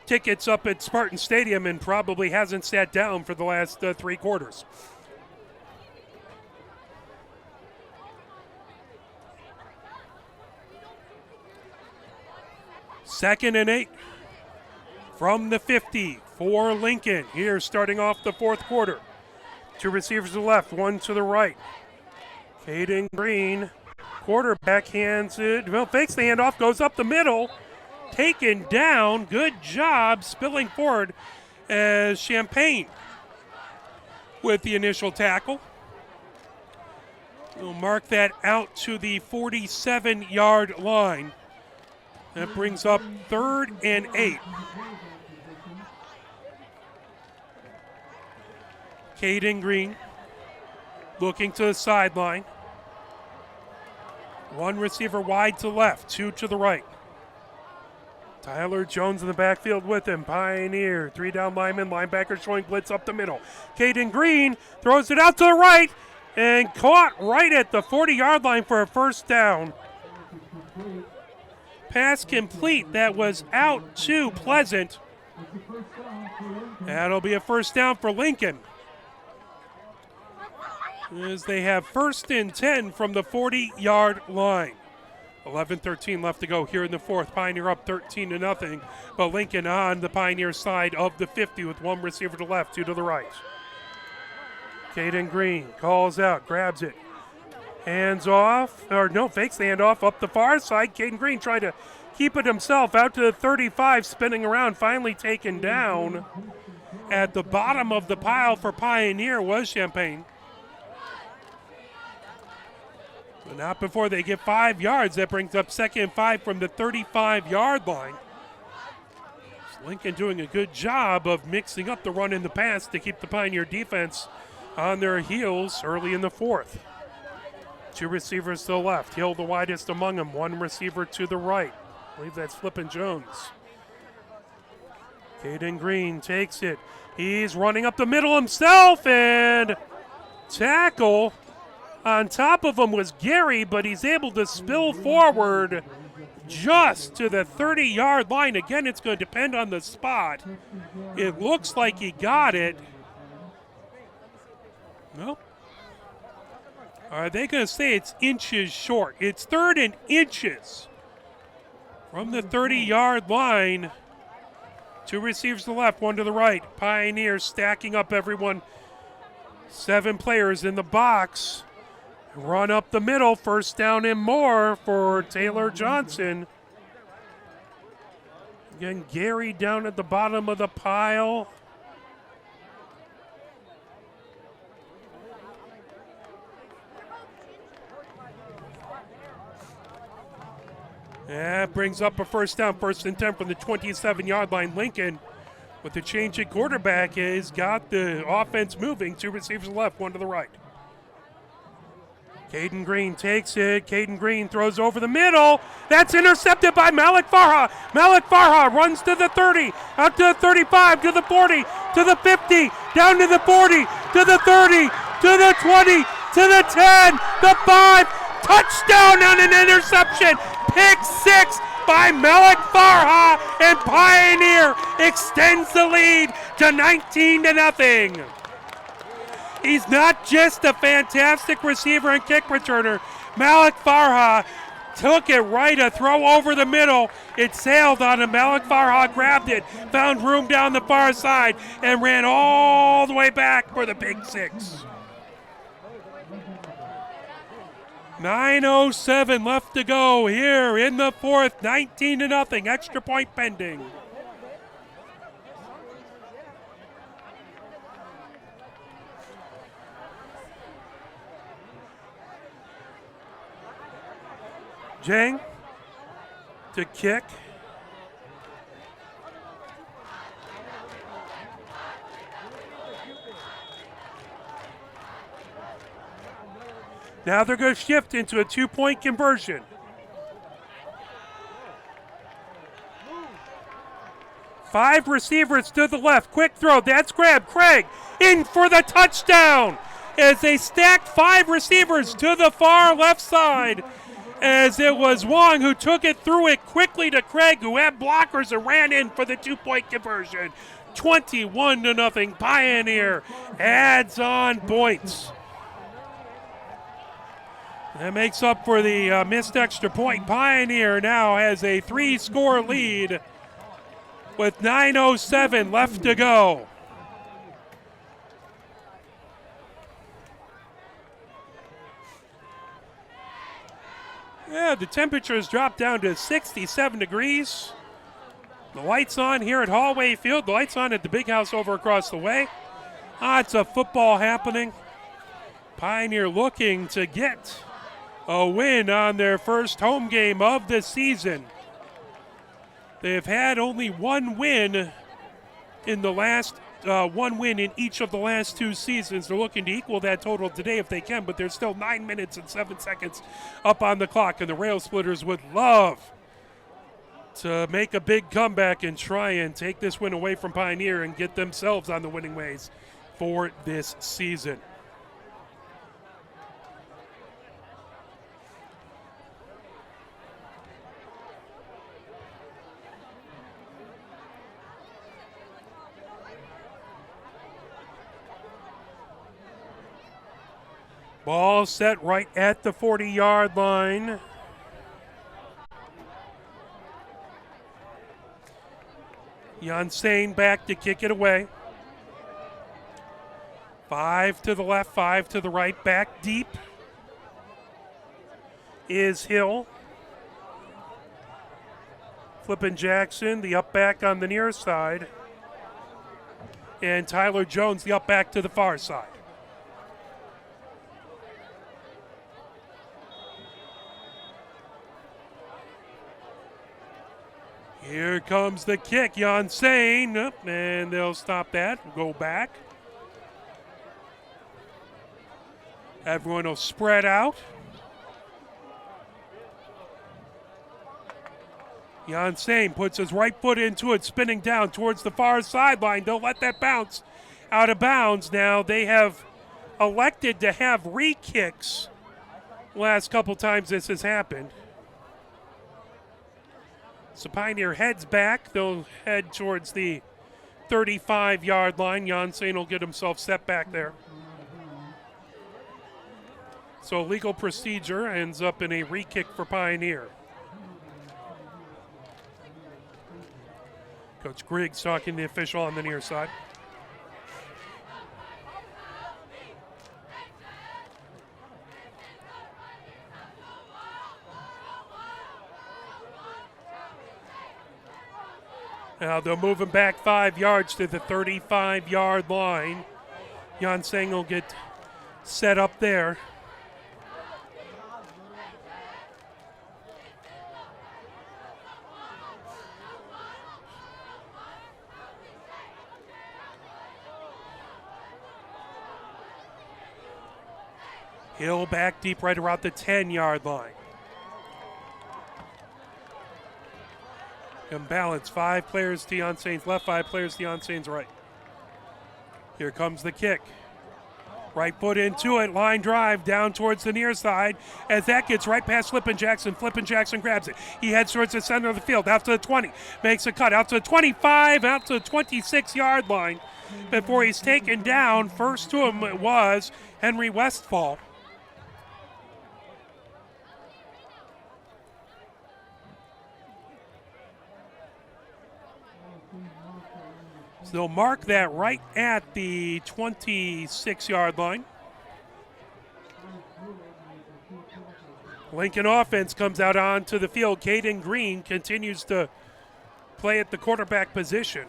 tickets up at Spartan Stadium and probably hasn't sat down for the last 3 quarters. Second and 8 from the 50 for Lincoln. Here starting off the fourth quarter. Two receivers to the left, one to the right. Caden Green, quarterback hands it, fakes the handoff, goes up the middle. Taken down, good job spilling forward as Champagne with the initial tackle. We'll mark that out to the 47-yard line. That brings up 3rd and 8. Caden Green looking to the sideline. One receiver wide to left, two to the right. Tyler Jones in the backfield with him. Pioneer, 3 down lineman, linebacker showing blitz up the middle. Caden Green throws it out to the right and caught right at the 40-yard line for a first down. Pass complete. That was out to Pleasant. That'll be a first down for Lincoln, as they have 1st and 10 from the 40-yard line. 11:13 left to go here in the fourth. Pioneer up 13-0, but Lincoln on the Pioneer side of the 50 with one receiver to the left, two to the right. Caden Green calls out, grabs it, hands off, fakes the handoff up the far side. Caden Green trying to keep it himself out to the 35, spinning around, finally taken down. At the bottom of the pile for Pioneer was Champagne. But not before they get 5 yards. That brings up 2nd and 5 from the 35-yard line. Lincoln doing a good job of mixing up the run and the pass to keep the Pioneer defense on their heels early in the 4th. 2 receivers to the left. Hill the widest among them. 1 receiver to the right. I believe that's Flippin' Jones. Caden Green takes it. He's running up the middle himself, and tackle on top of him was Gary, but he's able to spill forward just to the 30-yard line. Again, it's going to depend on the spot. It looks like he got it. Nope. Are they going to say it's inches short? It's 3rd and inches from the 30-yard line. 2 receivers to the left, 1 to the right. Pioneers stacking up everyone. 7 players in the box. Run up the middle, 1st down and more for Taylor Johnson. Again, Gary down at the bottom of the pile. That brings up a 1st down, 1st and 10 from the 27-yard line. Lincoln, with the change at quarterback, has got the offense moving. 2 receivers to the left, 1 to the right. Caden Green takes it. Caden Green throws over the middle. That's intercepted by Malik Farha. Malik Farha runs to the 30, out to the 35, to the 40, to the 50, down to the 40, to the 30, to the 20, to the 10, the 5. Touchdown on an interception. Pick 6 by Malik Farha, and Pioneer extends the lead to 19-0. He's not just a fantastic receiver and kick returner. Malik Farha took it right, a throw over the middle. It sailed on him. Malik Farha grabbed it, found room down the far side, and ran all the way back for the Big 6. 9:07 left to go here in the 4th. 19-0. Extra point pending. Jang to kick. Now they're going to shift into a 2-point conversion. Five receivers to the left. Quick throw. That's grabbed. Craig in for the touchdown as they stacked 5 receivers to the far left side, as it was Wong who took it, threw it quickly to Craig, who had blockers and ran in for the 2-point conversion. 21-0. Pioneer adds on points. That makes up for the missed extra point. Pioneer now has a 3-score lead with 9:07 left to go. Yeah, the temperature has dropped down to 67 degrees. The lights on here at Hollway Field. The lights on at the big house over across the way. It's a football happening. Pioneer looking to get a win on their first home game of the season. They've had only one win in the last one win in each of the last 2 seasons. They're looking to equal that total today if they can, but there's still 9 minutes and 7 seconds up on the clock, and the Rail Splitters would love to make a big comeback and try and take this win away from Pioneer and get themselves on the winning ways for this season. Ball set right at the 40-yard line. Yansane back to kick it away. 5 to the left, 5 to the right. Back deep is Hill. Flippin' Jackson, the up back on the near side. And Tyler Jones, the up back to the far side. Here comes the kick, Yansane, and they'll stop that, go back. Everyone will spread out. Yansane puts his right foot into it, spinning down towards the far sideline. They'll let that bounce out of bounds. Now they have elected to have re-kicks last couple times this has happened. So Pioneer heads back. They'll head towards the 35-yard line. Yansane will get himself set back there. So legal procedure ends up in a re-kick for Pioneer. Coach Griggs talking to the official on the near side. Now they'll move him back 5 yards to the 35-yard line. Yansane will get set up there. Hill back deep right around the 10-yard line. Imbalance, 5 players to Yansane's left, 5 players to Yansane's right. Here comes the kick. Right foot into it, line drive down towards the near side. As that gets right past Flippin' Jackson, Flippin' Jackson grabs it. He heads towards the center of the field, out to the 20, makes a cut, out to the 25, out to the 26-yard line. Before he's taken down, first to him was Henry Westfall. So they'll mark that right at the 26-yard line. Lincoln offense comes out onto the field. Caden Green continues to play at the quarterback position.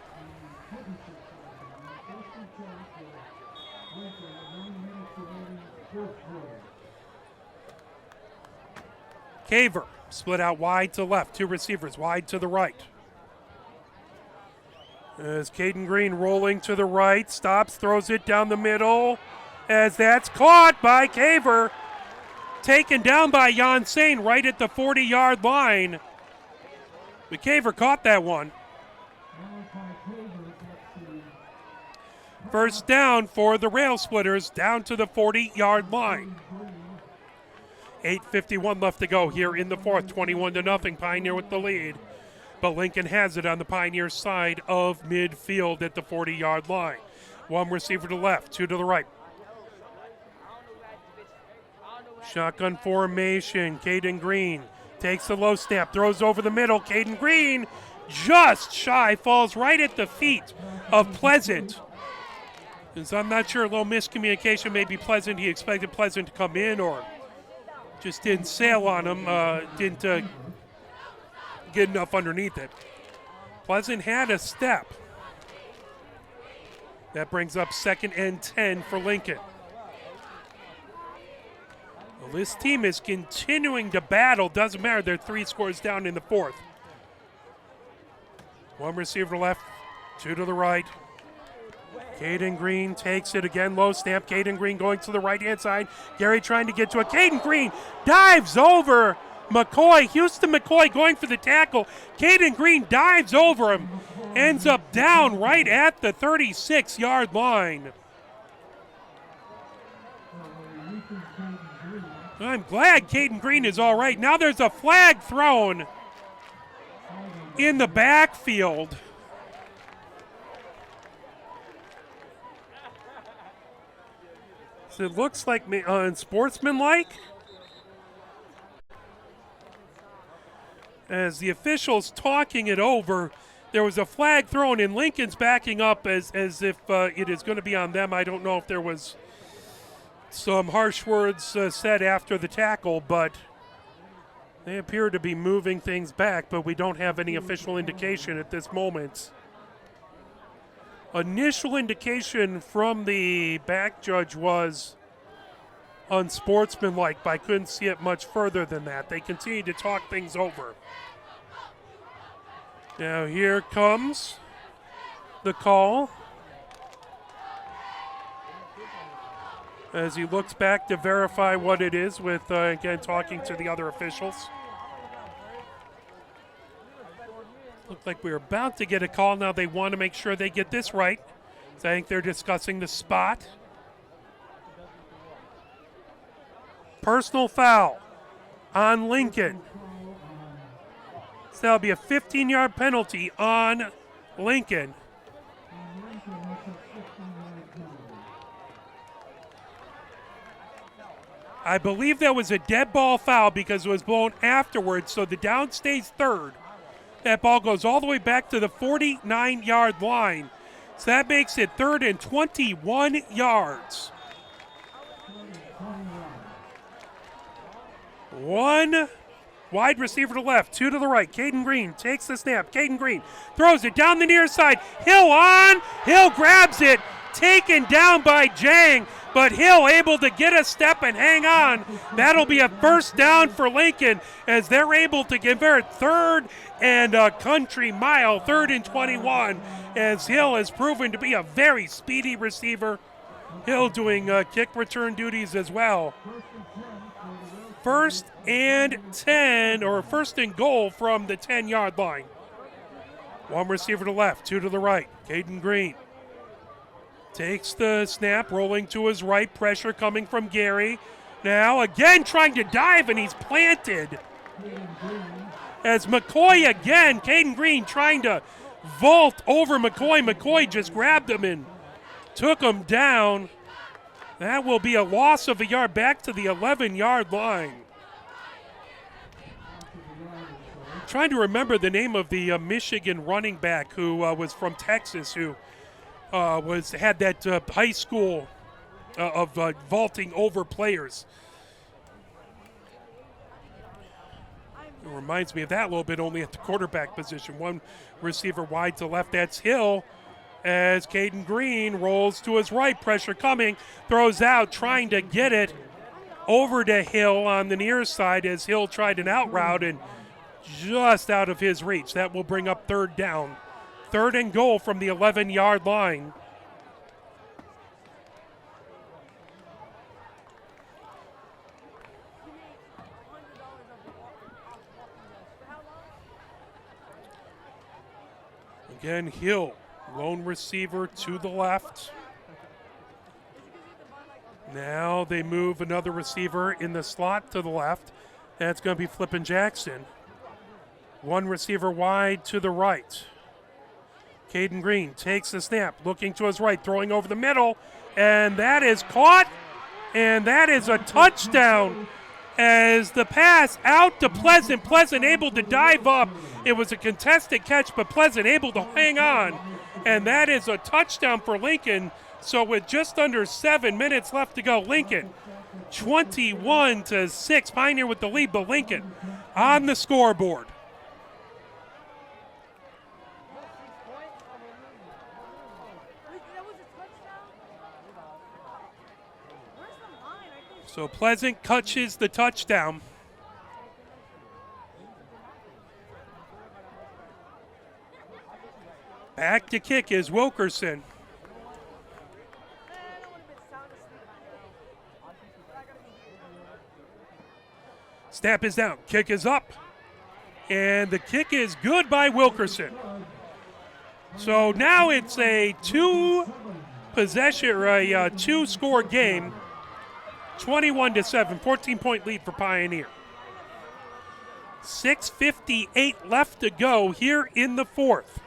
Caver split out wide to left, 2 receivers wide to the right. As Caden Green rolling to the right, stops, throws it down the middle, as that's caught by Caver. Taken down by Yansane right at the 40-yard line. But Caver caught that one. First down for the Rail Splitters, down to the 40-yard line. 8:51 left to go here in the fourth, 21-0, Pioneer with the lead. But Lincoln has it on the Pioneer side of midfield at the 40-yard line. 1 receiver to the left, 2 to the right. Shotgun formation, Caden Green takes the low snap, throws over the middle. Caden Green just shy, falls right at the feet of Pleasant. So I'm not sure, a little miscommunication, maybe Pleasant, he expected Pleasant to come in or just didn't sail on him, didn't get enough underneath it. Pleasant had a step. That brings up 2nd and 10 for Lincoln. Well, this team is continuing to battle. Doesn't matter, they're 3 scores down in the fourth. 1 receiver left, 2 to the right. Caden Green takes it again, low snap. Caden Green going to the right-hand side. Gary trying to get to it. Caden Green dives over McCoy. Houston McCoy going for the tackle. Caden Green dives over him. Ends up down right at the 36-yard line. I'm glad Caden Green is all right. Now there's a flag thrown in the backfield. So it looks like unsportsmanlike. As the officials talking it over, there was a flag thrown and Lincoln's backing up as if it is going to be on them. I don't know if there was some harsh words said after the tackle, but they appear to be moving things back, but we don't have any official indication at this moment. Initial indication from the back judge was unsportsmanlike, but I couldn't see it much further than that. They continue to talk things over. Now here comes the call as he looks back to verify what it is with, again, talking to the other officials. Looked like we were about to get a call. Now they want to make sure they get this right. So I think they're discussing the spot. Personal foul on Lincoln. So that'll be a 15-yard penalty on Lincoln. I believe that was a dead ball foul because it was blown afterwards, so the down stays third. That ball goes all the way back to the 49-yard line. So that makes it 3rd and 21 yards. One wide receiver to the left, 2 to the right. Caden Green takes the snap. Caden Green throws it down the near side. Hill on. Hill grabs it. Taken down by Jang, but Hill able to get a step and hang on. That'll be a first down for Lincoln as they're able to convert 3rd and a country mile, 3rd and 21, as Hill has proven to be a very speedy receiver. Hill doing kick return duties as well. 1st and 10, or 1st and goal from the 10-yard line. One receiver to the left, 2 to the right. Caden Green takes the snap, rolling to his right, pressure coming from Gary. Now again trying to dive, and he's planted. As McCoy again, Caden Green trying to vault over McCoy. McCoy just grabbed him and took him down. That will be a loss of a yard back to the 11-yard line. Trying to remember the name of the Michigan running back who was from Texas, who had that high school of vaulting over players. It reminds me of that a little bit, only at the quarterback position. One receiver wide to left, that's Hill, as Caden Green rolls to his right, pressure coming, throws out, trying to get it over to Hill on the near side as Hill tried an out route and just out of his reach. That will bring up 3rd down. 3rd and goal from the 11-yard line. Again, Hill, lone receiver to the left. Now they move another receiver in the slot to the left. That's going to be Flippin' Jackson. One receiver wide to the right. Caden Green takes the snap, looking to his right, throwing over the middle, and that is caught, and that is a touchdown as the pass out to Pleasant. Pleasant able to dive up. It was a contested catch, but Pleasant able to hang on, and that is a touchdown for Lincoln. So with just under 7 minutes left to go, Lincoln 21-6. Pioneer with the lead, but Lincoln on the scoreboard. So Pleasant catches the touchdown. Back to kick is Wilkerson. Snap is down, kick is up, and the kick is good by Wilkerson. So now it's a two-score game. 21-7, 14-point lead for Pioneer. 6:58 left to go here in the 4th.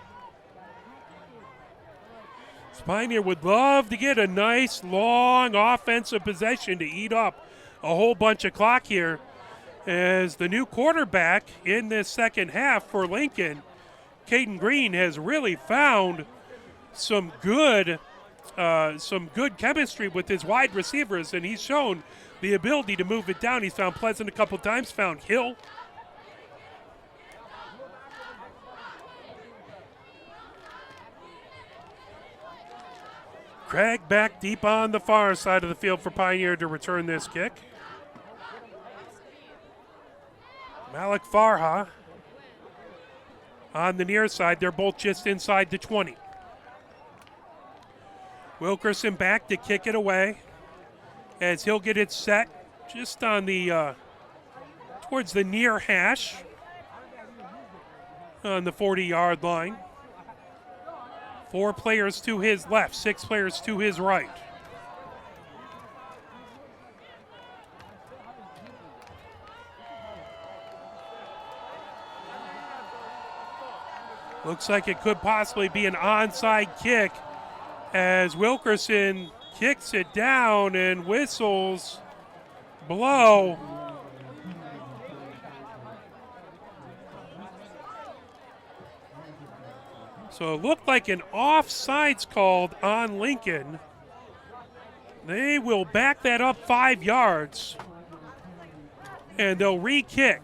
Pioneer would love to get a nice, long offensive possession to eat up a whole bunch of clock here, as the new quarterback in this second half for Lincoln, Caden Green, has really found some good chemistry with his wide receivers, and he's shown the ability to move it down. He's found Pleasant a couple times, found Hill. Craig back deep on the far side of the field for Pioneer to return this kick. Malik Farha on the near side. They're both just inside the 20. Wilkerson back to kick it away as he'll get it set just on the towards the near hash on the 40-yard line. 4 players to his left, 6 players to his right. Looks like it could possibly be an onside kick as Wilkerson kicks it down and whistles blow. So it looked like an offsides called on Lincoln. They will back that up 5 yards and they'll re-kick.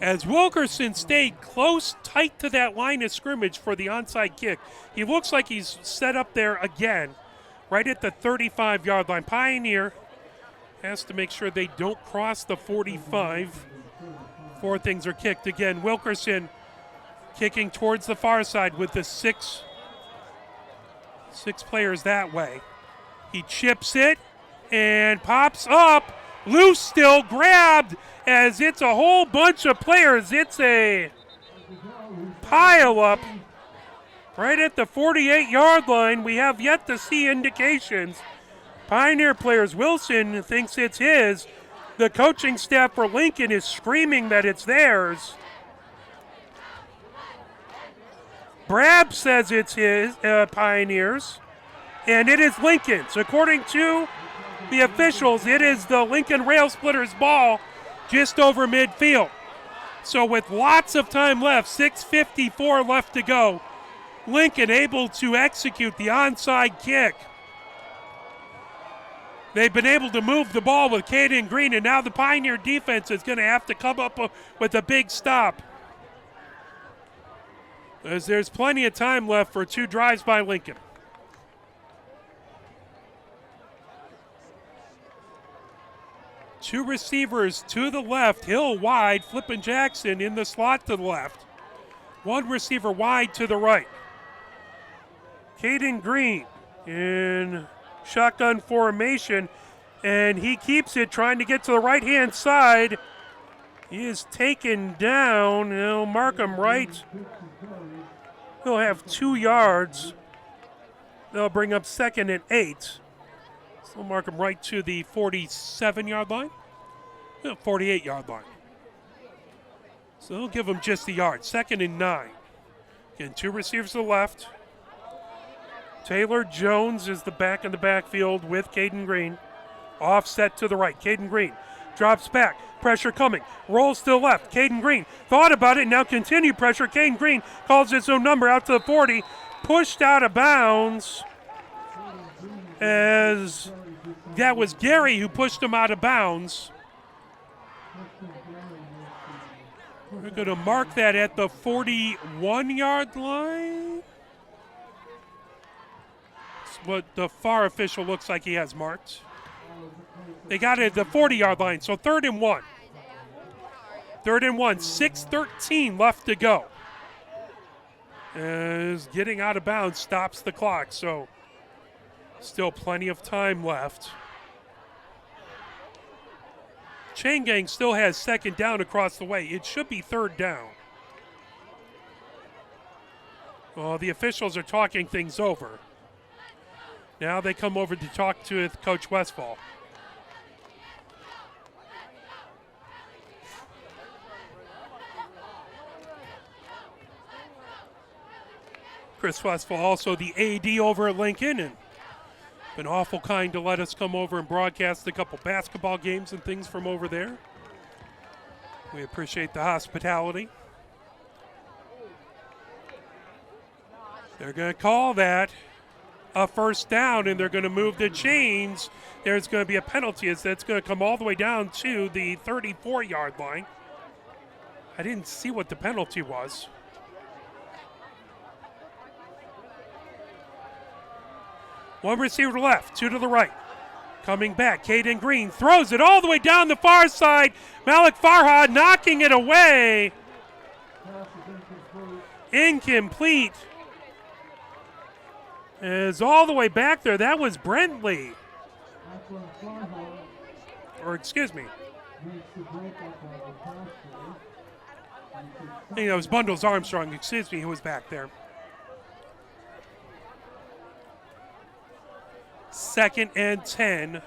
As Wilkerson stayed close, tight to that line of scrimmage for the onside kick. He looks like he's set up there again, right at the 35-yard line. Pioneer has to make sure they don't cross the 45 before things are kicked. Again, Wilkerson kicking towards the far side with the six players that way. He chips it and pops up. Loose still, grabbed as it's a whole bunch of players. It's a pile up right at the 48-yard line. We have yet to see indications. Pioneer players, Wilson thinks it's his. The coaching staff for Lincoln is screaming that it's theirs. Brab says it's his, Pioneers, and it is Lincoln's. According to the officials, it is the Lincoln Rail Splitters ball just over midfield. So with lots of time left, 6:54 left to go, Lincoln able to execute the onside kick. They've been able to move the ball with Caden Green, and now the Pioneer defense is going to have to come up with a big stop, as there's plenty of time left for 2 drives by Lincoln. Two receivers to the left, Hill wide, Flippin Jackson in the slot to the left. 1 receiver wide to the right. Caden Green in shotgun formation, and he keeps it, trying to get to the right-hand side. He is taken down. He'll mark him right. He'll have 2 yards. They'll bring up 2nd and 8. We'll mark him right to the 47-yard line. 48-yard line. So they'll give him just the yard. 2nd and 9. Again, 2 receivers to the left. Taylor Jones is the back in the backfield with Caden Green. Offset to the right. Caden Green drops back. Pressure coming. Rolls to the left. Caden Green thought about it. Now continue pressure. Caden Green calls his own number out to the 40. Pushed out of bounds, as that was Gary who pushed him out of bounds. We're going to mark that at the 41-yard line. That's what the far official looks like he has marked. They got it at the 40-yard line, so 3rd and 1. 3rd and 1, 6:13 left to go. As getting out of bounds stops the clock, so still plenty of time left. Chain Gang still has 2nd down across the way. It should be 3rd down. Well, the officials are talking things over. Now they come over to talk to Coach Westfall. Chris Westfall, also the AD over at Lincoln, and been awful kind to let us come over and broadcast a couple basketball games and things from over there. We appreciate the hospitality. They're going to call that a 1st down, and they're going to move the chains. There's going to be a penalty as that's going to come all the way down to the 34-yard line. I didn't see what the penalty was. One receiver to the left, 2 to the right. Coming back, Caden Green throws it all the way down the far side. Malik Farhad knocking it away. Incomplete. Is all the way back there. That was Brentley. Or excuse me. I think that was Bundles Armstrong. Excuse me, who was back there. Second and 10.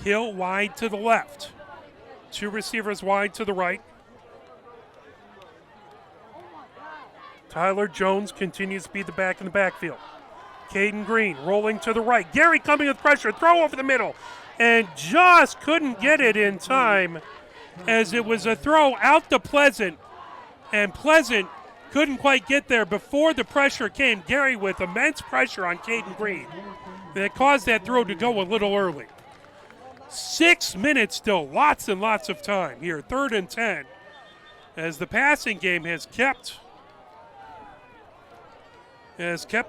Hill wide to the left. Two receivers wide to the right. Tyler Jones continues to be the back in the backfield. Caden Green rolling to the right. Gary coming with pressure. Throw over the middle. And just couldn't get it in time as it was a throw out to Pleasant. And Pleasant couldn't quite get there before the pressure came. Gary with immense pressure on Caden Green. That caused that throw to go a little early. 6 minutes still. Lots and lots of time here. 3rd and 10. As the passing game has kept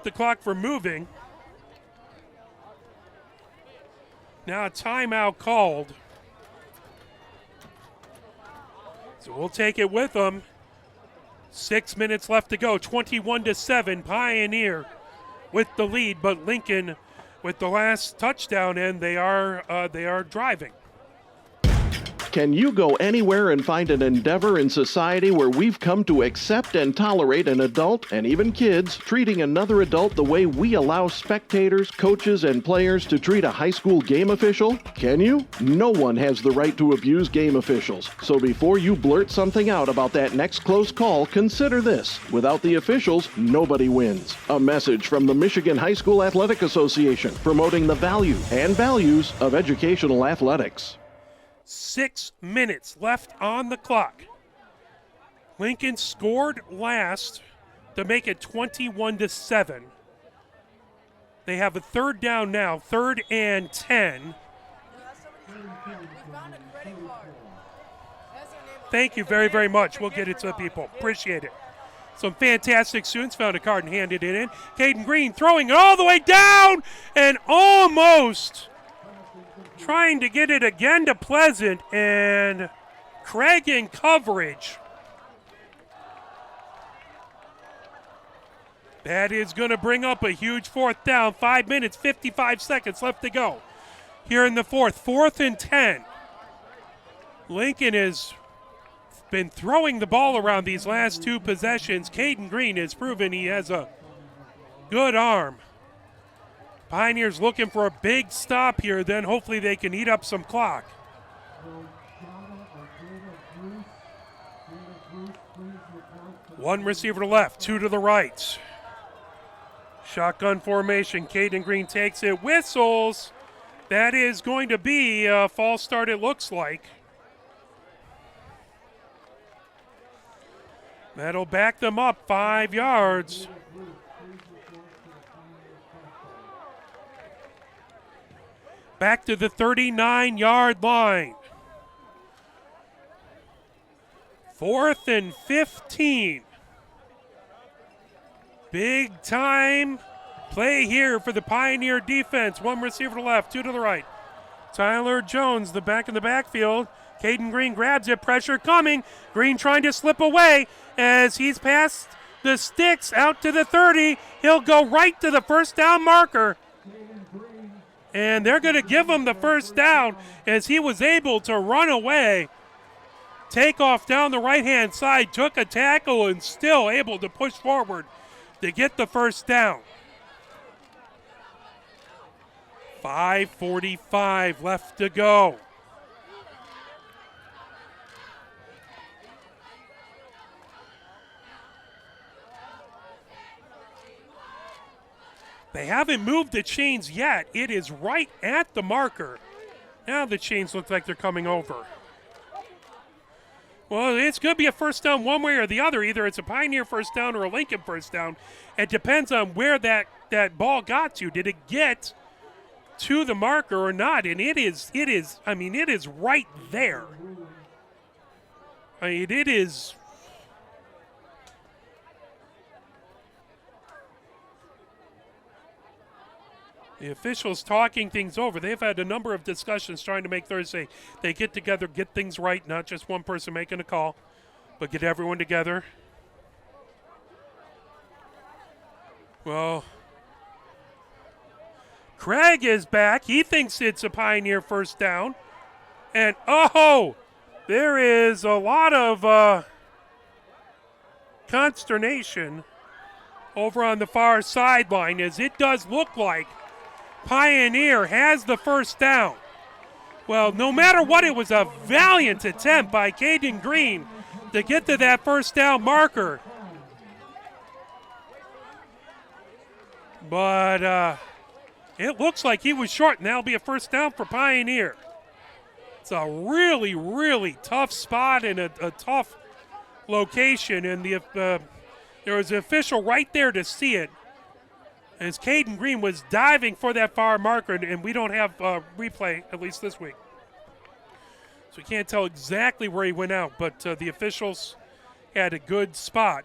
the clock from moving. Now a timeout called. So we'll take it with them. 6 minutes left to go. 21-7. Pioneer with the lead, but Lincoln with the last touchdown, and they are driving. Can you go anywhere and find an endeavor in society where we've come to accept and tolerate an adult, and even kids, treating another adult the way we allow spectators, coaches, and players to treat a high school game official? Can you? No one has the right to abuse game officials. So before you blurt something out about that next close call, consider this. Without the officials, nobody wins. A message from the Michigan High School Athletic Association, promoting the value and values of educational athletics. 6 minutes left on the clock. Lincoln scored last to make it 21-7. They have a third down now, 3rd and 10. Thank you very, very much. We'll get it to the people. Appreciate it. Some fantastic students found a card and handed it in. Caden Green throwing it all the way down and almost trying to get it again to Pleasant, and Craig in coverage. That is going to bring up a huge 4th down. 5 minutes, 55 seconds left to go here in the 4th. 4th and 10. Lincoln has been throwing the ball around these last 2 possessions. Caden Green has proven he has a good arm. Pioneers looking for a big stop here, then hopefully they can eat up some clock. One receiver to left, 2 to the right. Shotgun formation, Caden Green takes it, whistles. That is going to be a false start, it looks like. That'll back them up 5 yards. Back to the 39-yard line. 4th and 15. Big time play here for the Pioneer defense. 1 receiver to left, 2 to the right. Tyler Jones, the back in the backfield. Caden Green grabs it, pressure coming. Green trying to slip away as he's past the sticks out to the 30. He'll go right to the first down marker. And they're going to give him the first down as he was able to run away. Take off down the right-hand side, took a tackle, and still able to push forward to get the first down. 5:45 left to go. They haven't moved the chains yet. It is right at the marker. Now the chains look like they're coming over. Well, it's going to be a first down one way or the other. Either it's a Pioneer first down or a Lincoln first down. It depends on where that ball got to. Did it get to the marker or not? And it is right there. I mean, it is. The officials talking things over. They've had a number of discussions trying to make Thursday. They get together, get things right, not just one person making a call, but get everyone together. Well, Craig is back. He thinks it's a Pioneer first down. And, oh, there is a lot of consternation over on the far sideline, as it does look like Pioneer has the first down. Well, no matter what, it was a valiant attempt by Caden Green to get to that first down marker. But it looks like he was short, and that'll be a first down for Pioneer. It's a really, really tough spot and a tough location, and there was an official right there to see it as Caden Green was diving for that far marker, and we don't have a replay, at least this week. So we can't tell exactly where he went out, but the officials had a good spot.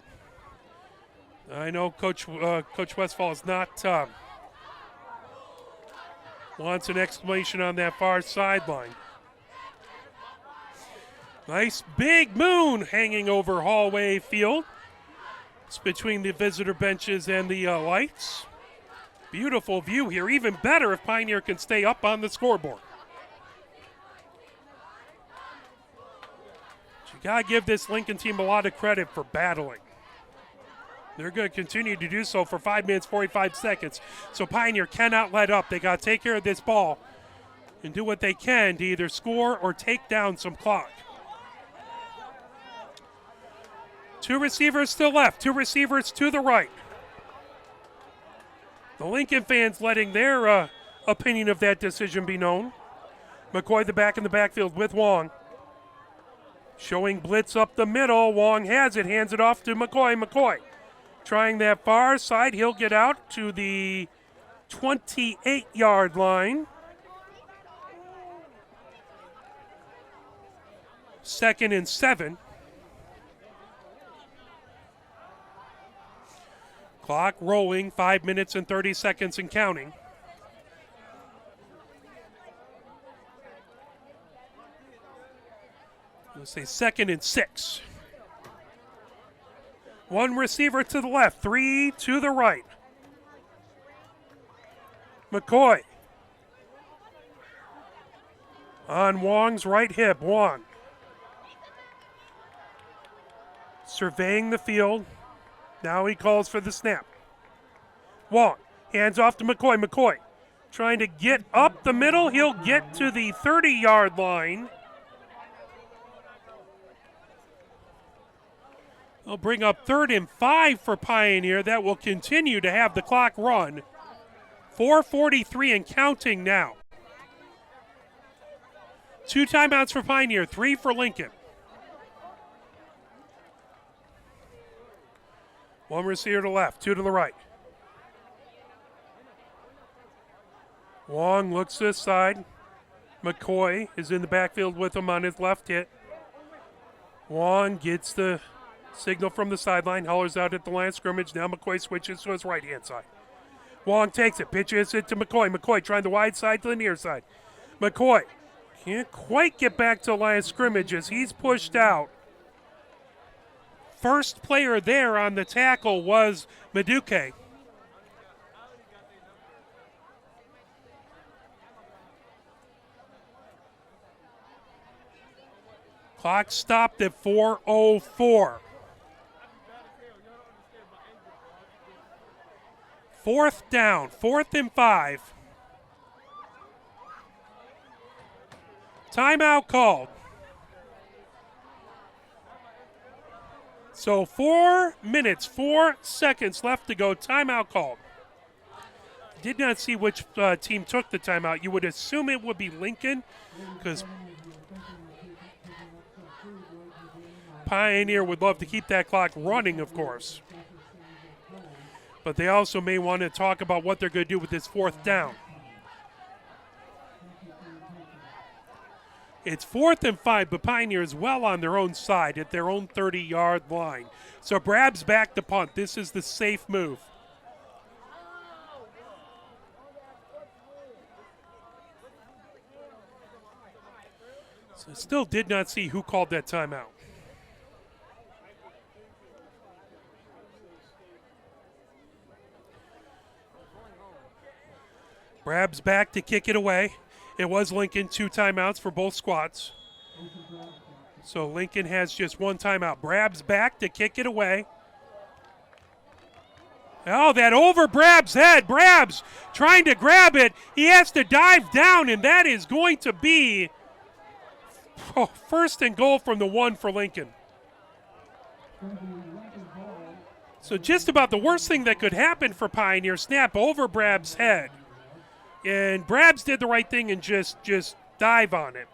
I know Coach Westfall is not wants an exclamation on that far sideline. Nice big moon hanging over Hollway Field. It's between the visitor benches and the lights. Beautiful view here. Even better if Pioneer can stay up on the scoreboard. But you got to give this Lincoln team a lot of credit for battling. They're going to continue to do so for 5 minutes, 45 seconds. So Pioneer cannot let up. They got to take care of this ball and do what they can to either score or take down some clock. 2 receivers to the left, 2 receivers to the right. The Lincoln fans letting their opinion of that decision be known. McCoy the back in the backfield with Wong. Showing blitz up the middle. Wong has it, hands it off to McCoy. McCoy trying that far side. He'll get out to the 28-yard line. Second and 7. Clock rolling, 5 minutes and 30 seconds and counting. Let's say second and 6. 1 receiver to the left, 3 to the right. McCoy on Wong's right hip. Wong surveying the field. Now he calls for the snap. Wong hands off to McCoy. McCoy trying to get up the middle. He'll get to the 30-yard line. They'll bring up 3rd and 5 for Pioneer. That will continue to have the clock run. 4:43 and counting now. 2 timeouts for Pioneer, 3 for Lincoln. 1 receiver to the left, 2 to the right. Wong looks this side. McCoy is in the backfield with him on his left hit. Wong gets the signal from the sideline, hollers out at the line of scrimmage. Now McCoy switches to his right-hand side. Wong takes it, pitches it to McCoy. McCoy trying the wide side to the near side. McCoy can't quite get back to the line of scrimmage as he's pushed out. First player there on the tackle was Maduke. Clock stopped at 4:04. 4th down, 4th and 5. Timeout called. So 4 minutes, 4 seconds left to go. Timeout called. Did not see which team took the timeout. You would assume it would be Lincoln because Pioneer would love to keep that clock running, of course. But they also may want to talk about what they're going to do with this 4th down. It's 4th and 5, but Pioneer is well on their own side at their own 30-yard line. So Brab's back to punt. This is the safe move. So still did not see who called that timeout. Brab's back to kick it away. It was Lincoln, 2 timeouts for both squads. So Lincoln has just 1 timeout. Brab's back to kick it away. Oh, that over Brab's head. Brab's trying to grab it. He has to dive down, and that is going to be first and goal from the 1 for Lincoln. So just about the worst thing that could happen for Pioneer, snap over Brab's head. And Brab's did the right thing and just dive on it.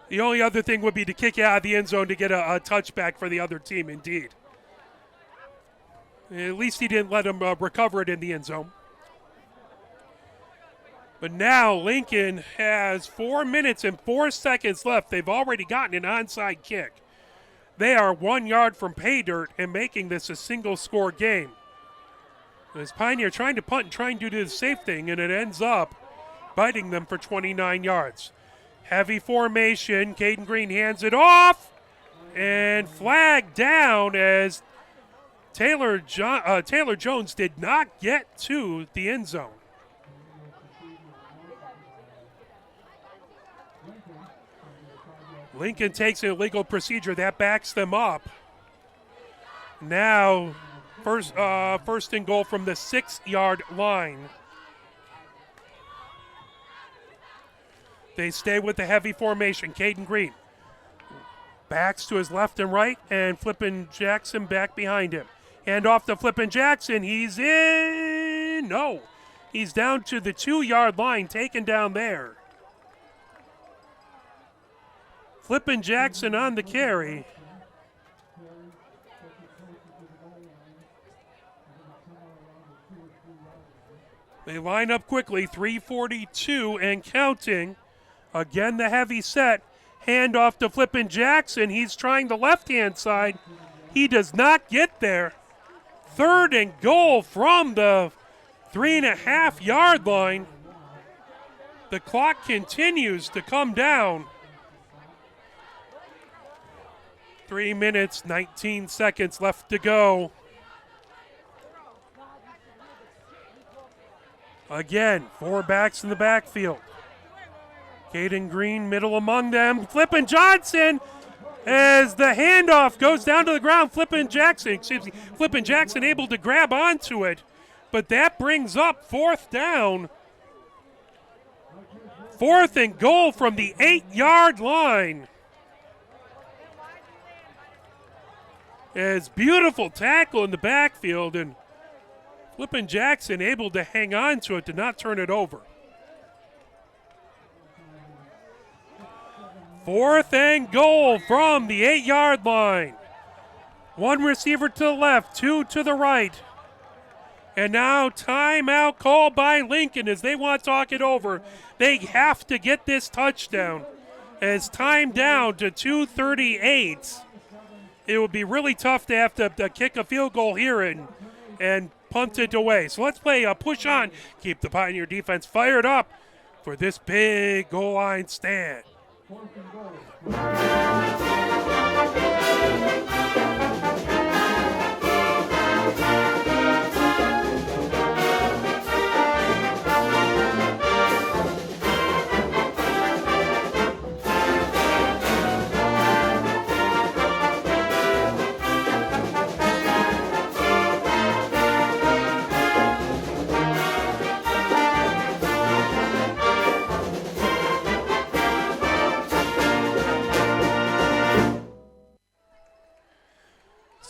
The only other thing would be to kick it out of the end zone to get a touchback for the other team, indeed. At least he didn't let him recover it in the end zone. But now Lincoln has 4 minutes and 4 seconds left. They've already gotten an onside kick. They are 1 yard from pay dirt and making this a single-score game. As Pioneer trying to punt and trying to do the safe thing, and it ends up biting them for 29 yards. Heavy formation. Caden Green hands it off and flagged down as Taylor Jones did not get to the end zone. Lincoln takes an illegal procedure. That backs them up. Now, first and goal from the 6-yard line. They stay with the heavy formation. Caden Green backs to his left and right, and Flippin' Jackson back behind him. Hand off to Flippin' Jackson. He's in. No. He's down to the 2-yard line, taken down there. Flippin' Jackson on the carry. They line up quickly, 3:42 and counting. Again, the heavy set. Hand off to Flippin' Jackson. He's trying the left-hand side. He does not get there. 3rd and goal from the 3.5-yard line. The clock continues to come down. 3 minutes, 19 seconds left to go. Again, 4 backs in the backfield. Caden Green, middle among them. Flippin' Johnson, as the handoff goes down to the ground. Flippin' Jackson able to grab onto it, but that brings up 4th down. 4th and goal from the 8-yard line. As beautiful tackle in the backfield, and Flippin' Jackson able to hang on to it to not turn it over. 4th and goal from the 8-yard line. 1 receiver to the left, 2 to the right. And now timeout called by Lincoln as they want to talk it over. They have to get this touchdown. As time down to 2:38. It would be really tough to have to kick a field goal here and punt it away. So let's play a push on. Keep the Pioneer defense fired up for this big goal line stand.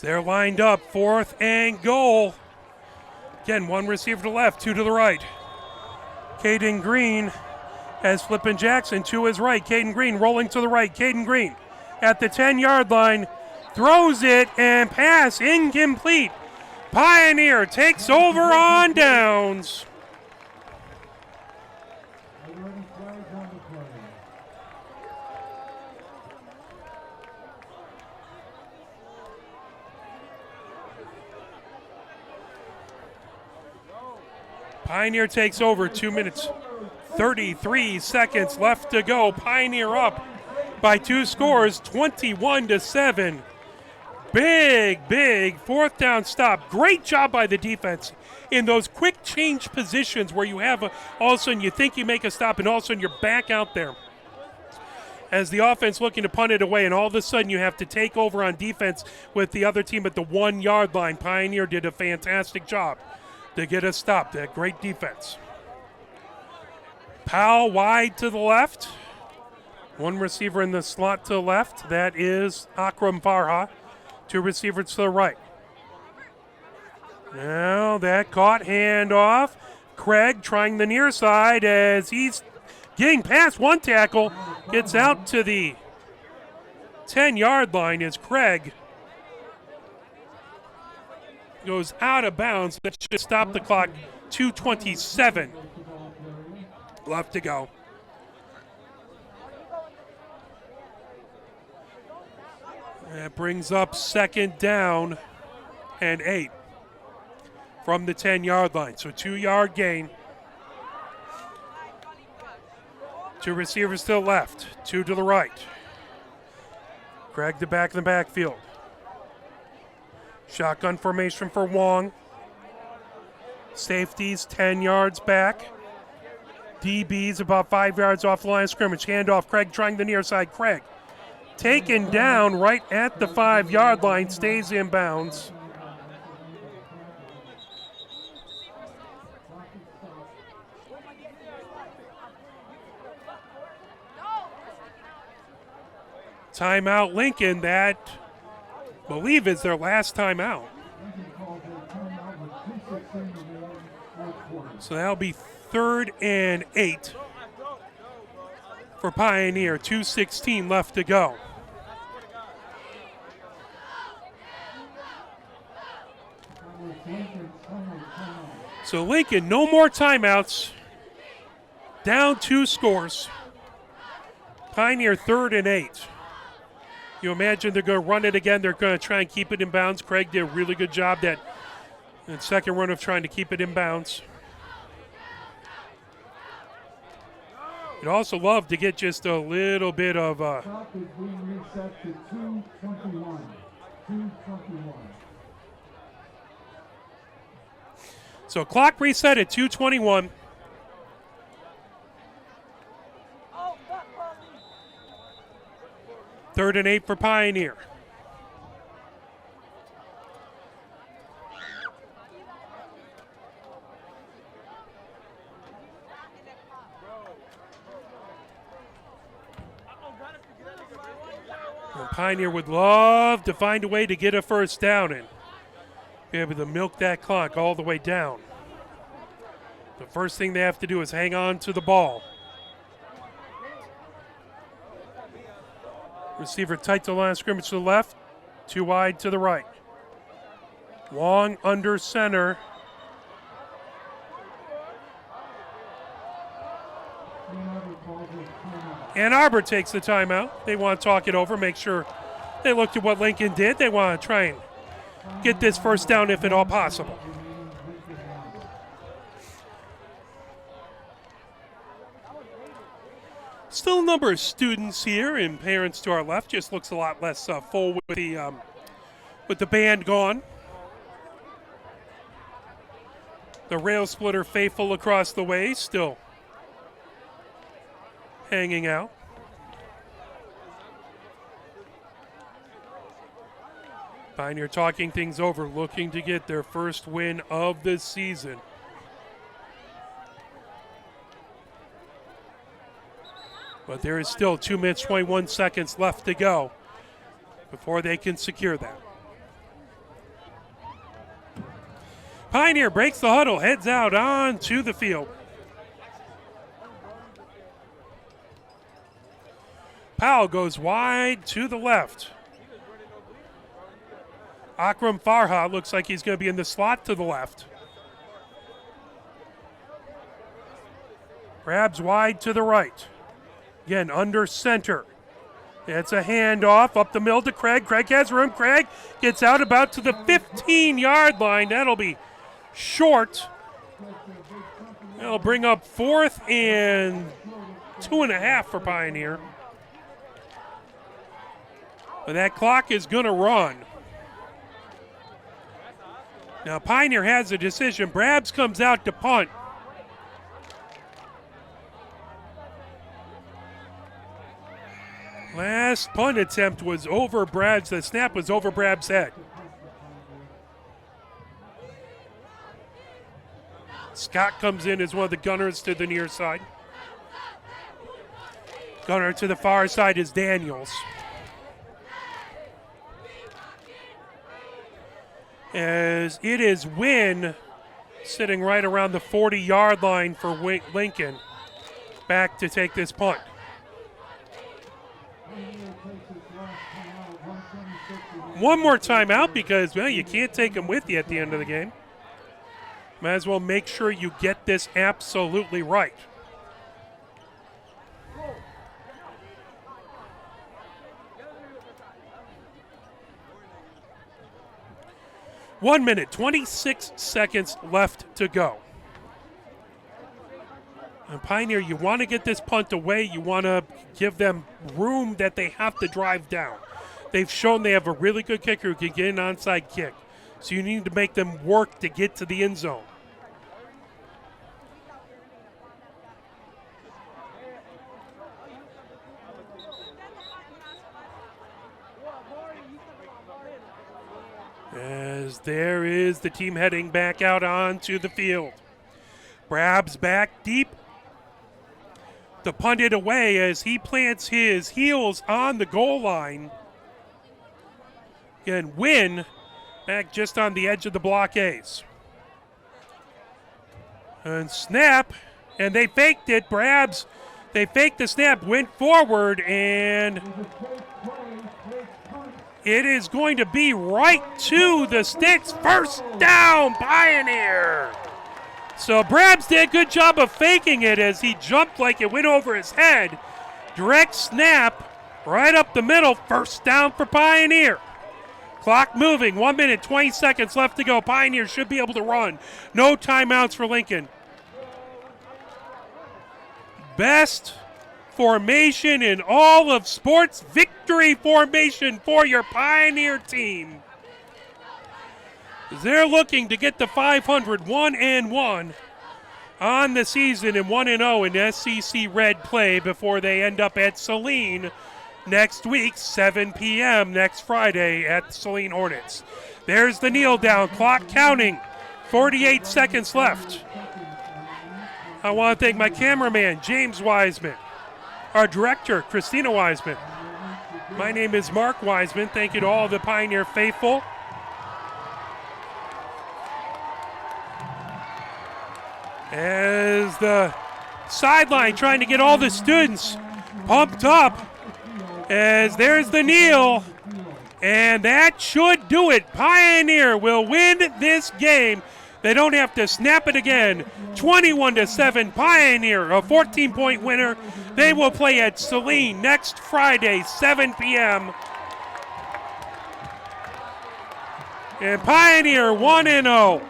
They're lined up, 4th and goal. Again, 1 receiver to the left, 2 to the right. Caden Green has Flippin' Jackson to his right. Caden Green rolling to the right. Caden Green at the 10-yard line, throws it, and pass incomplete. Pioneer takes over on downs. Pioneer takes over, 2 minutes, 33 seconds left to go. Pioneer up by 2 scores, 21-7. Big fourth down stop. Great job by the defense in those quick change positions where you have all of a sudden you think you make a stop and all of a sudden you're back out there. As the offense looking to punt it away, and all of a sudden you have to take over on defense with the other team at the 1 yard line. Pioneer did a fantastic job to get a stop. That great defense. Powell wide to the left. One receiver in the slot to the left. That is Akram Farha. 2 receivers to the right. Now that caught handoff. Craig trying the near side as he's getting past one tackle. Gets out to the 10-yard line as Craig goes out of bounds. That should stop the clock. 2:27 left to go. That brings up 2nd down and 8 from the 10-yard line. So 2-yard gain. 2 receivers to the left, 2 to the right. Craig the back in the backfield. Shotgun formation for Wong. Safeties 10 yards back. DB's about 5 yards off the line of scrimmage. Handoff, Craig trying the near side. Craig taken down right at the 5-yard line, stays in bounds. Timeout Lincoln, that I believe is their last timeout. So that'll be 3rd and 8 for Pioneer. 2:16 left to go. So Lincoln, no more timeouts. Down 2 scores. Pioneer 3rd and 8. You imagine they're going to run it again. They're going to try and keep it in bounds. Craig did a really good job that second run of trying to keep it in bounds. You'd also love to get just a little bit of Clock is being reset to 2:21. 2:21. So clock reset at 2:21. Third and 8 for Pioneer. Well, Pioneer would love to find a way to get a first down and be able to milk that clock all the way down. The first thing they have to do is hang on to the ball. Receiver tight to the line of scrimmage to the left, 2 wide to the right. Long under center. Ann Arbor takes the timeout. They want to talk it over, make sure they looked at what Lincoln did. They want to try and get this first down if at all possible. Still a number of students here and parents to our left. Just looks a lot less full with the band gone. The rail splitter faithful across the way still hanging out. Pioneer talking things over, looking to get their first win of the season. But there is still 2 minutes, 21 seconds left to go before they can secure that. Pioneer breaks the huddle, heads out onto the field. Powell goes wide to the left. Akram Farha looks like he's going to be in the slot to the left. Grabs wide to the right. Again, under center. It's a handoff up the middle to Craig. Craig has room. Craig gets out about to the 15-yard line. That'll be short. That'll bring up 4th and 2.5 for Pioneer. But that clock is going to run. Now Pioneer has a decision. Brabs comes out to punt. Last punt attempt was over Brabs. The snap was over Brabs' head. Scott comes in as one of the gunners to the near side. Gunner to the far side is Daniels. As it is Wynn sitting right around the 40-yard line for Lincoln. Back to take this punt. One more timeout because, well, you can't take them with you at the end of the game. Might as well make sure you get this absolutely right. One minute, 26 seconds left to go. And Pioneer, you want to get this punt away. You want to give them room that they have to drive down. They've shown they have a really good kicker who can get an onside kick. So you need to make them work to get to the end zone. As there is the team heading back out onto the field. Brabs back deep. To punt it away as he plants his heels on the goal line. And Wynn back just on the edge of the blockades. And snap, and they faked it. Brabs, they faked the snap, went forward, and it is going to be right to the sticks. First down, Pioneer. So Brabs did a good job of faking it as he jumped like it went over his head. Direct snap, right up the middle. First down for Pioneer. Clock moving, 1 minute, 20 seconds left to go. Pioneer should be able to run. No timeouts for Lincoln. Best formation in all of sports. Victory formation for your Pioneer team. They're looking to get to 500, 1-1 on the season and 1-0 in SEC Red play before they end up at Saline next week, 7 p.m. next Friday at Saline Hornets. There's the kneel down, clock counting, 48 seconds left. I want to thank my cameraman, James Wiseman, our director, Christina Wiseman. My name is Mark Wiseman. Thank you to all the Pioneer faithful. As the sideline trying to get all the students pumped up. As there's the kneel. And that should do it. Pioneer will win this game. They don't have to snap it again. 21-7 Pioneer, a 14-point winner. They will play at Saline next Friday, 7 p.m. And Pioneer 1-0.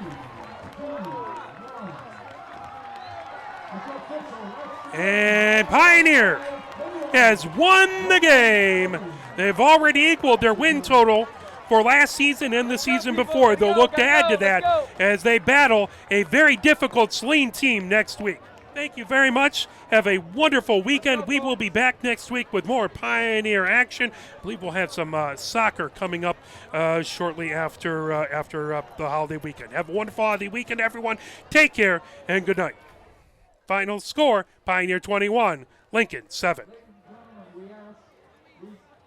And Pioneer has won the game. They've already equaled their win total for last season and the season before. They'll look to add to that as they battle a very difficult Saline team next week. Thank you very much. Have a wonderful weekend. We will be back next week with more Pioneer action. I believe we'll have some soccer coming up shortly after the holiday weekend. Have a wonderful holiday weekend, everyone. Take care and good night. Final score, Pioneer 21, Lincoln 7. We ask,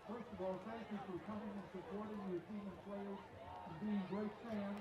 first of all, thank you for coming and supporting your team and players and being great fans.